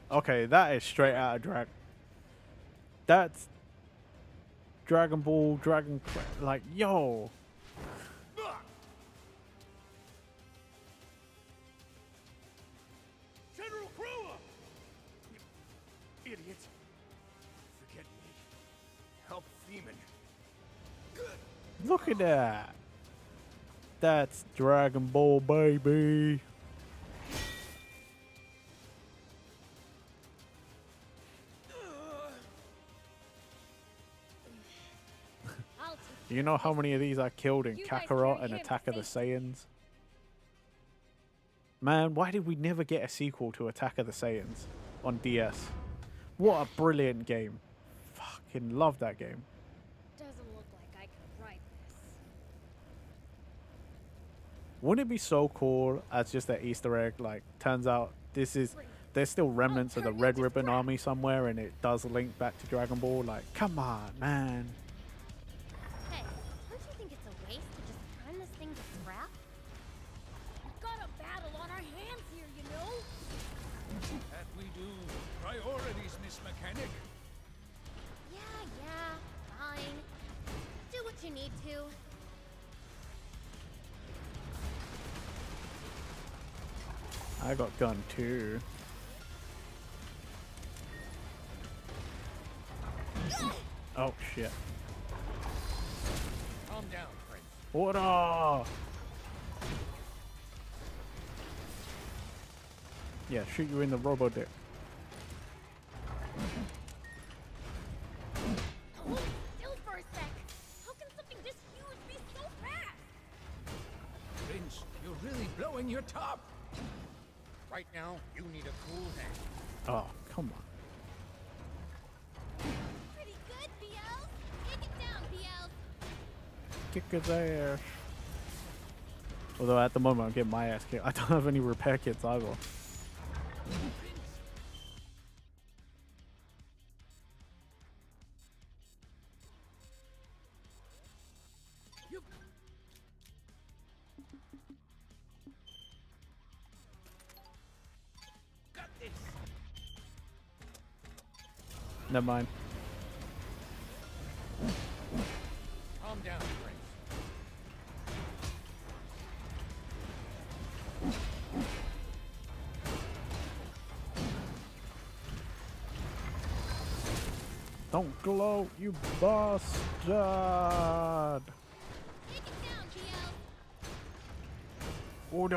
Okay, that is straight out of Drag. That's Dragon Ball, like, yo. General Krua! Idiot. Forget me. Help Demon. Look at that. That's Dragon Ball, baby. You know how many of these I killed in Kakarot and Attack of the Saiyans? Man, why did we never get a sequel to Attack of the Saiyans on DS? What a brilliant game. Fucking love that game. Doesn't look like I could write this. Wouldn't it be so cool as just an Easter egg? Like, turns out there's still remnants of the Red Ribbon Army somewhere and it does link back to Dragon Ball. Like, come on, man. Hey, we do? Priorities, Miss Mechanic. Yeah, fine. Do what you need to. I got gun too. Oh shit. Calm down, Prince. Order! Yeah, shoot you in the robo dick. Hold still for a sec. How can something this huge be so fast? Prince, you're really blowing your top. Right now, you need a cool hand. Oh, come on. Pretty good, BL. Take it down, BL. Kick his ass. Although at the moment I'm getting my ass kicked. I don't have any repair kits either. Got this. Never mind. Calm down, Prince. Don't gloat, you bastard! Take it down, BL. Order!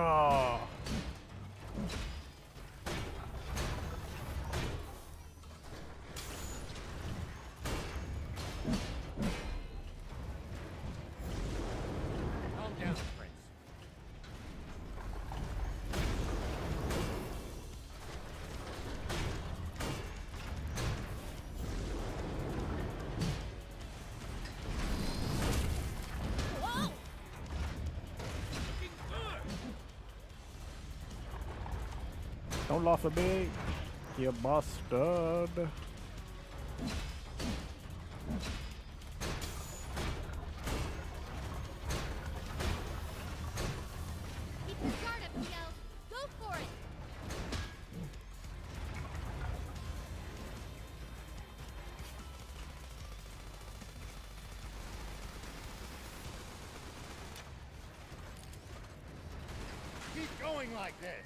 Calm down, Prince. Whoa! Looking good. Don't laugh at me, you bastard. Keep your guard up, BL. Go for it. Keep going like this.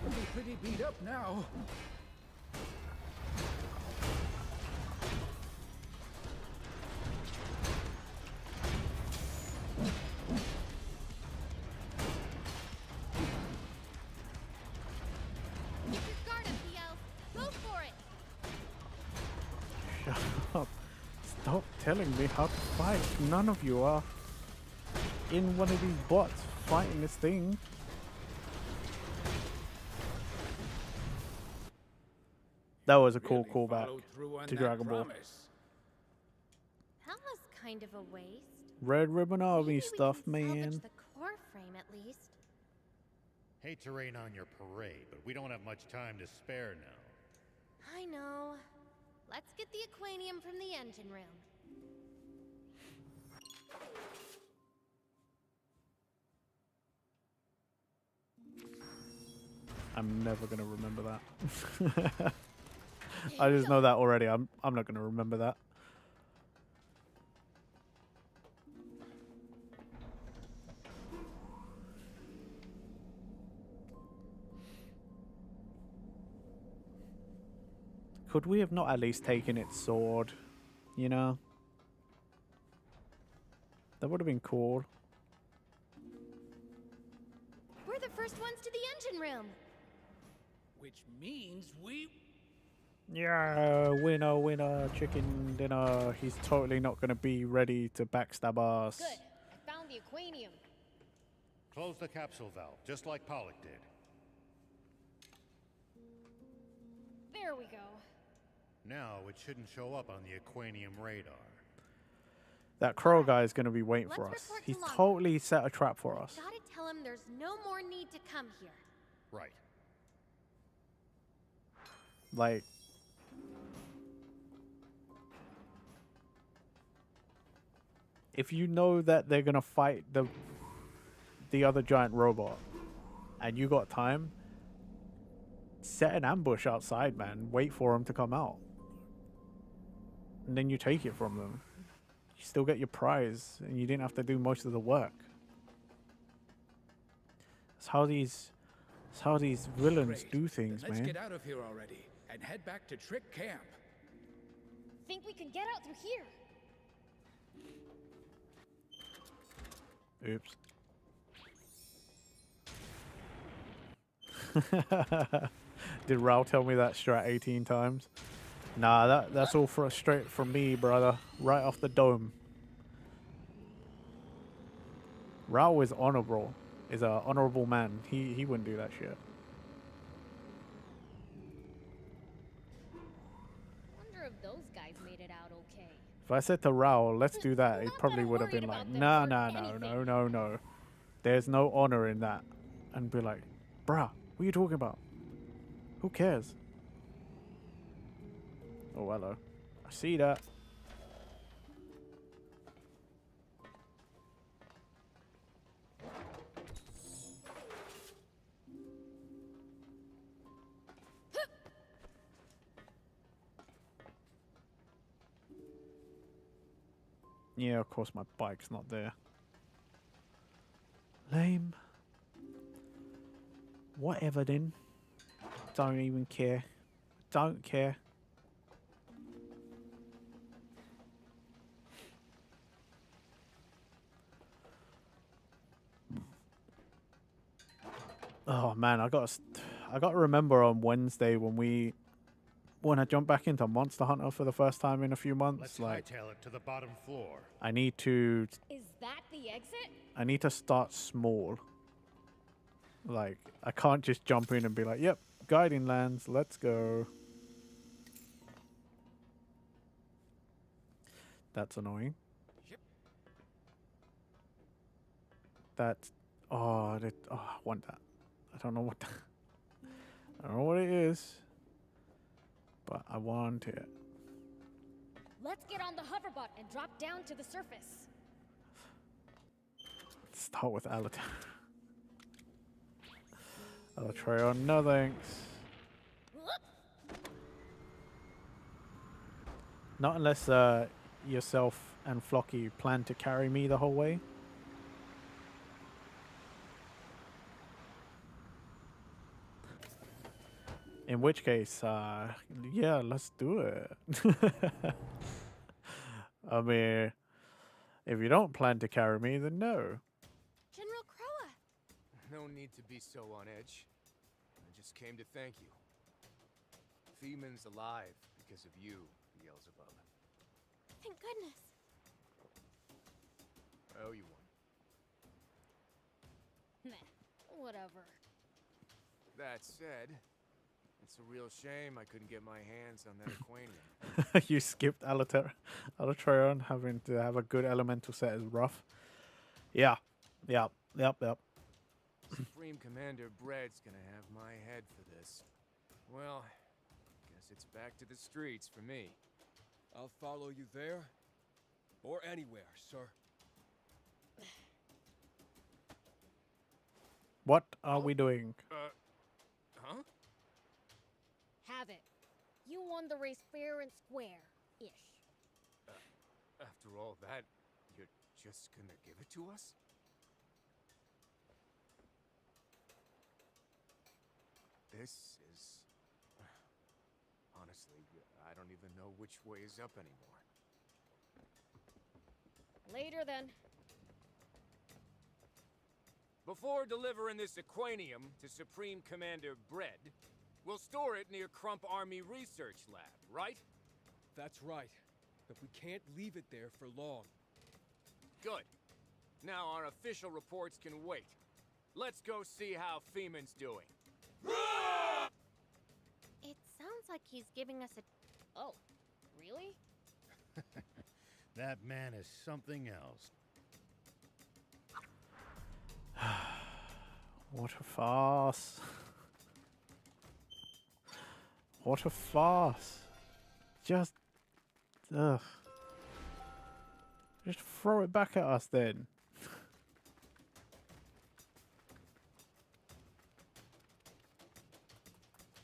You'll be pretty beat up now. Keep your guard up, BL. Go for it. Shut up. Stop telling me how to fight. None of you are in one of these bots fighting this thing. That was a cool Really callback followed through on to that Dragon Ball. promise. That was kind of a waste. Red Ribbon Army Maybe we stuff, can salvage man. the core frame at least. Hate to rain on your parade, but we don't have much time to spare now. I know. Let's get the aquanium from the engine room. I'm never gonna remember that. I just know that already. I'm not gonna remember that. Could we have not at least taken its sword? You know? That would have been cool. We're the first ones to the engine room. Which means we... Yeah, winner, winner, chicken dinner. He's totally not going to be ready to backstab us. Good. I found the aquanium. Close the capsule valve, just like Pollock did. There we go. Now it shouldn't show up on the aquanium radar. That crow guy is going to be waiting for Let's us. report to He's Longo. totally set a trap for us. Gotta tell him there's no more need to come here. Right. Like, if you know that they're gonna fight the other giant robot, and you got time, set an ambush outside, man. Wait for them to come out, and then you take it from them. You still get your prize, and you didn't have to do most of the work. That's how these villains Great. do things, Then let's man. get out of here already and head back to Trick Camp. Think we can get out through here? Oops. Did Raul tell me that strat 18 times? Nah, that's all straight from me, brother. Right off the dome. Raul is honorable. Is a honorable man. He wouldn't do that shit. Wonder if those guys made it out okay. If I said to Raul, let's do that, he probably would have been like, no. There's no honor in that. And be like, bruh, what are you talking about? Who cares? Oh, hello. I see that. Yeah, of course my bike's not there. Lame. Whatever then. Don't even care. Don't care. Oh man, I got to remember on Wednesday when I jumped back into Monster Hunter for the first time in a few months. Let's Like, hightail it to the bottom floor. I need to Is that the exit? I need to start small. Like, I can't just jump in and be like, yep, guiding lands, let's go. That's annoying. That's... Oh, I want that. I don't know what that... I don't know what it is. But I want it. Let's get on the hoverbot and drop down to the surface. Start with Alatar. Alatreon, no thanks. Not unless yourself and Flocky plan to carry me the whole way. In which case, yeah, let's do it. I mean, if you don't plan to carry me, then no. General Croa! No need to be so on edge. I just came to thank you. Feeman's alive because of you, Beelzebub. Thank goodness. I owe you one. Meh, whatever. That said, it's a real shame I couldn't get my hands on that Aquanium. You skipped Alatreon. Having to have a good elemental set is rough. Yeah. Yep. Supreme Commander Bread's gonna have my head for this. Well, guess it's back to the streets for me. I'll follow you there. Or anywhere, sir. What are we doing? Huh? Have it. You won the race fair and square-ish. After all that, you're just gonna give it to us? This is... Honestly, I don't even know which way is up anymore. Later then. Before delivering this Aquanium to Supreme Commander Bread, we'll store it near Crump Army Research Lab, right? That's right. But we can't leave it there for long. Good. Now our official reports can wait. Let's go see how Feeman's doing. It sounds like he's giving us a... Oh, really? That man is something else. What a farce. What a farce. Just, ugh. Just throw it back at us then.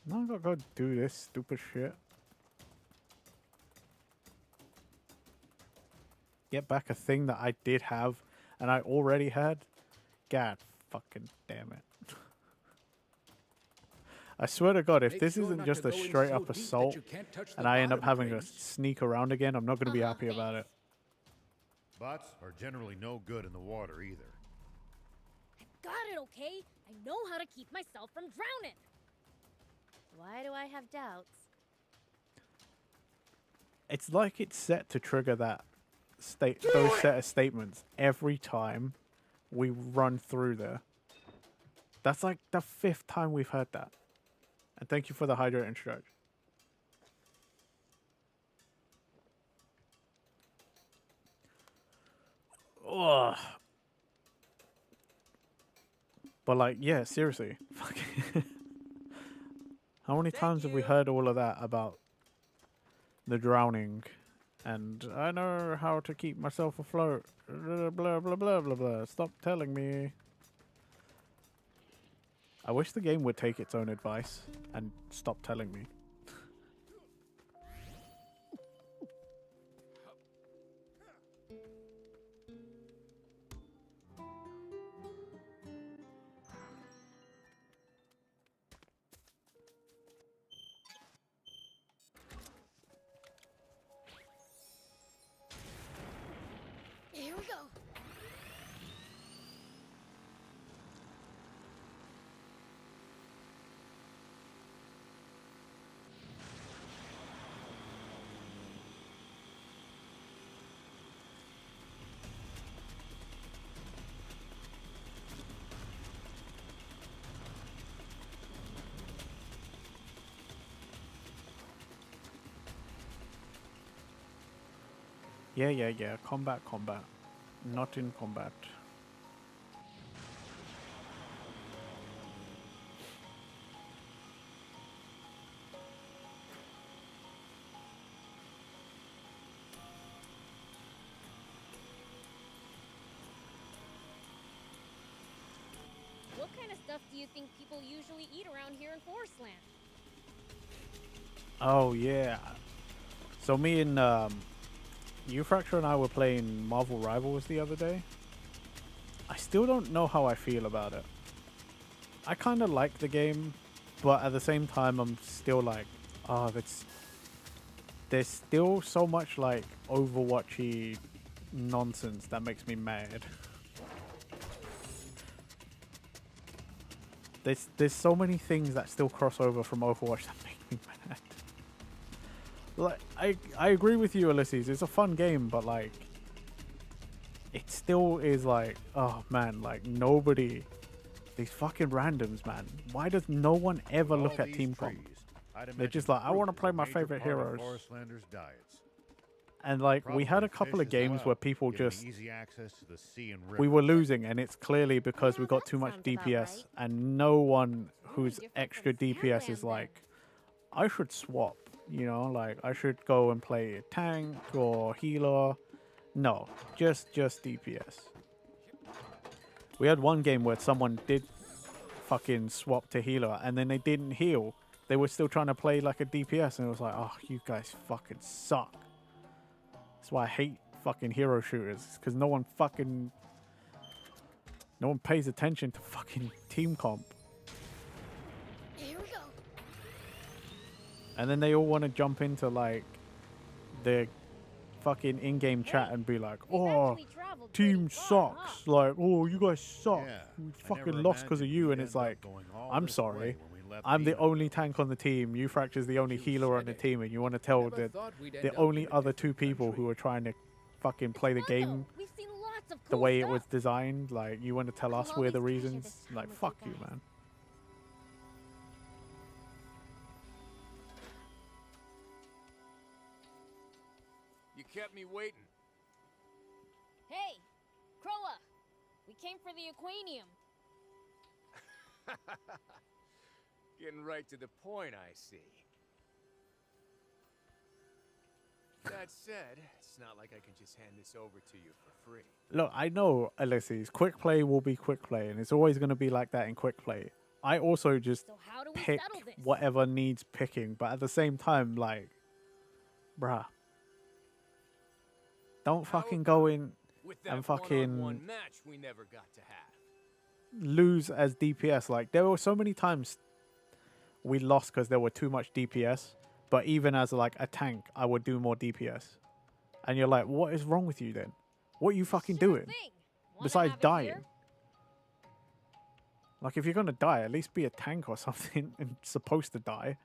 Now I gotta go do this stupid shit. Get back a thing that I did have and I already had? God fucking damn it. I swear to God, if this isn't just a straight up assault and I end up having to sneak around again, I'm not going to be happy about it. Bots are generally no good in the water either. I've got it, okay? I know how to keep myself from drowning. Why do I have doubts? It's like it's set to trigger that those set of statements every time we run through there. That's like the 5th time we've heard that. And thank you for the hydrate introduction. Ugh. But like, yeah, seriously. How many times have we heard all of that about the drowning? And I know how to keep myself afloat. Blah, blah, blah, blah, blah, blah. Stop telling me. I wish the game would take its own advice and stop telling me. Here we go. Yeah. Combat. Not in combat. What kind of stuff do you think people usually eat around here in Forestland? Oh, yeah. So me and Fracture and I were playing Marvel Rivals the other day. I still don't know how I feel about it. I kind of like the game, but at the same time, I'm still like, oh, there's still so much like Overwatchy nonsense that makes me mad. There's so many things that still cross over from Overwatch that make me mad. Like, I agree with you, Ulysses. It's a fun game, but like, it still is like, oh man, like nobody, these fucking randoms, man. Why does no one ever look at team comp? They're just like, I want to play my favorite heroes. And like, we had a couple of games where people just, we were losing, and it's clearly because we got too much DPS, and no one who's extra DPS is like, I should swap. You know, like I should go and play a tank or healer. No, just DPS. We had one game where someone did fucking swap to healer and then they didn't heal. They were still trying to play like a DPS, and it was like, oh, you guys fucking suck. That's why I hate fucking hero shooters, because no one pays attention to fucking team comp. And then they all want to jump into like the fucking in-game chat and be like, oh, team sucks. Like, oh, you guys suck. We fucking lost because of you. And it's like, I'm sorry. I'm the only tank on the team. Fracture's the only healer on the team. And you want to tell the only other 2 people who are trying to fucking play the game the way it was designed. Like, you want to tell us we're the reasons? Like, fuck you, man. You kept me waiting. Hey, Croa! We came for the Aquanium. Getting right to the point, I see. That said, it's not like I can just hand this over to you for free. Look, I know, Ulysses, quick play will be quick play, and it's always going to be like that in quick play. I also just So how do we pick settle this? whatever needs picking, but at the same time, like, bruh, don't fucking go in With that and fucking one-on-one match we never got to have. lose as DPS. Like, there were so many times we lost because there were too much DPS, but even as like a tank, I would do more DPS. And you're like, what is wrong with you then? What are you fucking doing? Besides dying? Like, if you're gonna die, at least be a tank or something and supposed to die.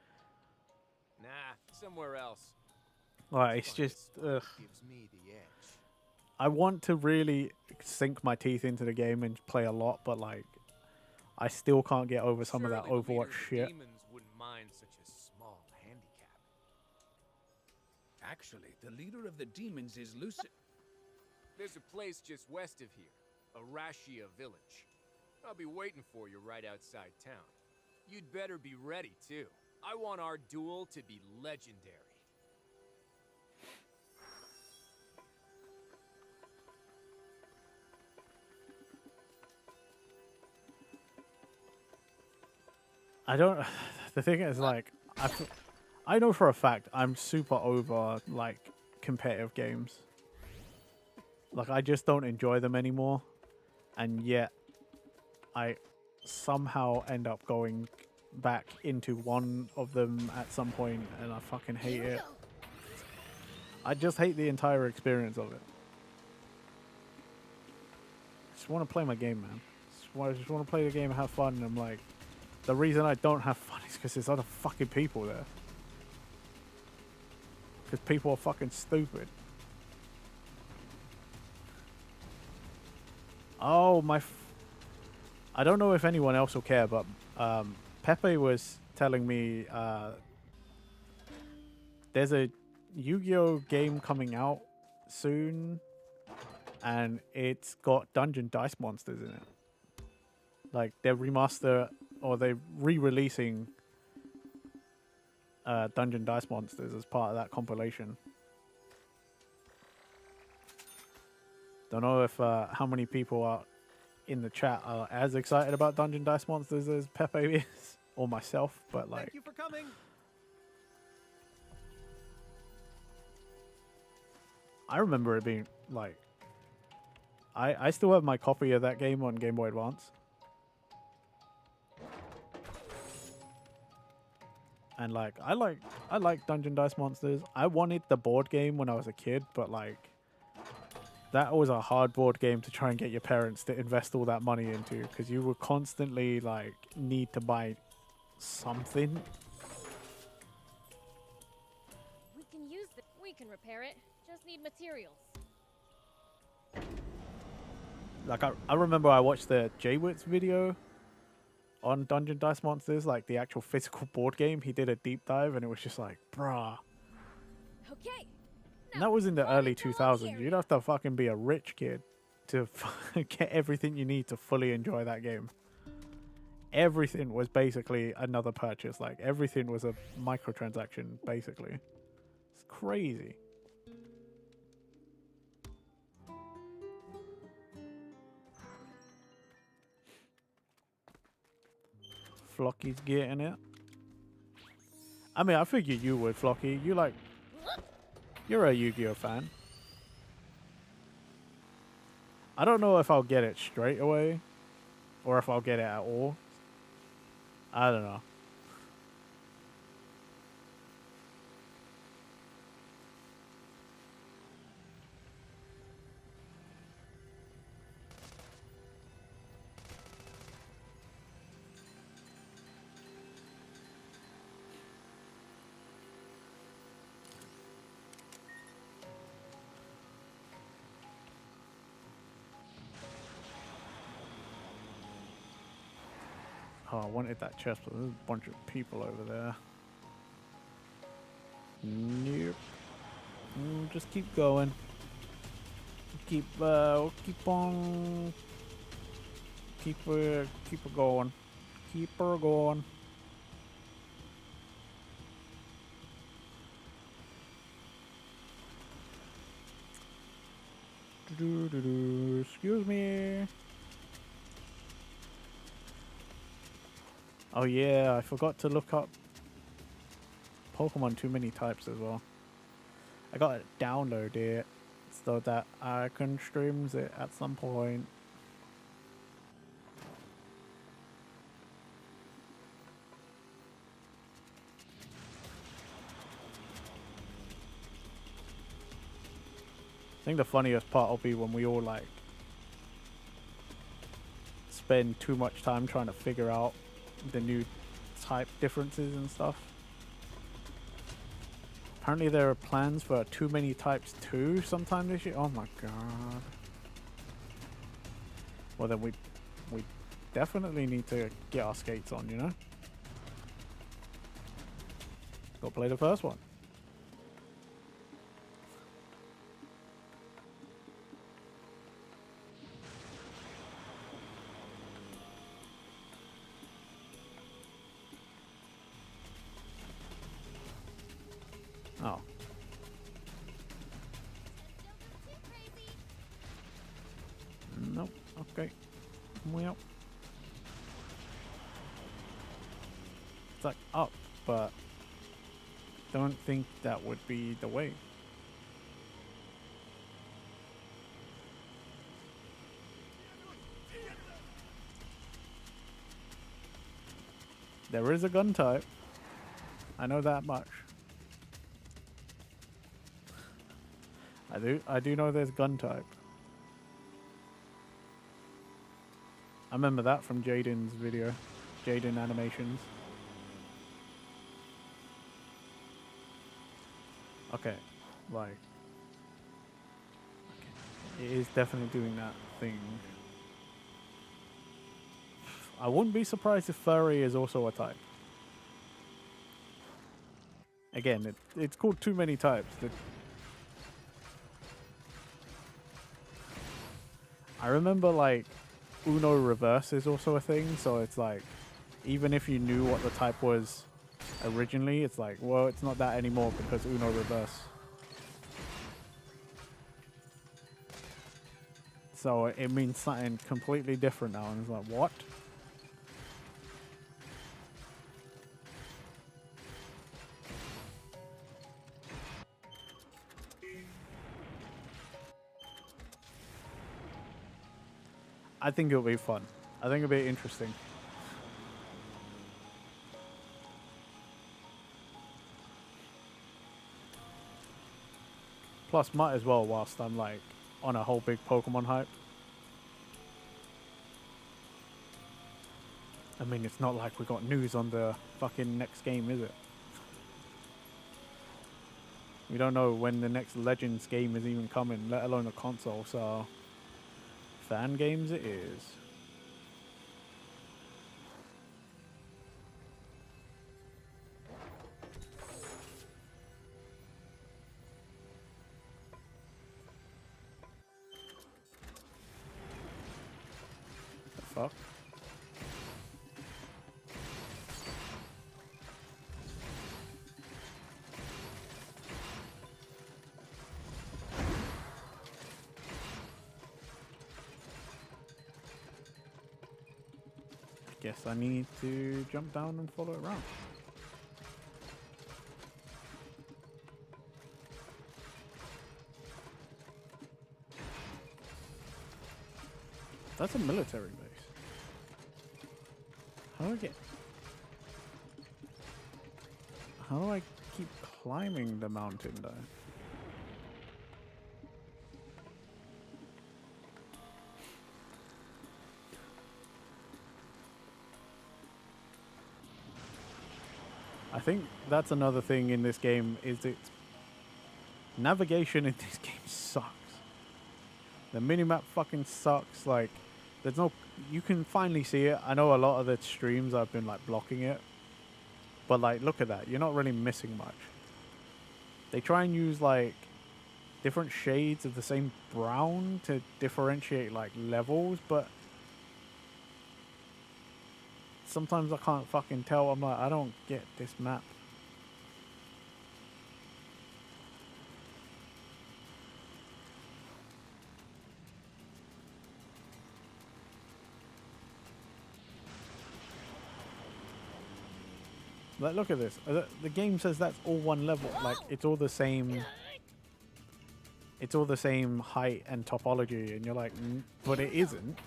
Nah, somewhere else. Like, it's just, ugh. Gives me the edge. I want to really sink my teeth into the game and play a lot, but like, I still can't get over some of that Overwatch shit. Demons wouldn't mind such a small handicap. Actually, the leader of the demons is Lucid. There's a place just west of here, Arashia Village. I'll be waiting for you right outside town. You'd better be ready, too. I want our duel to be legendary. I don't. The thing is, like, I know for a fact I'm super over like competitive games. Like, I just don't enjoy them anymore, and yet I somehow end up going back into one of them at some point, and I fucking hate it. I just hate the entire experience of it. I just want to play my game, man. I just want to play the game and have fun, and I'm like, the reason I don't have fun is because there's other fucking people there. Because people are fucking stupid. Oh, I don't know if anyone else will care, but Pepe was telling me there's a Yu-Gi-Oh game coming out soon, and it's got Dungeon Dice Monsters in it. Like, they're remaster, or they're re-releasing Dungeon Dice Monsters as part of that compilation. Don't know if how many people are in the chat are as excited about Dungeon Dice Monsters as Pepe is, or myself, but like, Thank you for coming. I remember it being like, I still have my copy of that game on Game Boy Advance. And like, I like Dungeon Dice Monsters. I wanted the board game when I was a kid, but like, that was a hard board game to try and get your parents to invest all that money into, because you would constantly like need to buy something. We can use it. We can repair it. Just need materials. Like, I remember I watched the J-Witz video on Dungeon Dice Monsters, like the actual physical board game. He did a deep dive, and it was just like, bruh. Okay. And that was in the early 2000s. You'd have to fucking be a rich kid to get everything you need to fully enjoy that game. Everything was basically another purchase. Like, everything was a microtransaction, basically. It's crazy. Flocky's getting it. I mean, I figured you would, Flocky. You're a Yu-Gi-Oh fan. I don't know if I'll get it straight away, or if I'll get it at all. I don't know. Oh, I wanted that chest, but there's a bunch of people over there. Nope. Just keep going. Keep on. Keep her going. Keep her going. Excuse me. Oh yeah, I forgot to look up Pokemon Too Many Types as well. I gotta download it so that I can stream it at some point. I think the funniest part will be when we all like spend too much time trying to figure out the new type differences and stuff. Apparently there are plans for Too Many Types 2 sometime this year. Oh my god. Well then we definitely need to get our skates on, you know? Go play the first one. Oh. Nope. Okay. Well. It's like up, but don't think that would be the way. There is a gun type. I know that much. I do know there's gun type. I remember that from Jaden's video. Jaden Animations. Okay, like it is definitely doing that thing. I wouldn't be surprised if furry is also a type. Again, it's called Too Many Types. I remember like Uno Reverse is also a thing, so it's like even if you knew what the type was originally, it's like, well, it's not that anymore because Uno Reverse. So it means something completely different now, and it's like, what? I think it'll be fun. I think it'll be interesting. Plus, might as well whilst I'm like on a whole big Pokemon hype. I mean, it's not like we got news on the fucking next game, is it? We don't know when the next Legends game is even coming, let alone a console, so fan games it is. The fuck? Guess I need to jump down and follow it around. That's a military base. How do I get... How do I keep climbing the mountain though? I think that's another thing in this game is its navigation in this game sucks. The minimap fucking sucks. Like, there's no... You can finally see it. I know a lot of the streams I've been like blocking it. But like, look at that. You're not really missing much. They try and use like different shades of the same brown to differentiate like levels, but sometimes I can't fucking tell. I'm like, I don't get this map. Like, look at this. The game says that's all one level. Like, it's all the same. It's all the same height and topology, and you're like, but it isn't.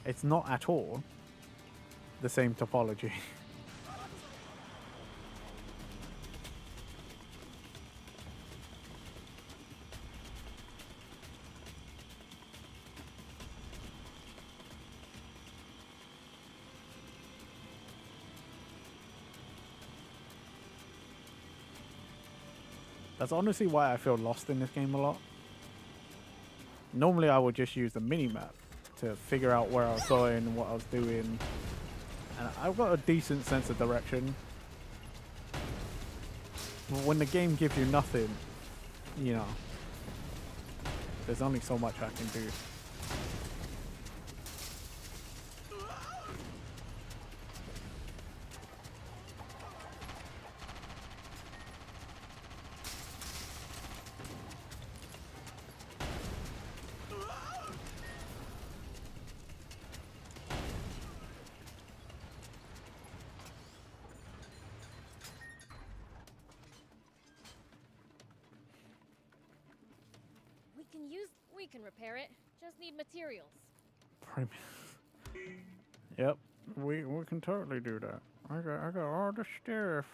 It's not at all the same topology. That's honestly why I feel lost in this game a lot. Normally I would just use the mini-map to figure out where I was going and what I was doing. And I've got a decent sense of direction. But when the game gives you nothing, you know, there's only so much I can do. We can repair it. Just need materials. Yep, we can totally do that. I got all the stuff.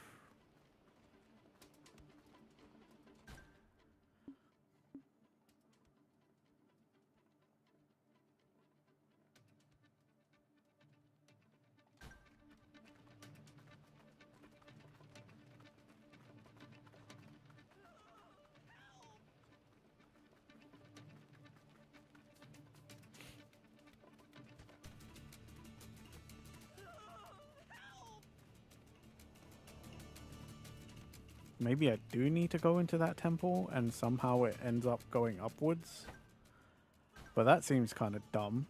Maybe I do need to go into that temple and somehow it ends up going upwards. But that seems kind of dumb.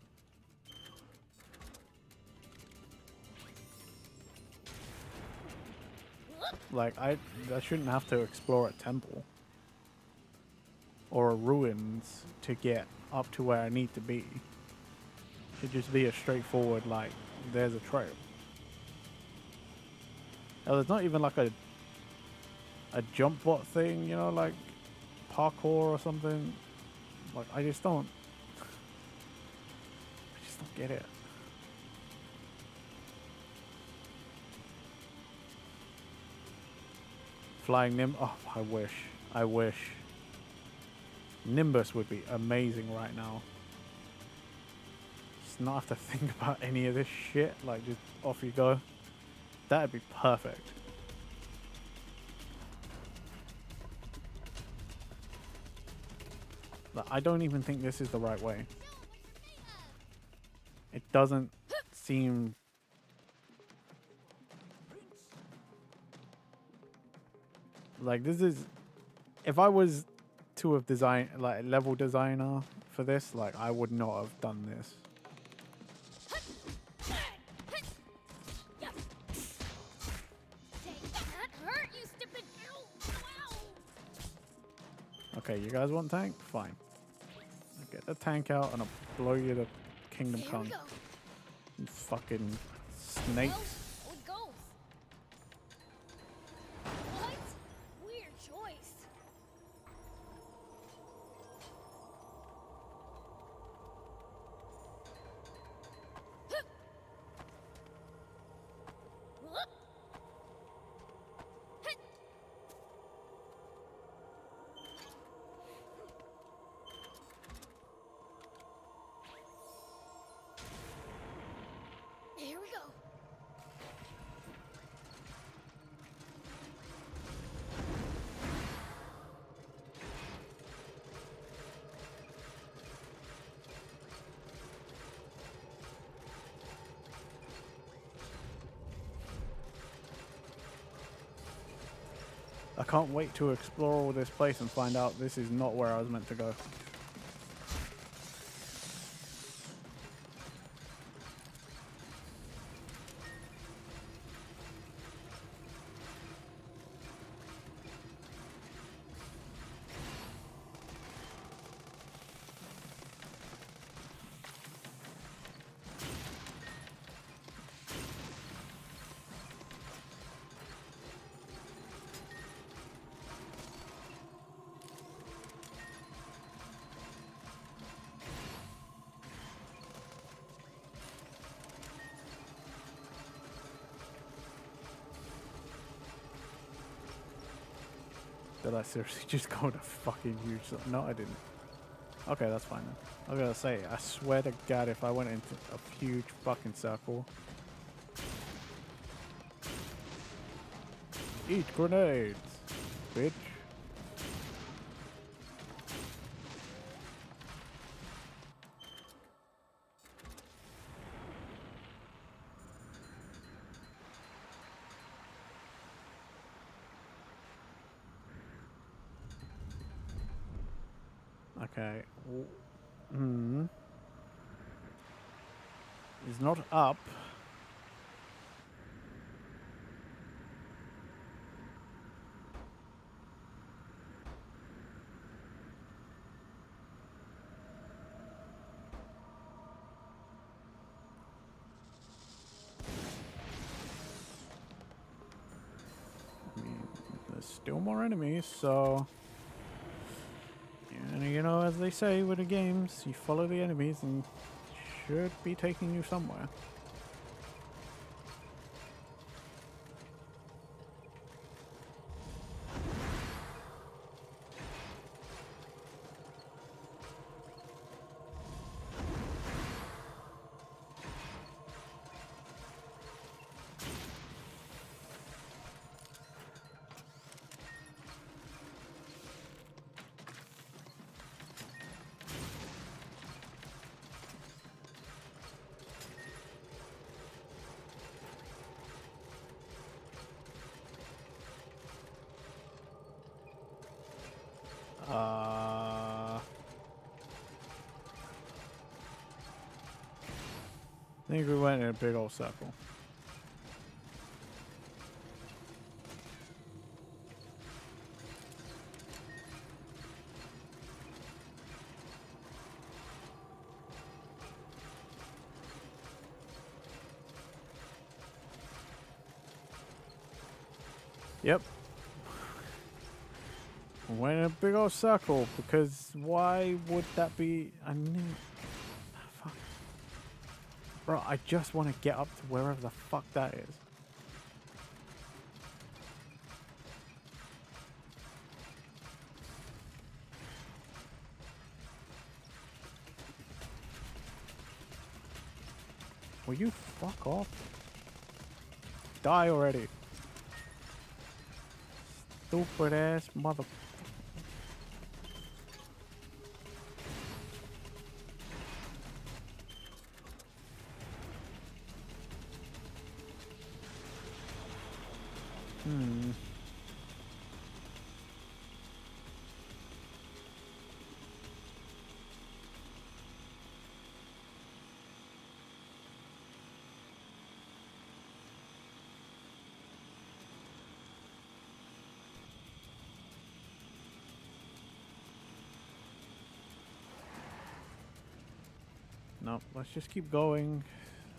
Like, I shouldn't have to explore a temple or a ruins to get up to where I need to be. It should just be a straightforward, like, there's a trail. Now, there's not even like a jump bot thing, you know, like parkour or something. Like, I just don't get it. Flying oh, I wish Nimbus would be amazing right now. Just not have to think about any of this shit, like just off you go. That'd be perfect. I don't even think this is the right way. It doesn't seem... Like, this is... If I was to have designed, like, a level designer for this, like, I would not have done this. Okay, you guys want tank? Fine. Get the tank out and I'll blow you the Kingdom Come. You fucking snakes. What? Weird choice. Here we go. I can't wait to explore all this place and find out this is not where I was meant to go. Did I seriously just go to fucking huge? No, I didn't. Okay, that's fine then. I was gonna say, I swear to God, if I went into a huge fucking circle. Eat grenades, bitch. Okay. It's not up. I mean, there's still more enemies, so... And you know, as they say with the games, you follow the enemies and should be taking you somewhere. I think we went in a big old circle. Yep. Went in a big old circle because why would that be? I knew. Fuck. Bro, I just want to get up to wherever the fuck that is. Will you fuck off? Die already. Stupid ass mother. No, let's just keep going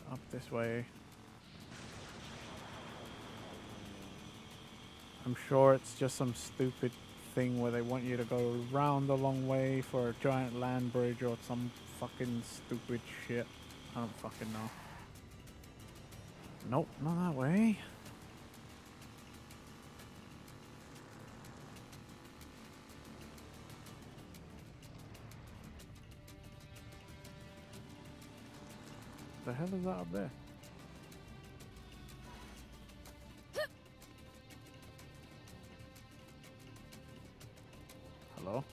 up this way. I'm sure it's just some stupid thing where they want you to go around the long way for a giant land bridge or some fucking stupid shit. I don't fucking know. Nope, not that way. The hell is that up there? Hello?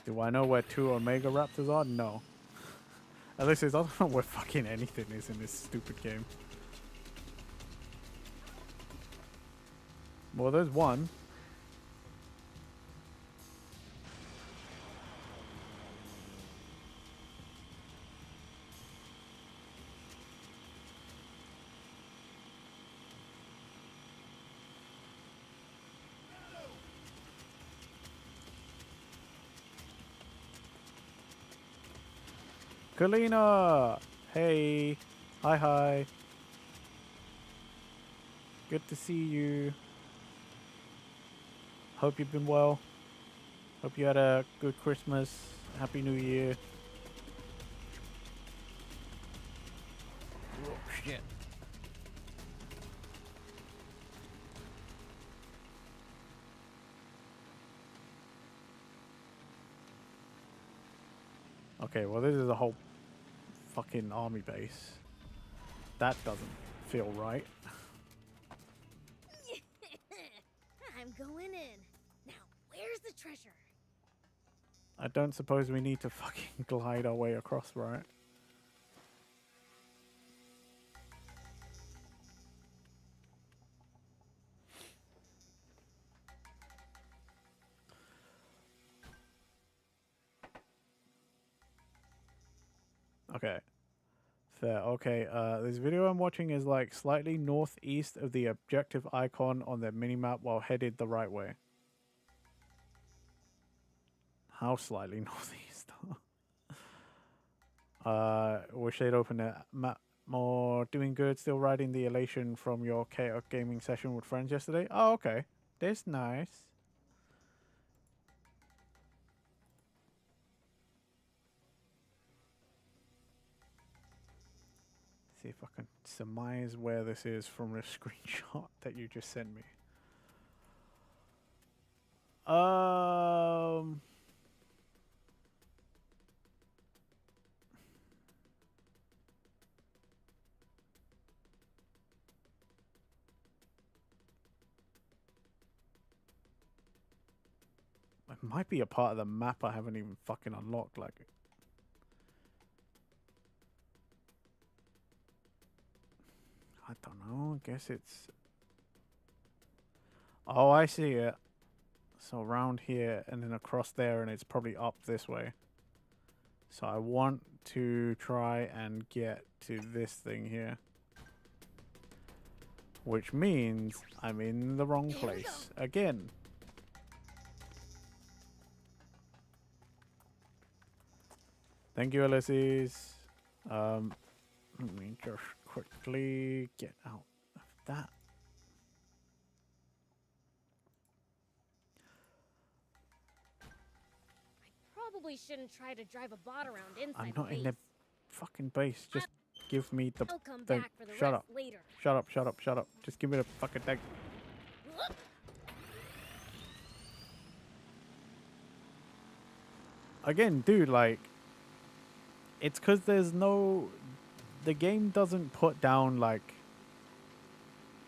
Do I know where 2 Omega Raptors are? No. At least I don't know where fucking anything is in this stupid game. Well, there's one. Kalina! Hey. Hi, hi. Good to see you. Hope you've been well. Hope you had a good Christmas. Happy New Year. Oh, shit. Okay, well, this is a whole fucking army base. That doesn't feel right. I'm going in. Now, where's the treasure? I don't suppose we need to fucking glide our way across, right? Okay. Fair. Okay, this video I'm watching is like slightly northeast of the objective icon on the minimap while headed the right way. How slightly northeast? Wish they'd open the map more. Doing good. Still riding the elation from your chaotic gaming session with friends yesterday. Oh, okay. That's nice. See if I can surmise where this is from the screenshot that you just sent me. It might be a part of the map I haven't even fucking unlocked, like. I don't know, I guess it's... Oh, I see it. So around here and then across there, and it's probably up this way. So I want to try and get to this thing here. Which means I'm in the wrong place again. Thank you, Ulysses. Let me just quickly get out of that. Probably shouldn't try to drive a bot around inside. I'm not in the fucking base. Just give me the I'll come thing. back for the Shut rest up. later. Shut up, shut up, shut up. Just give me the fucking thing. Again, dude, like, it's because there's no... The game doesn't put down, like,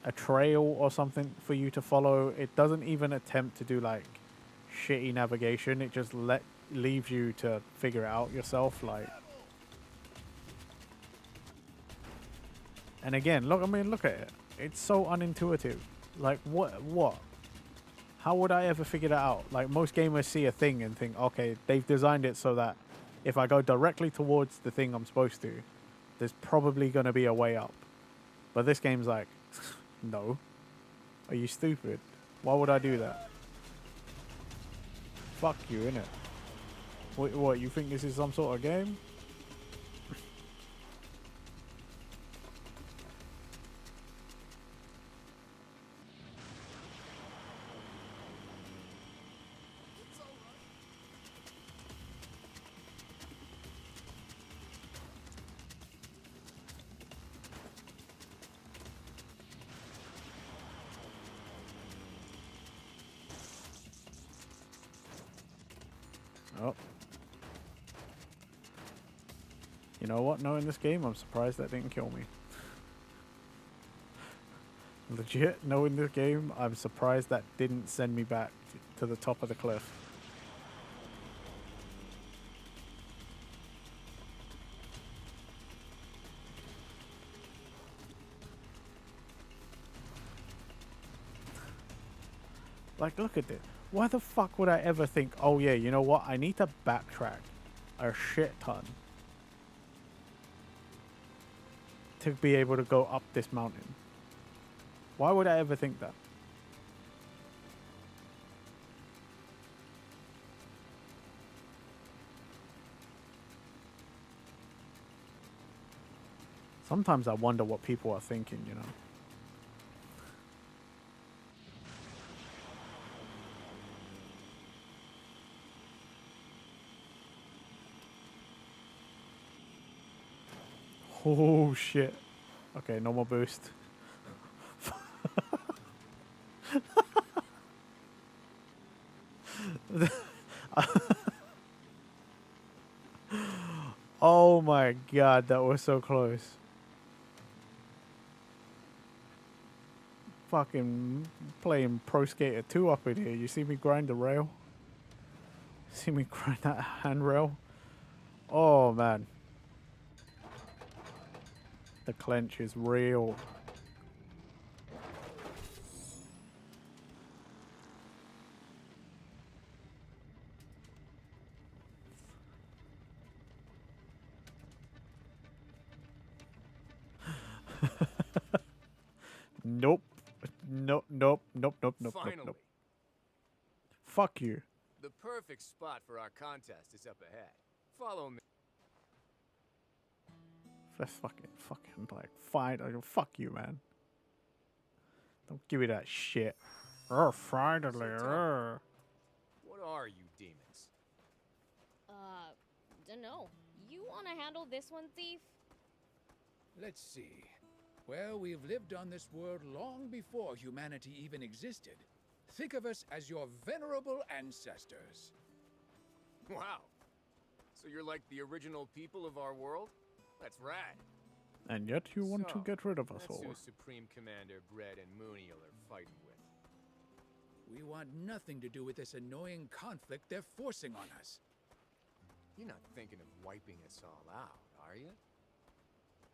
a trail or something for you to follow. It doesn't even attempt to do, like, shitty navigation. It just leaves you to figure it out yourself, like... And again, look, I mean, look at it. It's so unintuitive. Like, what? How would I ever figure that out? Like, most gamers see a thing and think, okay, they've designed it so that if I go directly towards the thing I'm supposed to, there's probably going to be a way up. But this game's like, no. Are you stupid? Why would I do that? Fuck you, innit? What, you think this is some sort of game? Oh. You know what? Knowing this game, I'm surprised that didn't kill me. Legit, knowing this game, I'm surprised that didn't send me back to the top of the cliff. Like, look at this. Why the fuck would I ever think, oh yeah, you know what? I need to backtrack a shit ton to be able to go up this mountain. Why would I ever think that? Sometimes I wonder what people are thinking, you know. Oh shit. Okay, no more boost. Oh my god, that was so close. Fucking playing Pro Skater 2 up in here. You see me grind the rail? See me grind that handrail? Oh man. The clench is real. Nope. Nope, nope, nope, nope, nope, nope, Finally. nope. Fuck you. The perfect spot for our contest is up ahead. Follow me. That's fucking like fine. Fuck you, man. Don't give me that shit. Finally. What are you demons? Dunno. You wanna handle this one, Thief? Let's see. Well, we've lived on this world long before humanity even existed. Think of us as your venerable ancestors. Wow. So you're like the original people of our world? That's rad. And yet you want to get rid of us That's all. who Supreme Commander Bread and Mooniel are fighting with. We want nothing to do with this annoying conflict they're forcing on us. You're not thinking of wiping us all out, are you?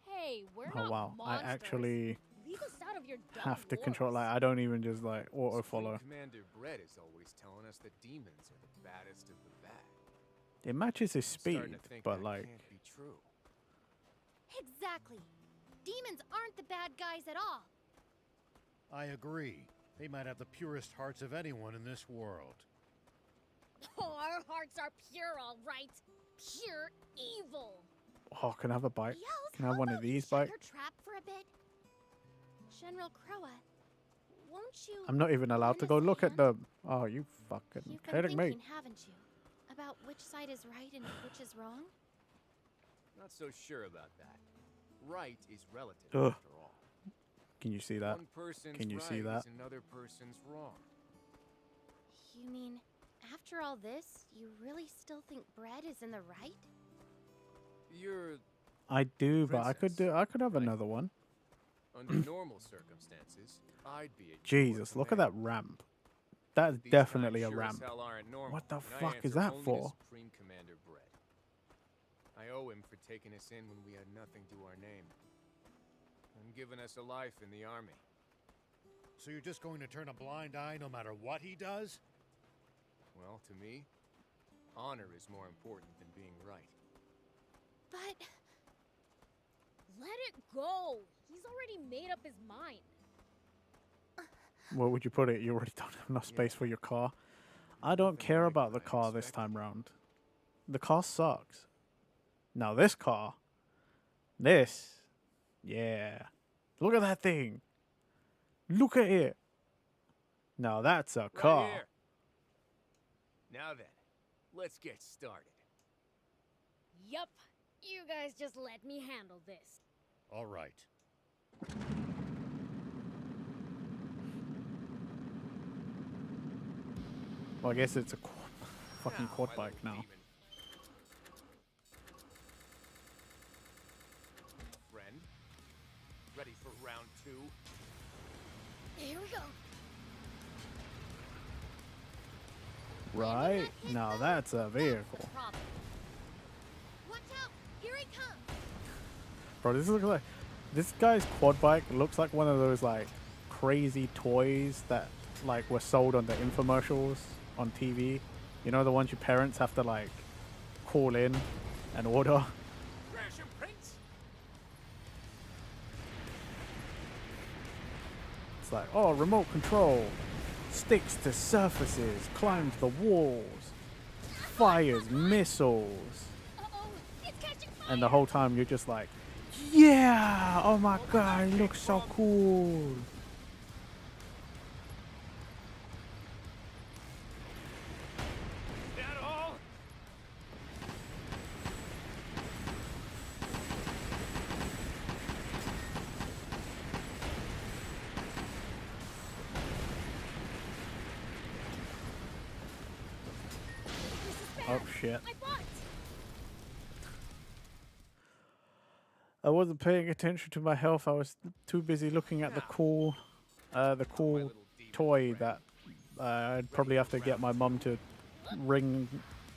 Hey, we're Oh not wow, monsters. I actually Leave us out of your dumb have to wars. control. Like I don't even just like auto follow. Supreme Commander Bread is always telling us that demons are the baddest of the bad. It matches his I'm speed, starting to think but that like can't be true. Exactly. Demons aren't the bad guys at all. I agree. They might have the purest hearts of anyone in this world. Oh, our hearts are pure, all right. Pure evil. oh, can I have a bike? Yells, Can I have one of these shut bikes? your trap for a bit. General Croa, won't you? I'm not even allowed to lend go us a look at hand? them. Oh, you fucking You've been kidding thinking, me? haven't you, about which side is right and which is wrong? Not so sure about that. Right is relative Ugh. after all. Can you see that? One person's Can you right see that? is another person's wrong. You mean, after all this, you really still think Bread is in the right? You're I do, but I could Princess, do. I could have right? another one. under normal circumstances, I'd be at your Jesus, look at that command. ramp. That's These definitely times a sure as ramp. hell aren't normal, What the and I fuck is answer that only to for? Supreme Commander Bread. I owe him for taking us in when we had nothing to our name, and giving us a life in the army. So you're just going to turn a blind eye no matter what he does? Well, to me, honor is more important than being right. But Let it go. He's already made up his mind. Where would you put it? You already don't have enough space for your car. I don't care about the car this time round. The car sucks. Now this car, yeah. Look at that thing. Look at it. Now that's a car. Right here. Now then, let's get started. Yup. You guys just let me handle this. All right. Well, I guess it's a fucking Now, quad my bike little now. demon. Friend, ready for round 2? Here we go. Right? Now that's a vehicle. Problem. watch out! Here he comes! Bro, this looks like this guy's quad bike looks like one of those like crazy toys that like were sold on the infomercials on TV. You know, the ones your parents have to like call in and order. Crash him, Prince! It's like, oh, remote control, sticks to surfaces, climbs the walls, fires missiles, Uh-oh, it's catching fire. and the whole time you're just like, Yeah! Oh my god, it looks so cool. That all? Oh shit. My butt! I wasn't paying attention to my health. I was too busy looking at the cool toy that I'd probably have to get my mum to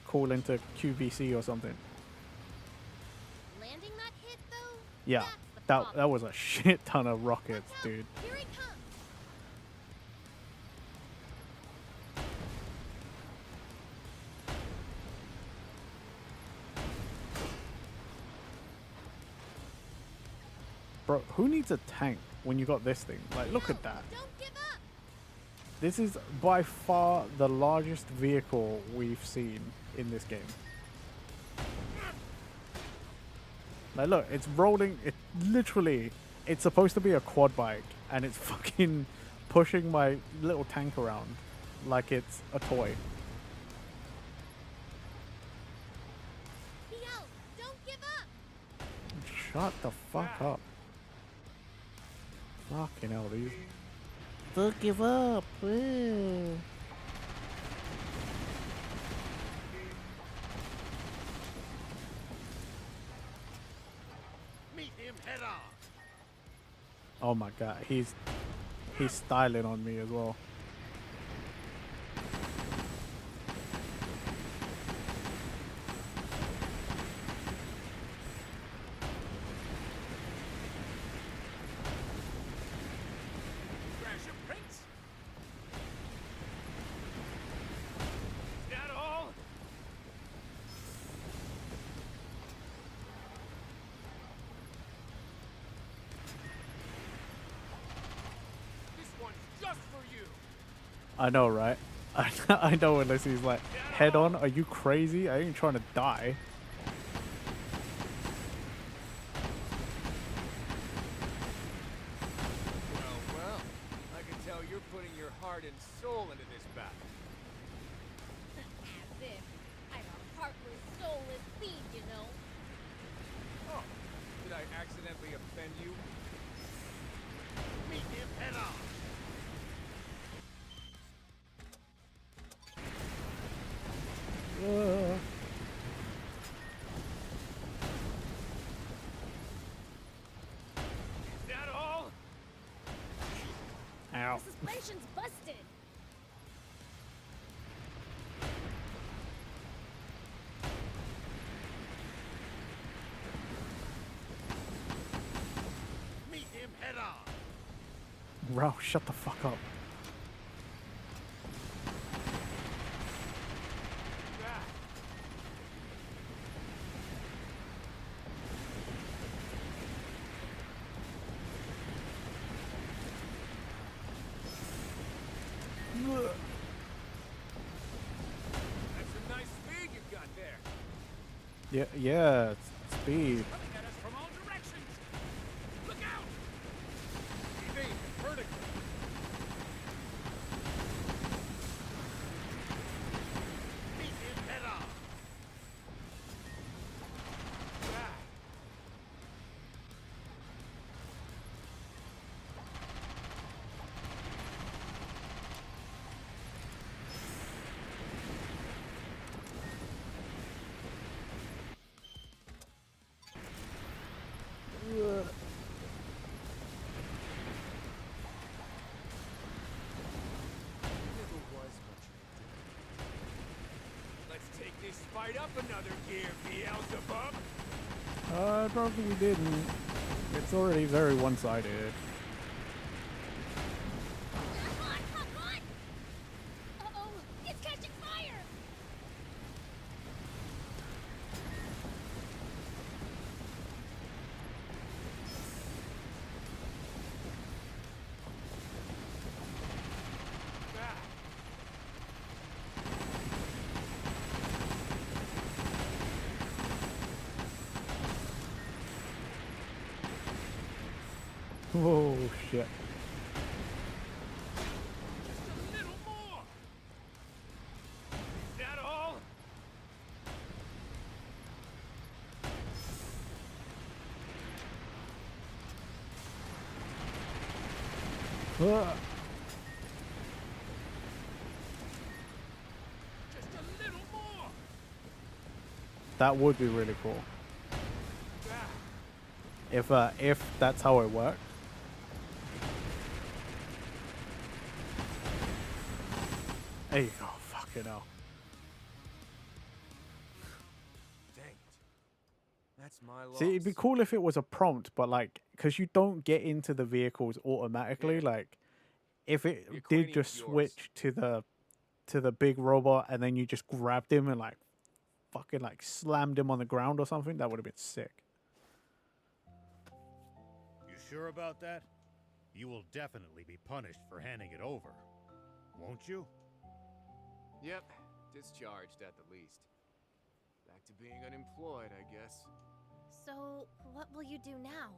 call into QVC or something. Landing that hit, though? Yeah, that was a shit ton of rockets, dude. Here he comes! Bro, who needs a tank when you got this thing? Like, look at that. Don't give up! This is by far the largest vehicle we've seen in this game. Like, look, it's rolling. It literally, it's supposed to be a quad bike, and it's fucking pushing my little tank around like it's a toy. Yell! Don't give up! Shut the fuck up. Fucking hell, dude. Don't give up. Meet him head on. Oh my god, he's styling on me as well. Crash your prince? That all? This one's just for you. I know, right? I know unless he's like, head on, are you crazy? I ain't trying to die. Well, I can tell you're putting your heart and soul into this battle. As if I'm a heartless, soulless thief, you know. Oh, did I accidentally offend you? Meet him head on. Is that all? Ow. The suspension's busted. Meet him head on. Ralph, shut the fuck up. Ah. That's some nice speed you've got there. Yeah, speed. Coming at us from all directions. Look out! Keep aiming vertically. Meet him head on. Ah. Never was much of a Let's take this fight up another gear, Beelzebub. I don't think we didn't. It's already very one-sided. Come on, come on! Uh-oh, it's catching fire! Ah. Oh shit. Just a little more! Is that all? Ah. Just a little more! That would be really cool. If that's how it works. There you go. Fucking hell. Dang it. That's my loss. See, it'd be cool if it was a prompt, but like, because you don't get into the vehicles automatically. Like, if it did just switch to the big robot and then you just grabbed him and like fucking like slammed him on the ground or something, that would have been sick. You sure about that? You will definitely be punished for handing it over, won't you? Yep, discharged at the least. Back to being unemployed, I guess. So, what will you do now?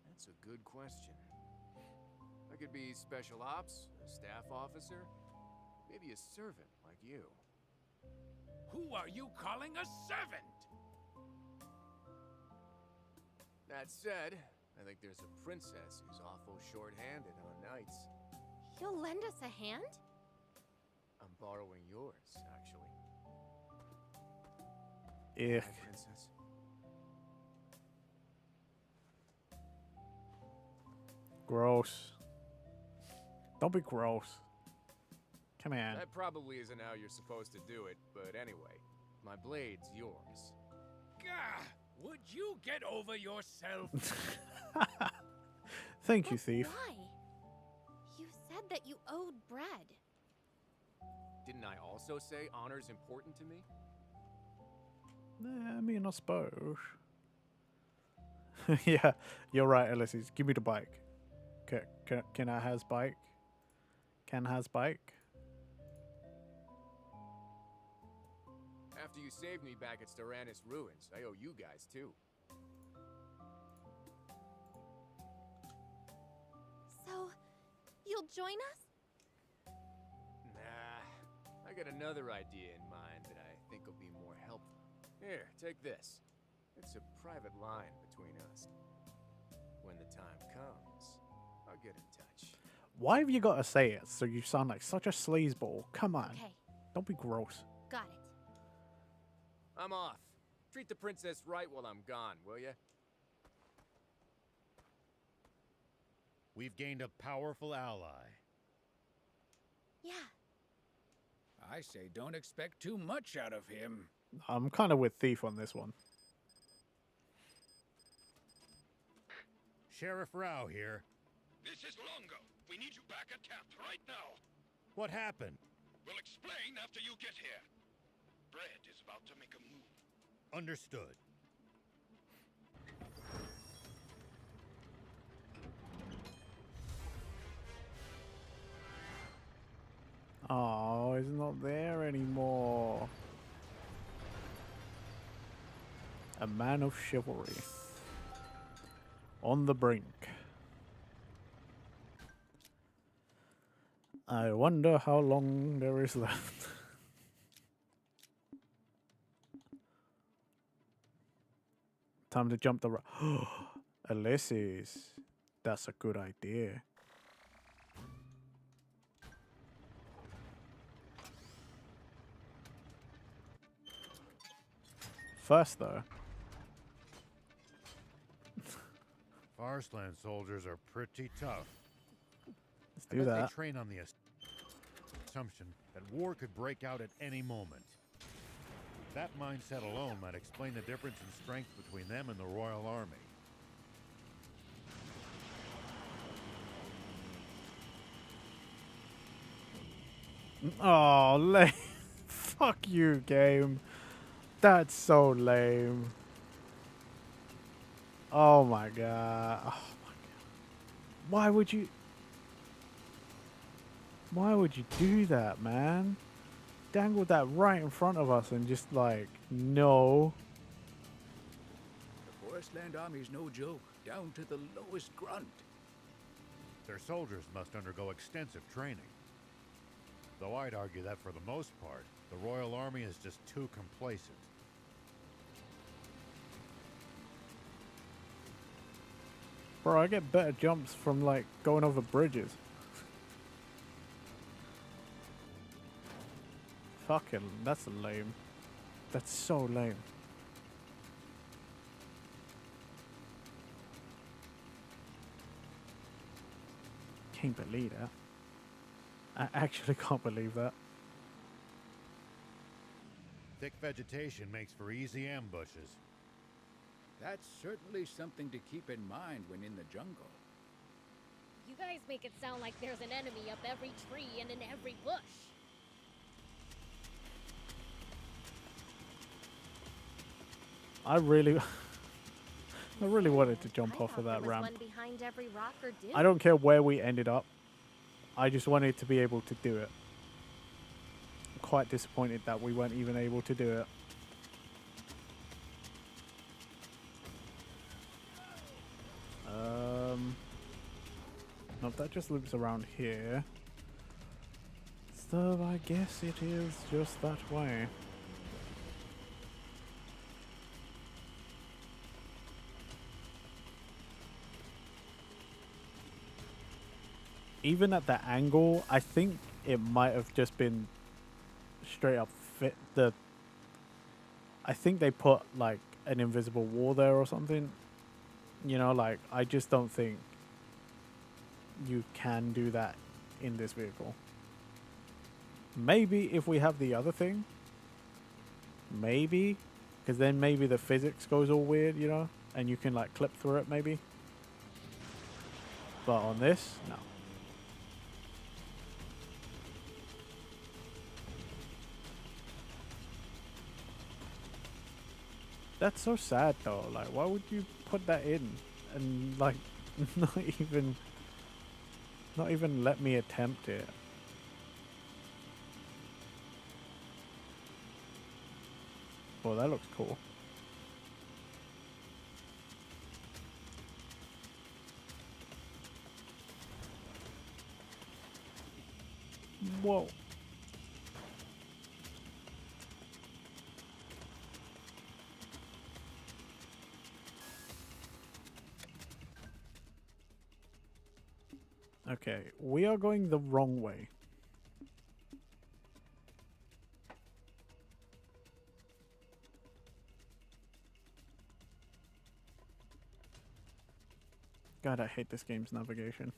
That's a good question. I could be special ops, a staff officer, maybe a servant like you. Who are you calling a servant? That said, I think there's a princess who's awful short-handed on nights. You'll lend us a hand? I'm borrowing yours, actually. Ick. Hi, princess. Gross. Don't be gross. Come on. That probably isn't how you're supposed to do it, but anyway, my blade's yours. Gah! Would you get over yourself? Thank you, thief. Why? You said that you owed bread. Didn't I also say honor's important to me? I mean, I suppose. Yeah, you're right, Ulysses. Give me the bike. Can I has bike? Can has bike? After you saved me back at Styranus Ruins, I owe you guys too. So, you'll join us? Nah, I got another idea in mind that I think will be more helpful. Here, take this. It's a private line between us. When the time comes, I'll get in touch. Why have you got to say it so you sound like such a sleazeball? Come on. Okay, Don't be gross. got it. I'm off. Treat the princess right while I'm gone, will ya? We've gained a powerful ally. Yeah. I say don't expect too much out of him. I'm kind of with Thief on this one. Sheriff Rao here. This is Longo. We need you back at camp right now. What happened? We'll explain after you get here. Bread is about to make a move. Understood. Oh, he's not there anymore. A man of chivalry. On the brink. I wonder how long there is left. Time to jump the rope. Ulysses. That's a good idea. First, though. Farsland soldiers are pretty tough. Let's do that. They train on the assumption that war could break out at any moment. That mindset alone might explain the difference in strength between them and the Royal Army. Oh, lame. Fuck you, game. That's so lame. Oh my god. Oh my god. Why would you... Why would you do that, man? Dangled that right in front of us and just like, no. The Forest Land Army's no joke. down to the lowest grunt. Their soldiers must undergo extensive training. Though I'd argue that for the most part, the Royal Army is just too complacent. Bro, I get better jumps from like going over bridges. Fucking, that's lame. That's so lame. Can't believe that. I actually can't believe that. Thick vegetation makes for easy ambushes. That's certainly something to keep in mind when in the jungle. You guys make it sound like there's an enemy up every tree and in every bush. I really wanted to jump off of that ramp. One behind every rock or dip. I don't care where we ended up. I just wanted to be able to do it. I'm quite disappointed that we weren't even able to do it. Nope, that just loops around here. So I guess it is just that way. Even at that angle, I think it might have just been straight up fit I think they put like an invisible wall there or something. You know, like I just don't think you can do that in this vehicle. Maybe if we have the other thing. Maybe. Because then maybe the physics goes all weird, you know? And you can like clip through it maybe. But on this, no. That's so sad though. Like, why would you put that in and like not even let me attempt it? Well, that looks cool. Whoa. Okay, we are going the wrong way. God, I hate this game's navigation.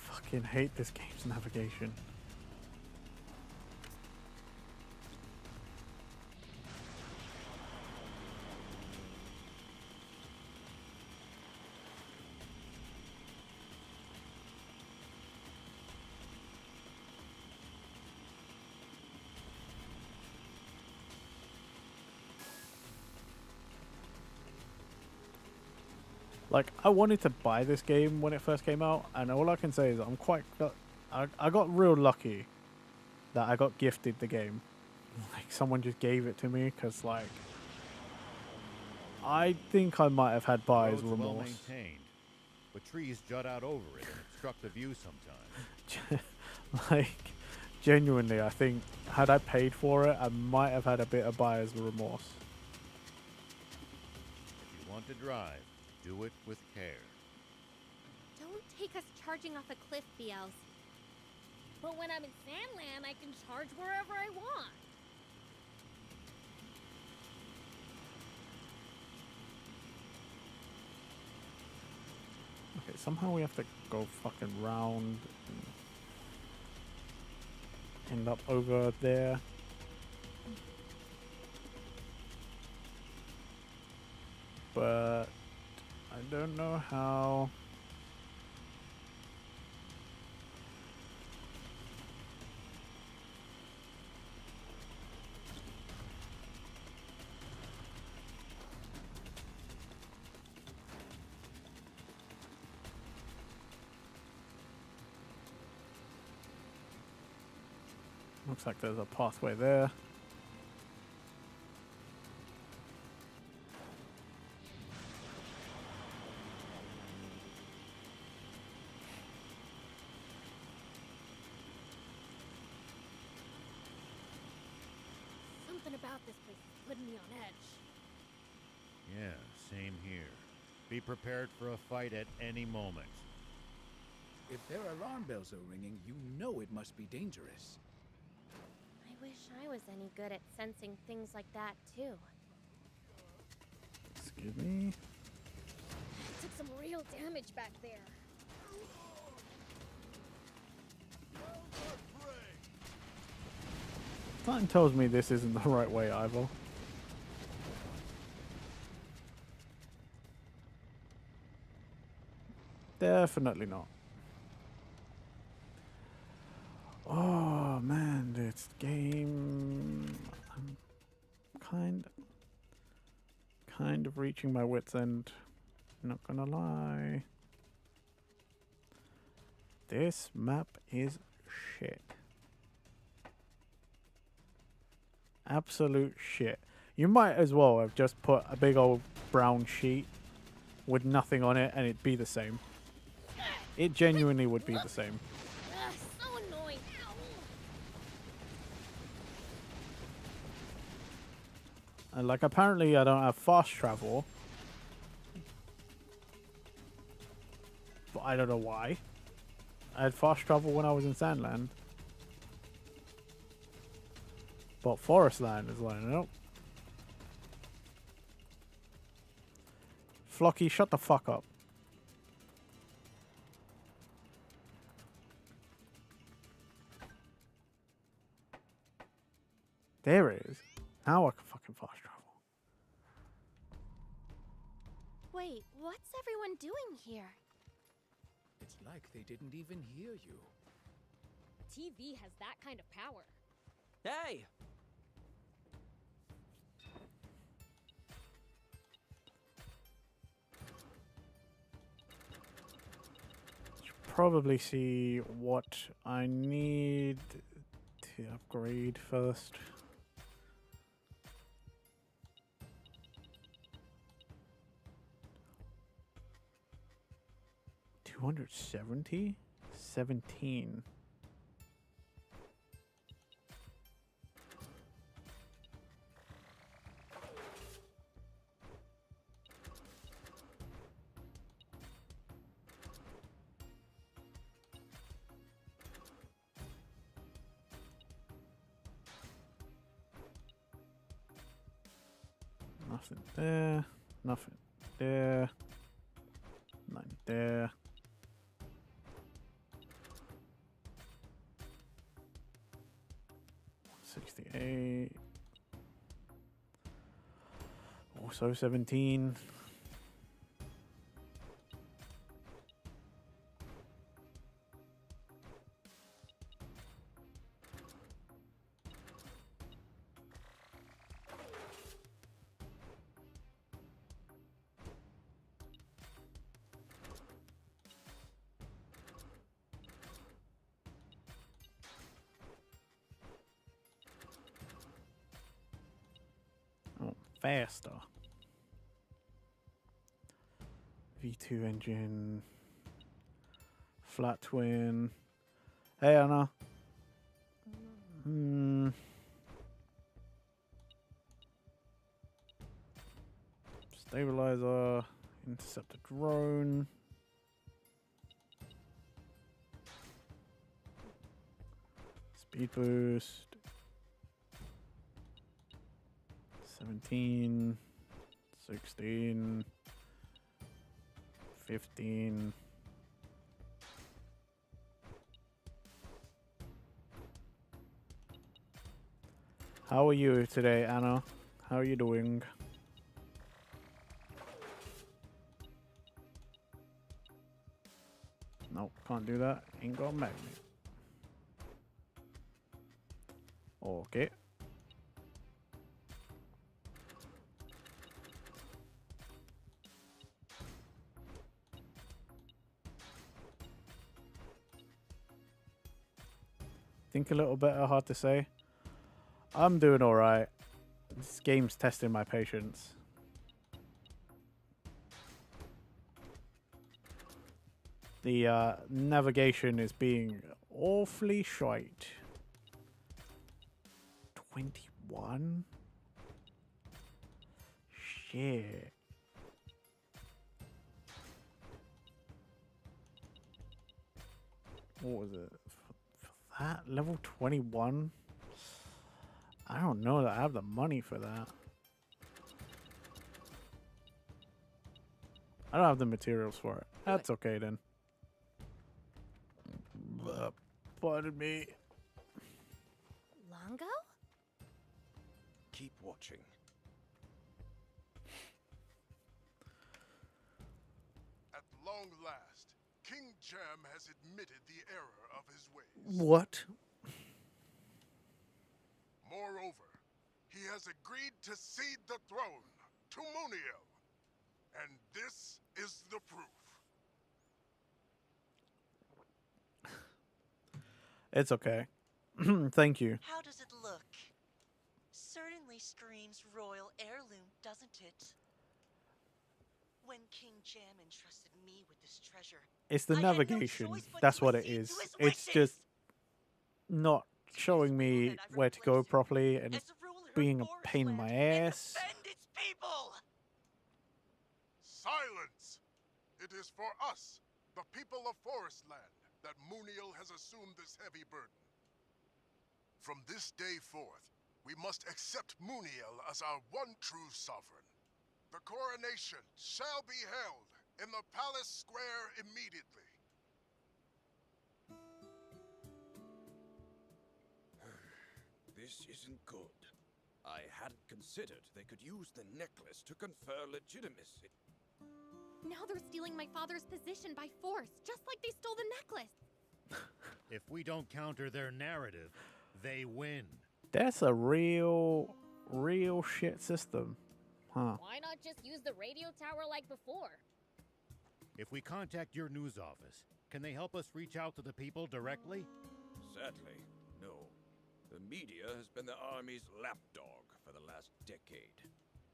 Fucking hate this game's navigation. Like, I wanted to buy this game when it first came out, and all I can say is I got real lucky that I got gifted the game. Like, someone just gave it to me, because, like, I think I might have had buyer's Roads are well remorse. maintained, but trees jut out over it and obstruct the view sometimes. Like, genuinely, I think, had I paid for it, I might have had a bit of buyer's remorse. If you want to drive, do it with care. Don't take us charging off a cliff, Beels. But when I'm in Sandland, I can charge wherever I want. Okay, somehow we have to go fucking round and end up over there. But I don't know how. Looks like there's a pathway there. about this place is putting me on edge. Yeah, same here. Be prepared for a fight at any moment. If their alarm bells are ringing, you know it must be dangerous. I wish I was any good at sensing things like that, too. Excuse me. Took some real damage back there. Something tells me this isn't the right way either. Definitely not. Oh man, this game, I'm kind of reaching my wit's end. Not gonna lie. This map is shit. Absolute shit. You might as well have just put a big old brown sheet with nothing on it and it'd be the same. It genuinely would be the same. Ugh, so annoying. Ow. And like apparently I don't have fast travel. But I don't know why. I had fast travel when I was in Sandland. But Forest Land is like, nope. Flocky, shut the fuck up. There it is. Now I can fucking fast travel. Wait, what's everyone doing here? It's like they didn't even hear you. A TV has that kind of power. Hey! Should probably see what I need to upgrade first. $270? 17. Nothing there. Nothing there. Nothing there. $68. Also 17. Faster. V2 engine. Flat twin. Hey Anna. Stabilizer. Interceptor drone. Speed boost. 17, 16, 15. How are you today, Anna? How are you doing? Nope, can't do that. Ain't got a magnet. Okay. Think a little better, hard to say. I'm doing alright. This game's testing my patience. The navigation is being awfully shite. 21? Shit. What was it? For that? Level 21? I don't know that I have the money for that. I don't have the materials for it. That's okay then. Pardon me. Longo? Keep watching. At long last, King Jam has admitted the error of his ways. What? Moreover, he has agreed to cede the throne to Muniel. And this is the proof. It's okay. Thank you. How does it look? Certainly screams royal heirloom, doesn't it? When King Jam entrusted me with this treasure, It's the I had no navigation. choice but That's to what it accede is. to his It's wishes. just not showing me where to go properly and As the ruler of being a pain in my ass. defend its people. Silence! It is for us, the people of Forestland, that Muniel has assumed this heavy burden. From this day forth, we must accept Muniel as our one true sovereign. The coronation shall be held in the palace square immediately. This isn't good. I hadn't considered they could use the necklace to confer legitimacy. Now they're stealing my father's position by force, just like they stole the necklace. If we don't counter their narrative, they win. That's a real shit system. Huh. Why not just use the radio tower like before? If we contact your news office, can they help us reach out to the people directly? Sadly, no. The media has been the army's lapdog for the last decade.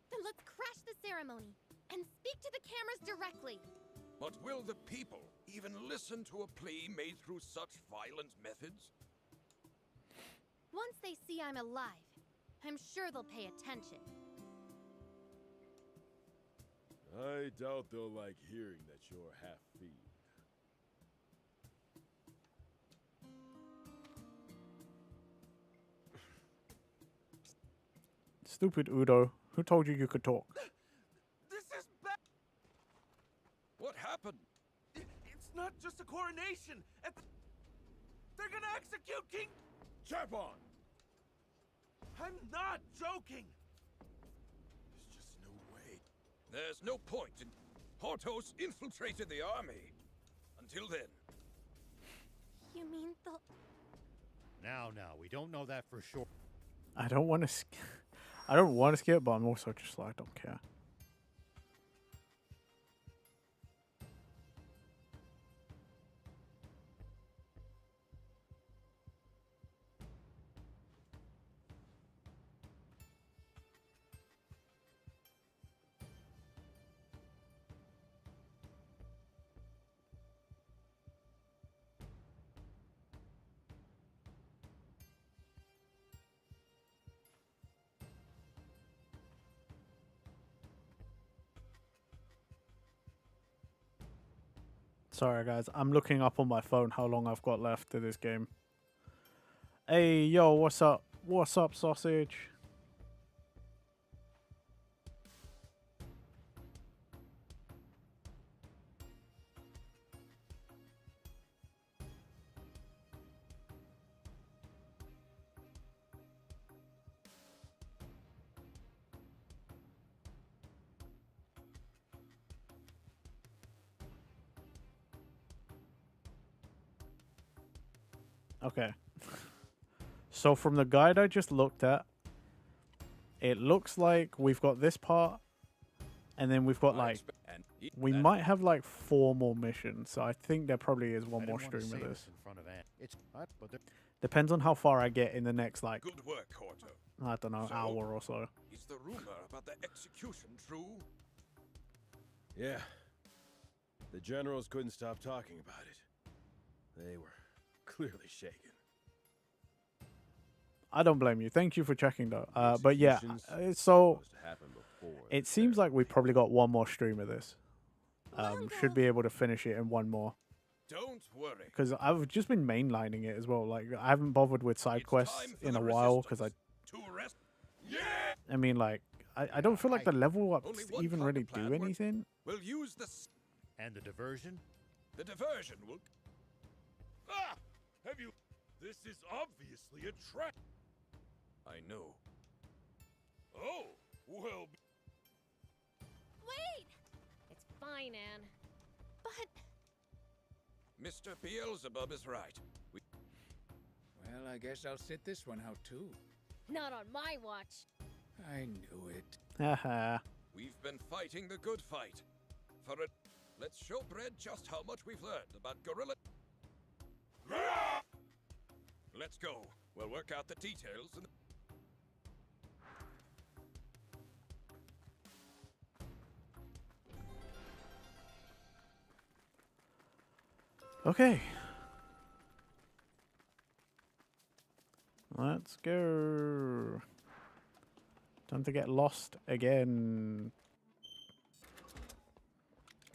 Then let's crash the ceremony and speak to the cameras directly. But will the people even listen to a plea made through such violent methods? Once they see I'm alive, I'm sure they'll pay attention. I doubt they'll like hearing that you're half-fiend. Stupid Udo. Who told you you could talk? This is bad. What happened? It's not just a coronation. They're gonna execute King. Chapon! I'm not joking. There's just no way. There's no point in... Hortos infiltrated the army. Until then. You mean they'll... Now, we don't know that for sure. I don't want to skip, but I'm also just like, I don't care. Sorry guys, I'm looking up on my phone how long I've got left to this game. Hey, yo, what's up? What's up, sausage? Okay. So from the guide I just looked at, it looks like we've got this part, and then we've got like, we might have like 4 more missions. So I think there probably is one more stream of this. Depends on how far I get in the next like, Good work, Horto. I don't know, So, hour or so. Is the rumor about the execution true? Yeah. The generals couldn't stop talking about it. They were clearly shaken. I don't blame you. Thank you for checking though. But yeah, Executions so supposed to happen before It seems like we probably got one more stream of this. Should be able to finish it in one more. Don't worry. Because I've just been mainlining it as well. Like, I haven't bothered with side quests in a while because I mean, like, I don't feel like the level ups even really do anything. We'll use this. And the diversion? The diversion will. Ah! Have you? This is obviously a trap. I know. Oh, well. Wait! It's fine, Anne. But Mr. Beelzebub is right. Well, I guess I'll sit this one out too. Not on my watch. I knew it. Haha. We've been fighting the good fight. For it, let's show Bread just how much we've learned about gorilla. Let's go. We'll work out the details and. Okay. Let's go. Time to get lost again.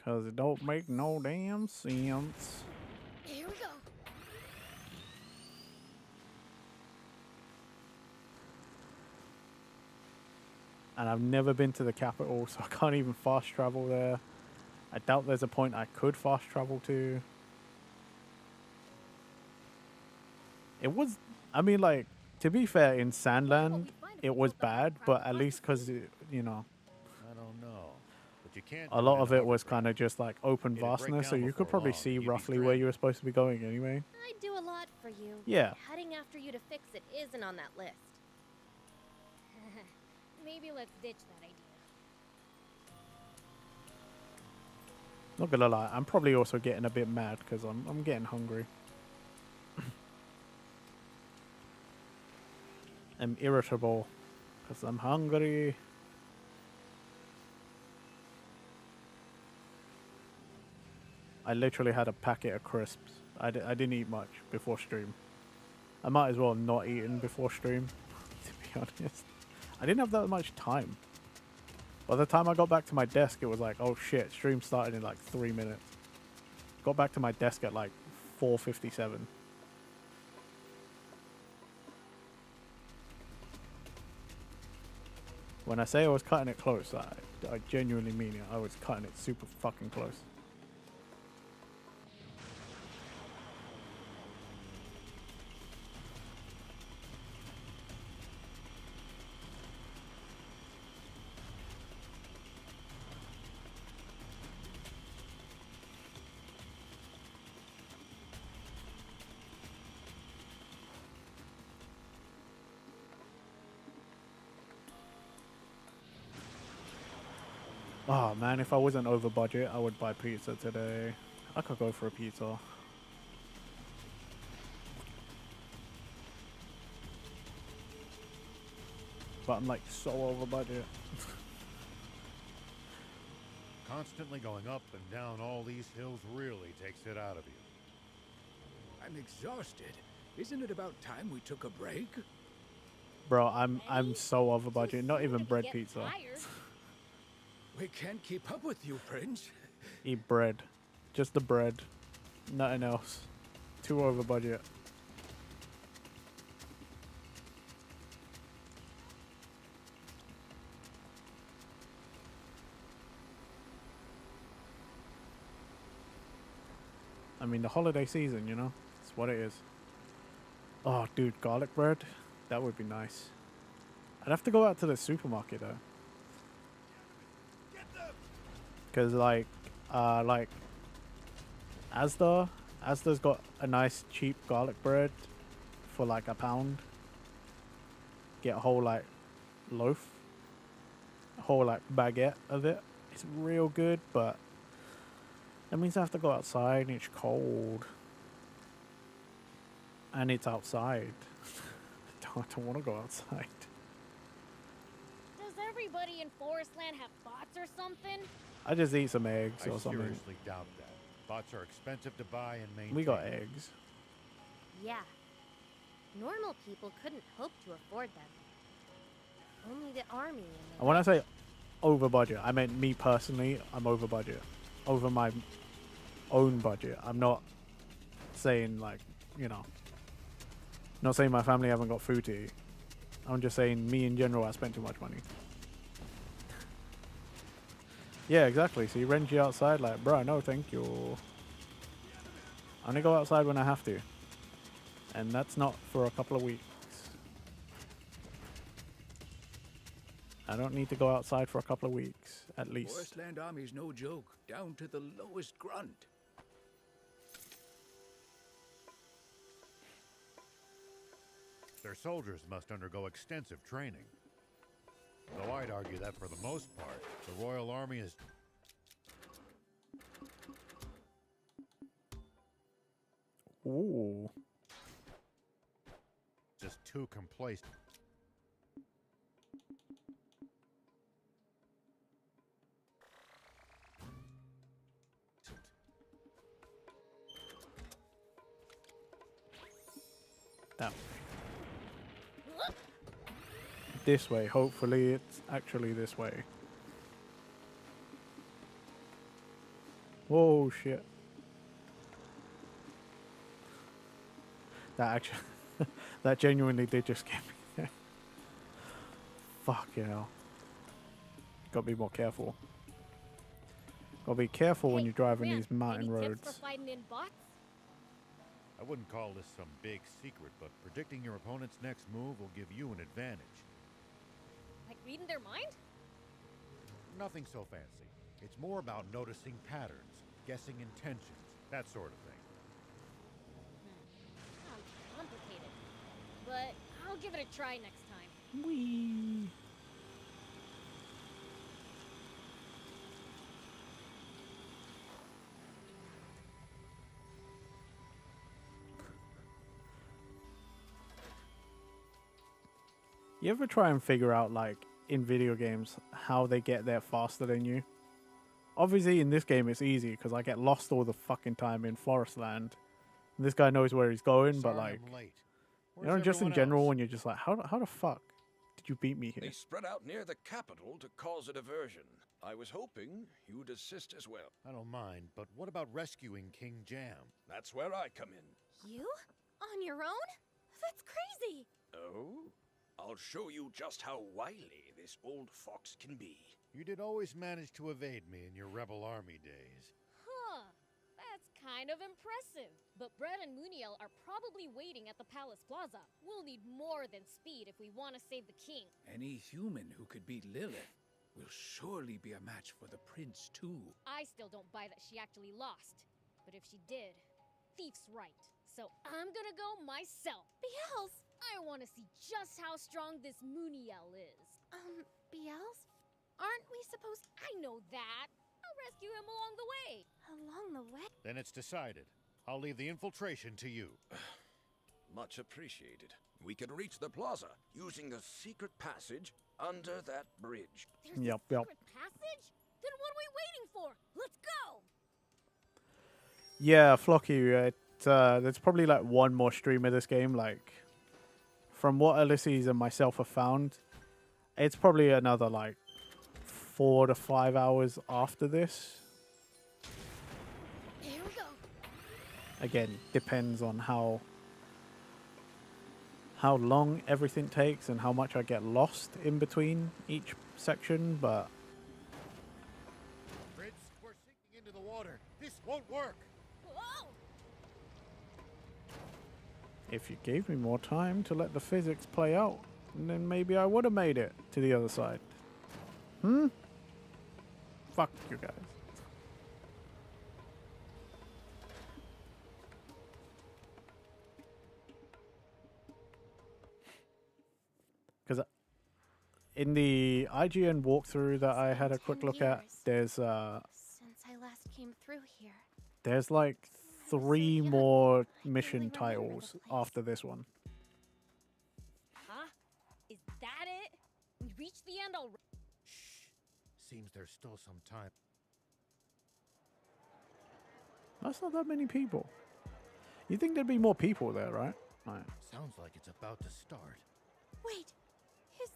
Cause it don't make no damn sense. Here we go. And I've never been to the capital, so I can't even fast travel there. I doubt there's a point I could fast travel to. It was, I mean, like, to be fair, in Sandland, it was bad, but at least because, you know, I don't know. But you can't a lot of it was kind of just like open vastness, so you could probably see roughly where you were supposed to be going anyway. I'd do a lot for you. Yeah. Heading after you to fix it isn't on that list. Maybe let's ditch that idea. Not gonna lie, I'm probably also getting a bit mad because I'm getting hungry. I'm irritable because I'm hungry. I literally had a packet of crisps. I didn't eat much before stream. I might as well not eaten before stream, to be honest. I didn't have that much time. By the time I got back to my desk, it was like, oh shit, stream started in like 3 minutes. Got back to my desk at like 4:57. When I say I was cutting it close, I genuinely mean it. I was cutting it super fucking close. Oh man, if I wasn't over budget, I would buy pizza today. I could go for a pizza. But I'm like so over budget. Constantly going up and down all these hills really takes it out of you. I'm exhausted. Isn't it about time we took a break? Bro, I'm so over budget. Not even bread pizza. We can't keep up with you, Prince. Eat bread. Just the bread. Nothing else. Too over budget. I mean, the holiday season, you know? It's what it is. Oh, dude, garlic bread? That would be nice. I'd have to go out to the supermarket, though. Because, like Asda's got a nice cheap garlic bread for like £1. Get a whole like loaf, a whole like baguette of it. It's real good, but that means I have to go outside and it's cold. And it's outside. I don't want to go outside. Does everybody in Forestland have bots or something? I just eat some eggs or something. I seriously doubt that. Bots are expensive to buy and maintain. We got eggs. Yeah. Normal people couldn't hope to afford them. Only the army and And when I say over budget. I meant me personally, I'm over budget. Over my own budget. I'm not saying like, you know, not saying my family haven't got food to eat. I'm just saying me in general, I spent too much money. Yeah, exactly. See, Renji outside like, bro, no thank you. I only go outside when I have to. And that's not for a couple of weeks. I don't need to go outside for a couple of weeks, at least. Forestland Army's no joke, down to the lowest grunt. Their soldiers must undergo extensive training. Though I'd argue that for the most part, the Royal Army is... Ooh. just too complacent. That way. This way. Hopefully it's actually this way. Whoa, shit. That actually... that genuinely did just get me there. Fuck hell. Gotta be more careful. Gotta be careful when you're driving these mountain roads. For fighting in bots? I wouldn't call this some big secret, but predicting your opponent's next move will give you an advantage. Like reading their mind? Nothing so fancy. It's more about noticing patterns, guessing intentions, that sort of thing. Sounds complicated. But I'll give it a try next time. Whee! You ever try and figure out, like, in video games, how they get there faster than you? Obviously, in this game, it's easy, because I get lost all the fucking time in Forestland. And this guy knows where he's going, but, like... You know, just in general, when you're just like, how the fuck did you beat me here? They spread out near the capital to cause a diversion. I was hoping you'd assist as well. I don't mind, but what about rescuing King Jam? That's where I come in. You? On your own? That's crazy! Oh? I'll show you just how wily this old fox can be. You did always manage to evade me in your rebel army days. Huh. That's kind of impressive. But Brett and Muniel are probably waiting at the Palace Plaza. We'll need more than speed if we want to save the king. Any human who could beat Lilith will surely be a match for the prince, too. I still don't buy that she actually lost. But if she did, Thief's right. So I'm gonna go myself. Biels! I want to see just how strong this Muniel is. Biels? Aren't we supposed... I know that. I'll rescue him along the way. Along the way? Then it's decided. I'll leave the infiltration to you. Much appreciated. We can reach the plaza using the secret passage under that bridge. There's a secret passage? Then what are we waiting for? Let's go! Yeah, Flocky, there's probably like one more stream of this game. Like, from what Ulysses and myself have found, it's probably another like 4 to 5 hours after this. Here we go. Again, depends on how long everything takes and how much I get lost in between each section, but... Fritz, we're sinking into the water. This won't work. Whoa! If you gave me more time to let the physics play out, then maybe I would have made it to the other side. Fuck you guys. Because in the IGN walkthrough that I had a quick look at, there's Since I last came through here. there's like 3 more mission titles after this one. Huh? Is that it? We reached the end already. Seems there's still some time. That's not that many people. You think there'd be more people there, right? Right. Sounds like it's about to start. Wait, is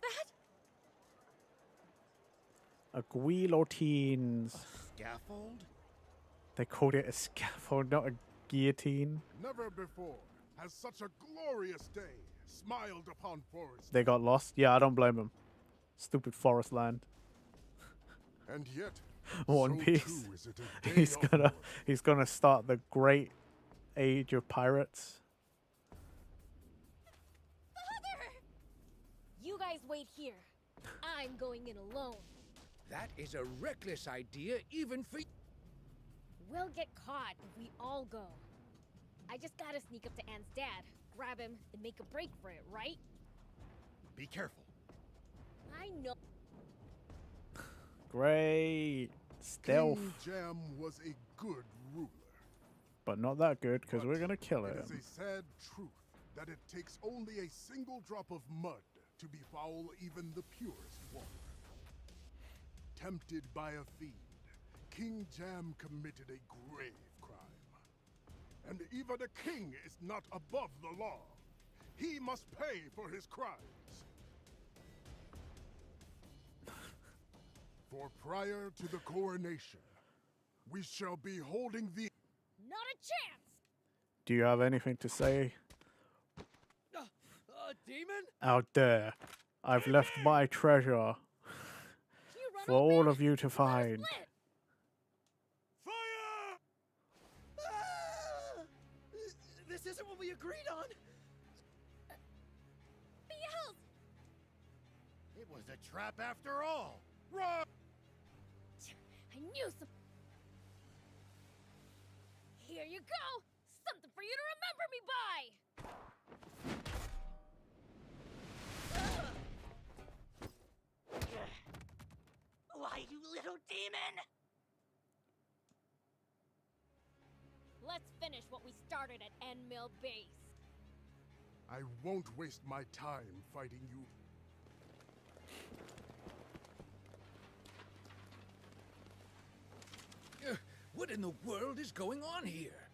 that? A guillotines. Scaffold? They called it a scaffold, not a guillotine. Never before has such a glorious day smiled upon Forest. They got lost. Yeah, I don't blame them. Stupid forest land. And yet, One so Piece. too is it a day of He's gonna start the great age of pirates. Father! You guys wait here. I'm going in alone. That is a reckless idea, even for. We'll get caught if we all go. I just gotta sneak up to Anne's dad, grab him, and make a break for it, right? Be careful. I know. Great stealth. King Jam was a good ruler. But not that good, because we're gonna kill It him. is a sad truth that it takes only a single drop of mud to befoul even the purest water. Tempted by a fiend, King Jam committed a grave crime. And even a king is not above the law. He must pay for his crimes. For prior to the coronation, we shall be holding the... Not a chance! Do you have anything to say? Demon? Out there. I've left my treasure for all of you to find. Fire! Ah! This isn't what we agreed on. Beelze! It was a trap after all. Run! I knew some. Here you go! Something for you to remember me by! Why, you little demon! Let's finish what we started at End Mill Base. I won't waste my time fighting you. What in the world is going on here?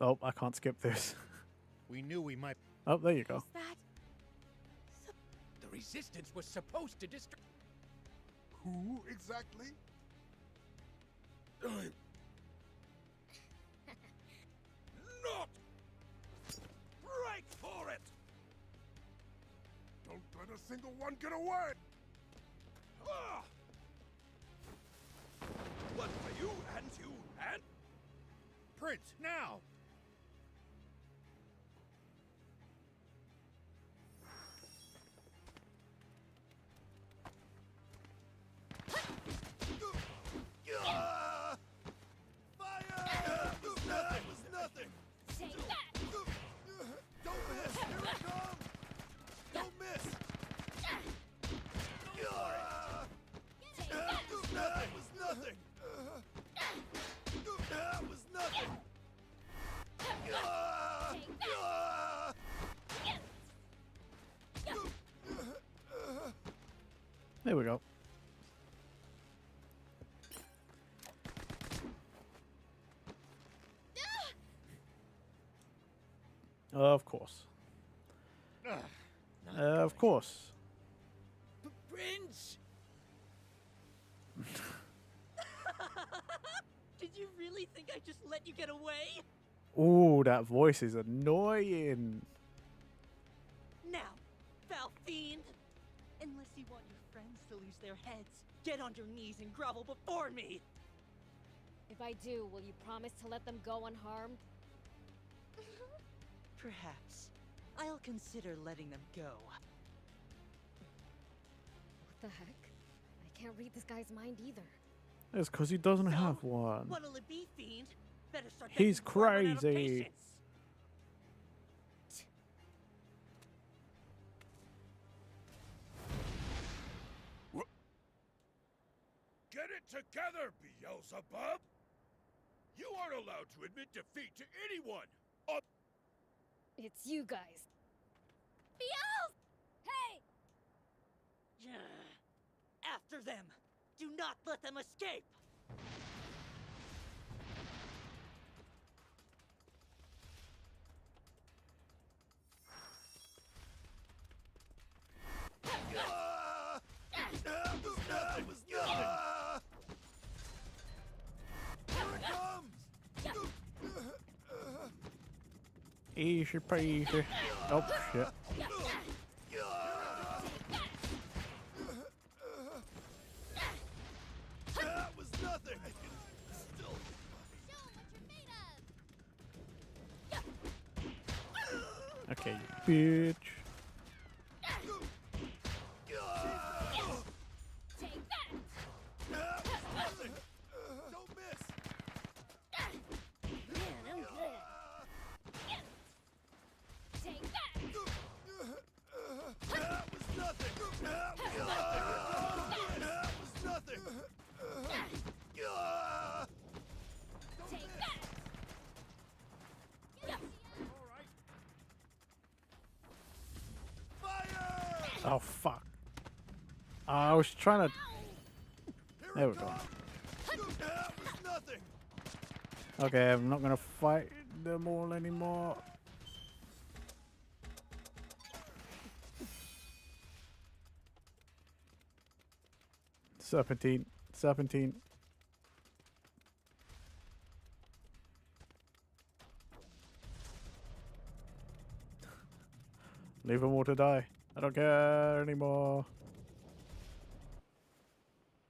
Oh, I can't skip this. We knew we might... Oh, there you go. The resistance was supposed to destroy. Who exactly? Not! Break for it! Don't let a single one get away! Ah! What for you and you and... Prince, now! Fire! That was nothing! Take that! Don't miss! Here it comes! Don't miss! That was nothing! That was nothing! There we go. Of course. Of course. Prince! Did you really think I just let you get away? Ooh, that voice is annoying. Now, foul fiend! Unless you want your friends to lose their heads, get on your knees and grovel before me! If I do, will you promise to let them go unharmed? Perhaps. I'll consider letting them go. What the heck? I can't read this guy's mind either. It's because he doesn't have one. What'll it be, fiend? Better start He's begging before I run out of crazy. patience. Get it together, Beelzebub! You aren't allowed to admit defeat to anyone! It's you guys. Beelze! Hey! After them! Do not let them escape! That was nothing! Easy peasy. Oh, shit. That was nothing. Okay, bitch. Don't miss. Man, I'm good. Take that. That was nothing. That was nothing. Take that. Oh, fuck. I was trying to... There we go. That was nothing. Okay, I'm not gonna fight them all anymore. Serpentine. Serpentine. Leave them all to die. I don't care anymore.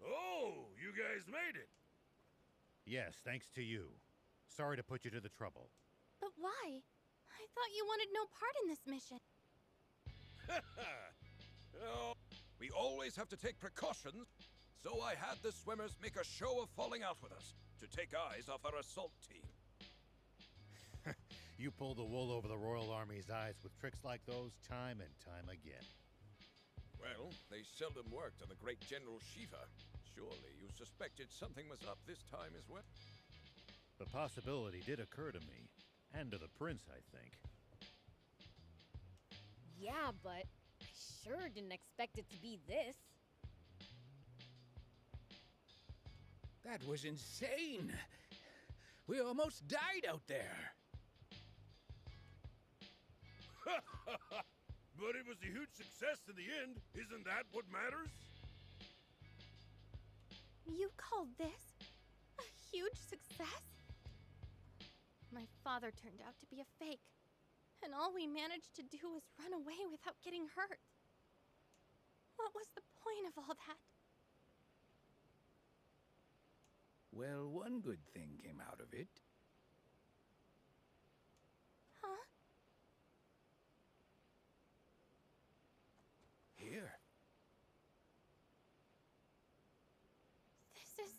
Oh, you guys made it. Yes, thanks to you. Sorry to put you to the trouble. But why? I thought you wanted no part in this mission. Oh, we always have to take precautions, so I had the swimmers make a show of falling out with us to take eyes off our assault team. You pull the wool over the Royal Army's eyes with tricks like those time and time again. Well, they seldom worked on the great General Shiva. Surely you suspected something was up this time as well? The possibility did occur to me, and to the prince, I think. Yeah, but I sure didn't expect it to be this. That was insane. We almost died out there. But it was a huge success in the end. Isn't that what matters? You called this a huge success? My father turned out to be a fake, and all we managed to do was run away without getting hurt. What was the point of all that? Well, one good thing came out of it. Huh? Here. This is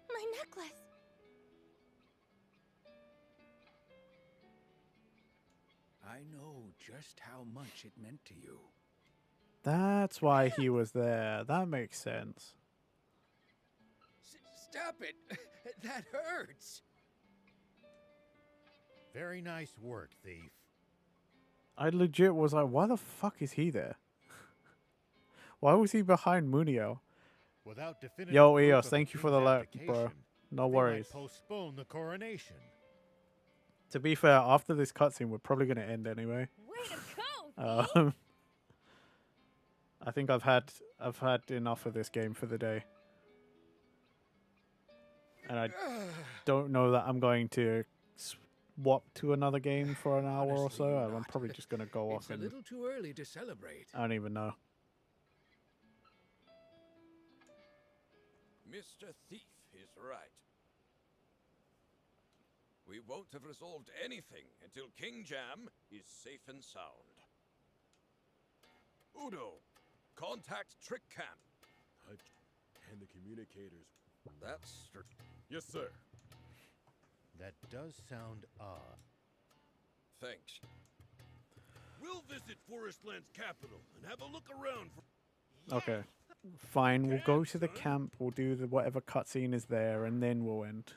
my necklace. I know just how much it meant to you. That's why he was there. That makes sense. Stop it! That hurts! Very nice work, thief. I legit was like, why the fuck is he there? Why was he behind Muniel? Without definitive Yo, proof Eos, of thank you for the king's alert, bro. abdication, No they worries. might postpone the coronation. To be fair, after this cutscene, we're probably going to end anyway. Way to go! Um, I think I've had enough of this game for the day. And I don't know that I'm going to swap to another game for an hour or so. I'm probably just going to go off It's a and little too early to celebrate. I don't even know. Mr. Thief is right. We won't have resolved anything until King Jam is safe and sound. Udo, contact Trick Camp. And the communicators. That's... Yes, sir. That does sound odd. Thanks. We'll visit Forestland's capital and have a look around for... Okay. Fine, we'll go to the camp, we'll do the whatever cutscene is there, and then we'll end.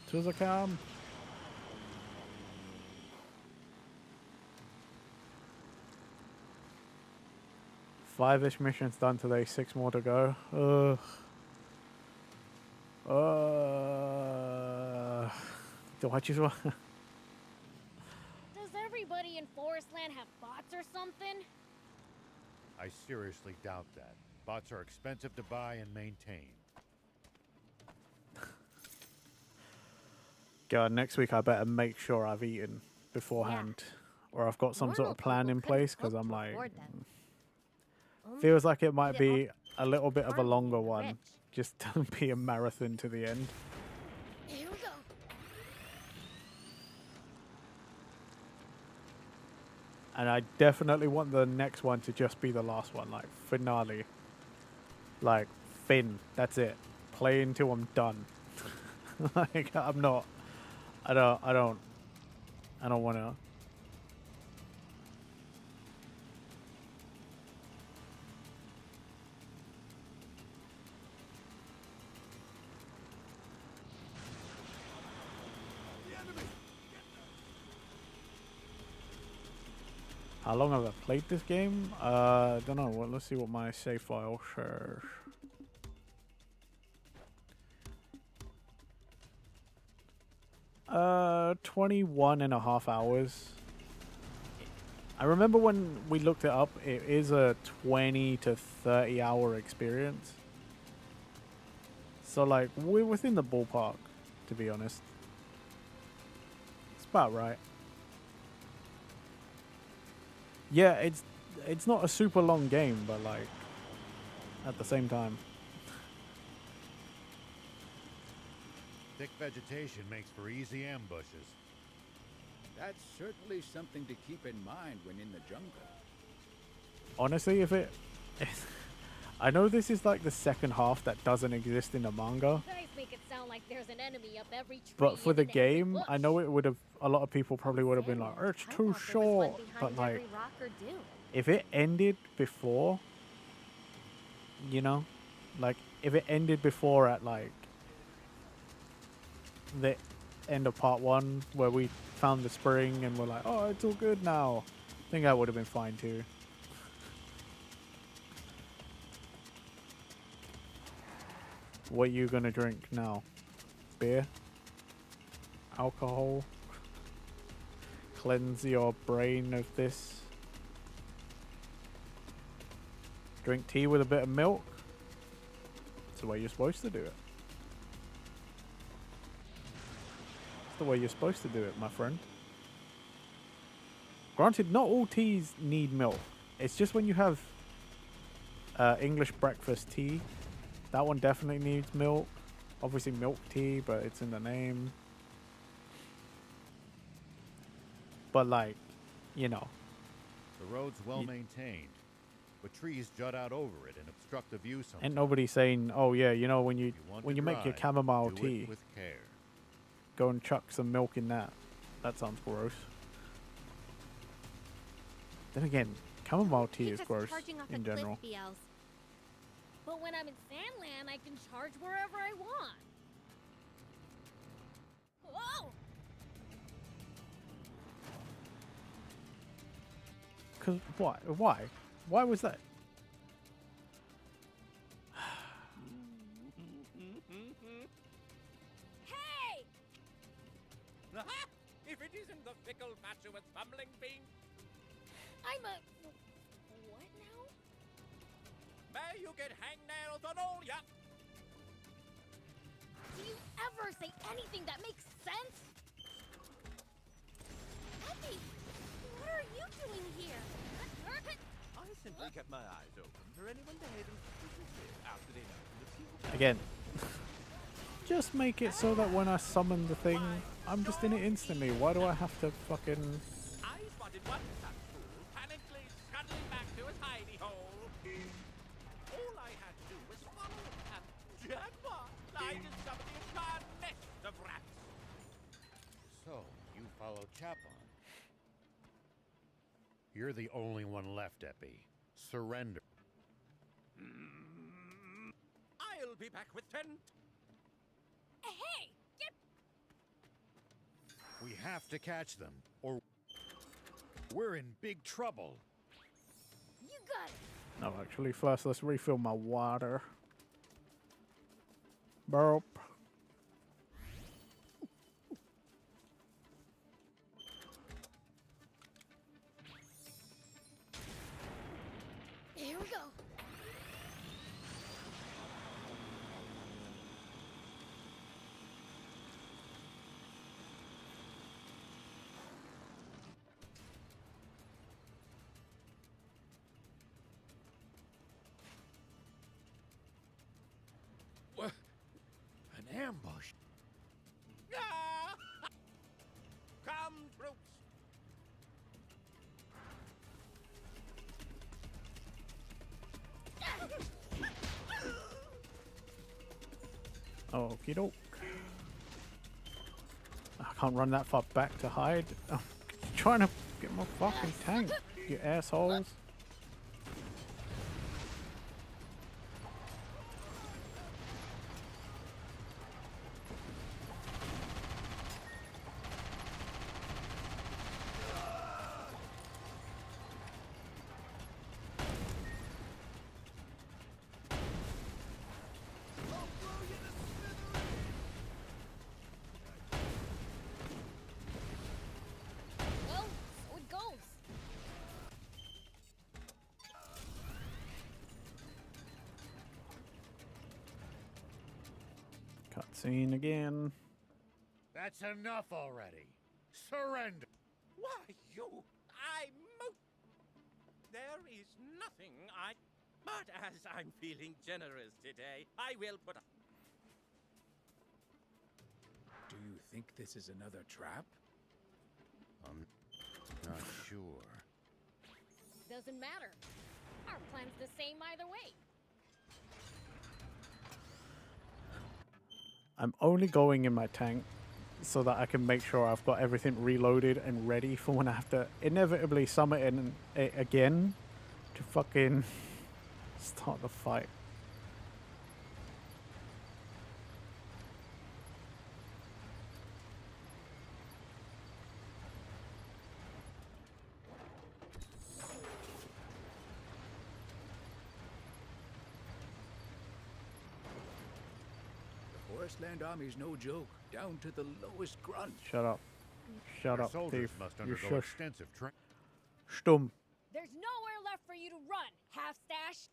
To the camp. 5-ish missions done today, 6 more to go. Do I just want... Does everybody in Forest Land have bots or something? I seriously doubt that. Bots are expensive to buy and maintain. God, next week I better make sure I've eaten beforehand, or I've got some sort Normal of plan people in couldn't place, because cook I'm to like, afford them. Only feels like it did might all be a little bit of a farming longer and the one, rich. just to be a marathon to the end. Here we go. And I definitely want the next one to just be the last one, like finale. Like, fin, that's it. Play until I'm done. Like, I don't want to. How long have I played this game? Don't know. Well, let's see what my save file shares. Uh, 21.5 hours. I remember when we looked it up, it is a 20 to 30 hour experience. So, like, we're within the ballpark, to be honest. It's about right. Yeah, it's not a super long game, but, like, at the same time. Thick vegetation makes for easy ambushes. That's certainly something to keep in mind when in the jungle. Honestly, if it... I know this is like the second half that doesn't exist in the manga, You guys make it sound like there's an enemy up every tree. but for the and in every game, bush. I know it would have... A lot of people probably would have been like, it's I too thought there was one short. behind But, like, every rock or dune. if it ended before... You know? Like, if it ended before at, like... the end of part 1, where we found the spring and we're like, oh, it's all good now. I think that would have been fine too. What are you gonna drink now? Beer? Alcohol? Cleanse your brain of this? Drink tea with a bit of milk? That's the way you're supposed to do it. The way you're supposed to do it, my friend. Granted, not all teas need milk. It's just when you have English breakfast tea, that one definitely needs milk. Obviously milk tea, but it's in the name. But, like, you know. The road's well maintained, but trees jut out over it and obstruct the view sometimes. Ain't nobody saying, oh yeah, you know, when you want when to you make your drive, chamomile do it tea, with care. go and chuck some milk in that. That sounds gross. Then again, chamomile tea is Just gross charging off in the cliff general. BLs. But when I'm in Sandland, I can charge wherever I want. Whoa! Cause why? Why? Why was that? Hey! If it isn't the fickle, fatuous, bumbling fiend, I'm a... What now? may you get hangnails on all ya! Do you ever say anything that makes sense? Epi, what are you doing here? I simply kept my eyes open for anyone behaving suspiciously after they left the field. Again, just make it so that when I summon the thing, I'm just in it instantly. Why do I have to fucking... I spotted one such fool panically scuttling back to his hidey hole. All I had to do was follow the path. Jackpot! I discovered the entire nest of rats. So, you follow Chapon. You're the only one left, Epi. Surrender. I'll be back with 10. Hey! Get... We have to catch them, or we're in big trouble. You got it! No, actually, first let's refill my water. Burp. Okie doke. I can't run that far back to hide. I'm trying to get my fucking tank, you assholes. Well, so it goes. Cutscene again. That's enough already. Surrender. Why, you... There is nothing I... But as I'm feeling generous today, I will put... Do you think this is another trap? I'm not sure. Doesn't matter. Our plan's the same either way. I'm only going in my tank so that I can make sure I've got everything reloaded and ready for when I have to inevitably summon it again to fucking start the fight. The Forestland Army's no joke, down to the lowest grunt. Shut up. Shut Your up, soldiers thief. must You undergo shush. extensive training. Stumm. There's nowhere left for you to run, half-stash.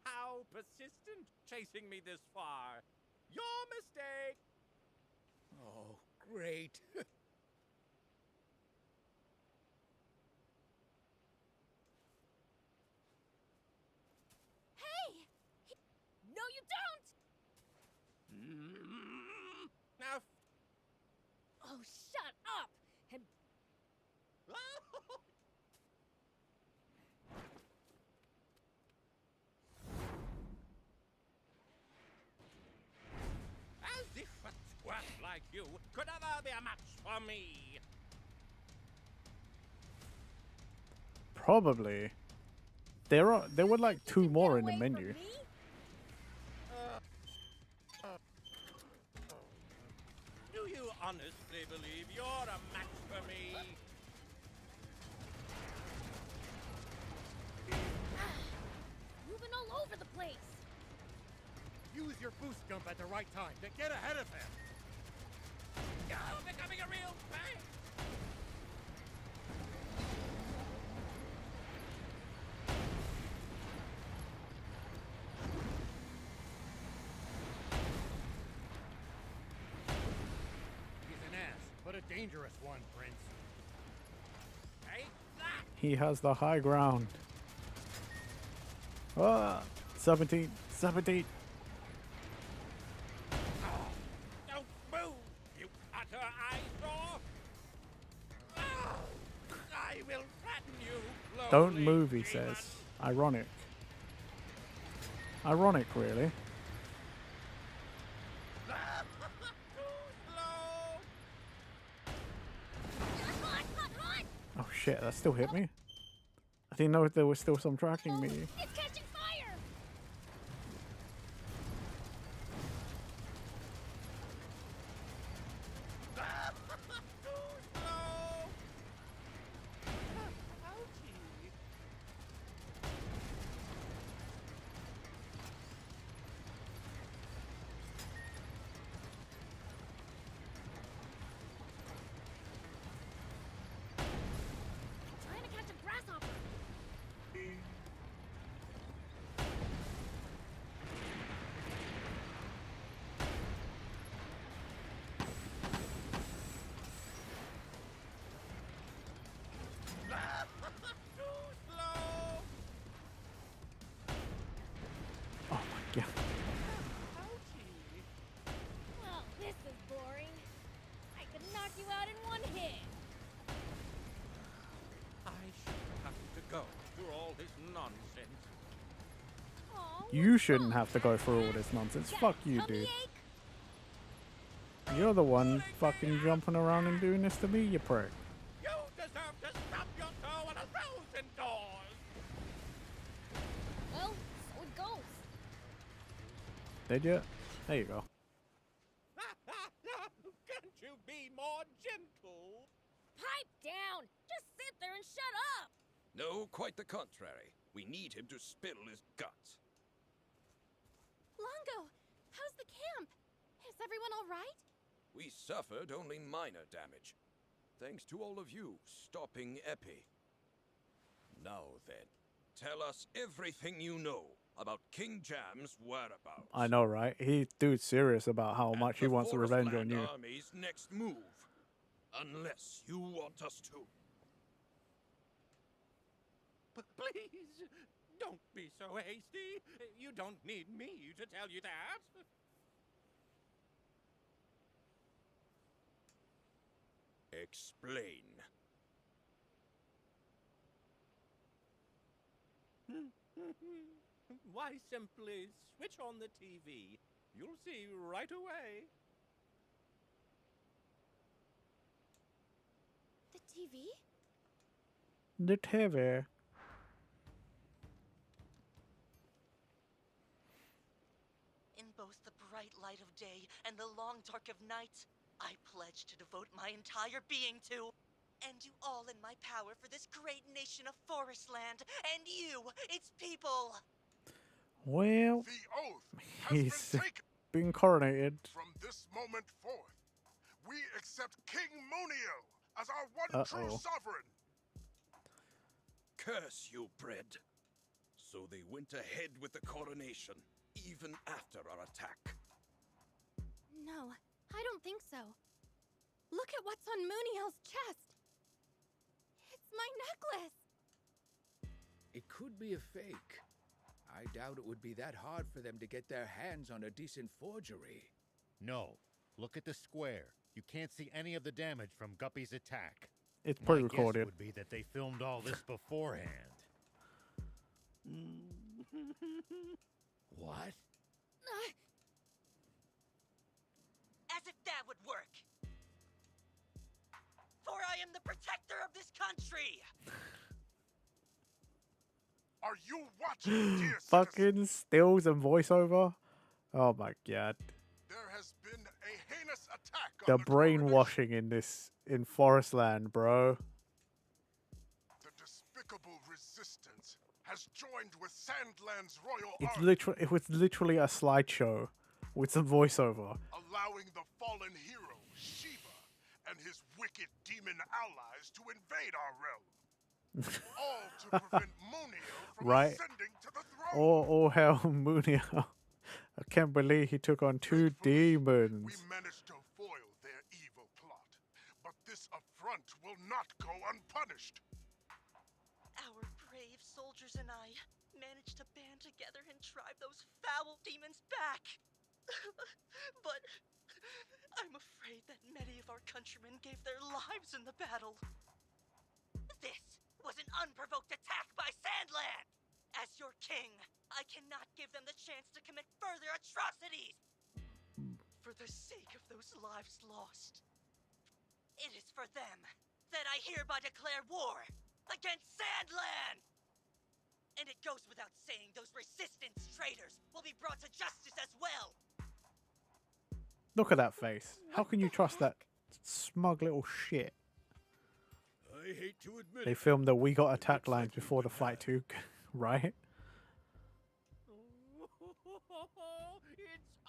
How persistent chasing me this far. Your mistake. Oh, great. Hey! No, you don't! Now... Oh, shut up! And As if a twat like you could ever be a match for me. Probably. There were like two more in the menu. Do you honestly believe you're a match for me? moving all over the place. Use your boost jump at the right time to get ahead of him. You're becoming a real pain. He's an ass, but a dangerous one, Prince. Take that. He has the high ground. Ah, 17. Don't move, you utter eyesore. I will flatten you. Don't lowly move, he demon. says. Ironic. Ironic, really. Oh shit, that still hit me? I didn't know there was still some tracking me. It's catching fire! Trying to catch a grasshopper. Oh my god. Well, this is boring. I could knock you out in one hit. I should have to go through all this nonsense. Aw, You shouldn't have to go through all this nonsense. Fuck you, dude. You're the one fucking jumping around and doing this to me, you prick. You deserve to stop your toe on 1,000 doors! Well, so it goes. Did you? There you go. Can't you be more gentle? Pipe down! Just sit there and shut up! No, quite the contrary. We need him to spill his guts. Longo, how's the camp? Is everyone all right? We suffered only minor damage. Thanks to all of you stopping Epi. Now then, tell us everything you know about King Jam's whereabouts. I know, right? Dude's serious about how much he wants revenge on you. Army's next move. Unless you want us to. But please, don't be so hasty. You don't need me to tell you that. Explain. Why simply switch on the TV? You'll see right away. The TV? The TV. In both the bright light of day and the long dark of night, I pledge to devote my entire being to and do all in my power for this great nation of Forestland and you, its people. Well, The oath has he's been taken. been coronated. From this moment forth, we accept King Munio as our one true sovereign. Curse you, Bread. So they went ahead with the coronation, even after our attack. No, I don't think so. Look at what's on Muniel's chest. It's my necklace. It could be a fake. I doubt it would be that hard for them to get their hands on a decent forgery. No. Look at the square. You can't see any of the damage from Guppy's attack. It's My pre-recorded. guess would be that they filmed all this beforehand. What? As if that would work. For I am the protector of this country. Are you watching, dear Fucking stills and voiceover. Oh my god. There has been a heinous attack The on the brainwashing in Forestland, bro. The despicable resistance has joined with Sandland's royal It's army, it was literally a slideshow with some voiceover. allowing the fallen hero, Shiva, and his wicked demon allies to invade our realm. All to prevent Munio from Right. ascending to the throne. Oh hell, Munio. I can't believe he took on 2 demons. We managed to foil their evil plot, but this affront will not go unpunished. Our brave soldiers and I managed to band together and drive those foul demons back. But I'm afraid that many of our countrymen gave their lives in the battle. This was an unprovoked attack by Sandland! As your king, I cannot give them the chance to commit further atrocities! For the sake of those lives lost, it is for them that I hereby declare war against Sandland! And it goes without saying those resistance traitors will be brought to justice as well! Look at that face. How can you trust that smug little shit? I hate to admit They it. filmed the "We Got Attacked" lines before the fight too, right? It's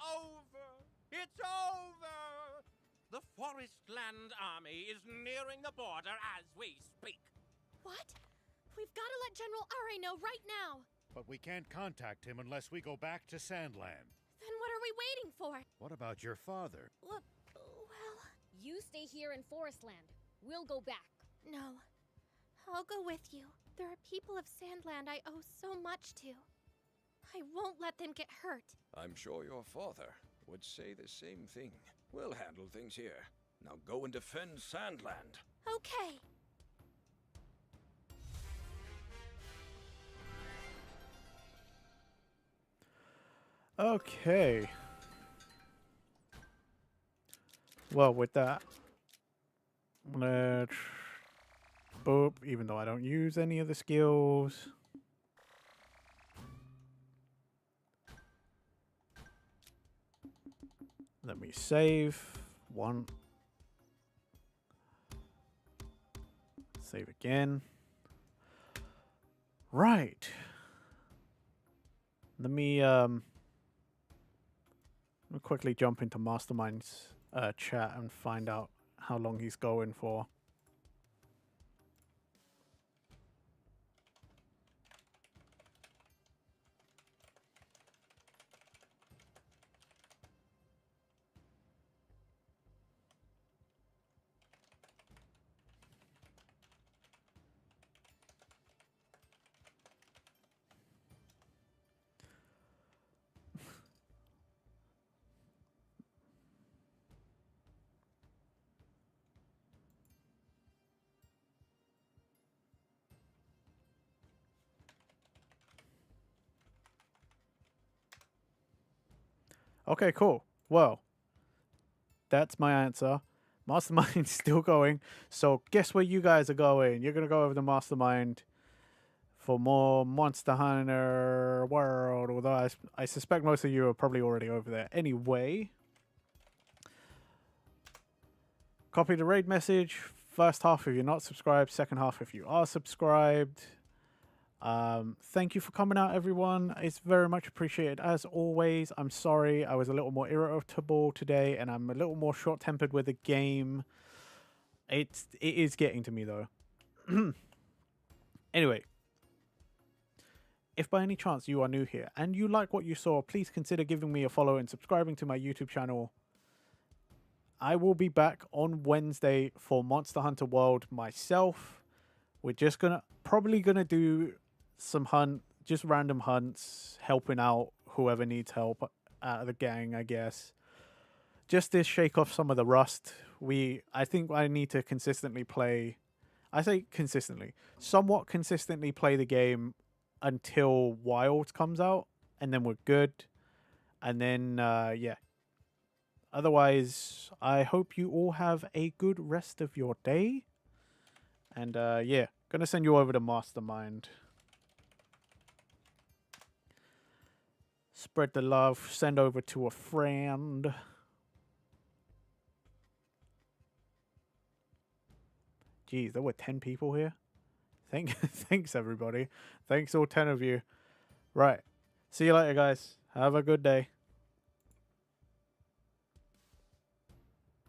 over! It's over! The Forestland army is nearing the border as we speak. What? We've got to let General Are know right now. But we can't contact him unless we go back to Sandland. Then what are we waiting for? What about your father? Well, You stay here in Forestland. We'll go back. no. I'll go with you. There are people of Sandland I owe so much to. I won't let them get hurt. I'm sure your father would say the same thing. We'll handle things here. Now go and defend Sandland. Okay. Okay. Well, with that, let's boop, even though I don't use any of the skills. Let me save. One. Save again. Right. Let me quickly jump into Mastermind's chat and find out how long he's going for. Okay, cool. Well, that's my answer. Mastermind's still going. So guess where you guys are going? You're going to go over to Mastermind for more Monster Hunter World. Although I suspect most of you are probably already over there. Anyway, copy the raid message. First half if you're not subscribed. Second half if you are subscribed. Thank you for coming out, everyone. It's very much appreciated as always. I'm sorry I was a little more irritable today, and I'm a little more short-tempered with the game. It is getting to me though. Anyway, if by any chance you are new here and you like what you saw, please consider giving me a follow and subscribing to my YouTube channel. I will be back on Wednesday for Monster Hunter World myself. We're just probably gonna do some just random hunts, helping out whoever needs help out of the gang, I guess. Just to shake off some of the rust. I think I need to consistently play. I say consistently, somewhat consistently play the game until Wild comes out, and then we're good. And then yeah. Otherwise, I hope you all have a good rest of your day. And yeah, gonna send you over to Mastermind. Spread the love. Send over to a friend. Geez, there were 10 people here. Thanks, everybody. Thanks, all 10 of you. Right. See you later, guys. Have a good day.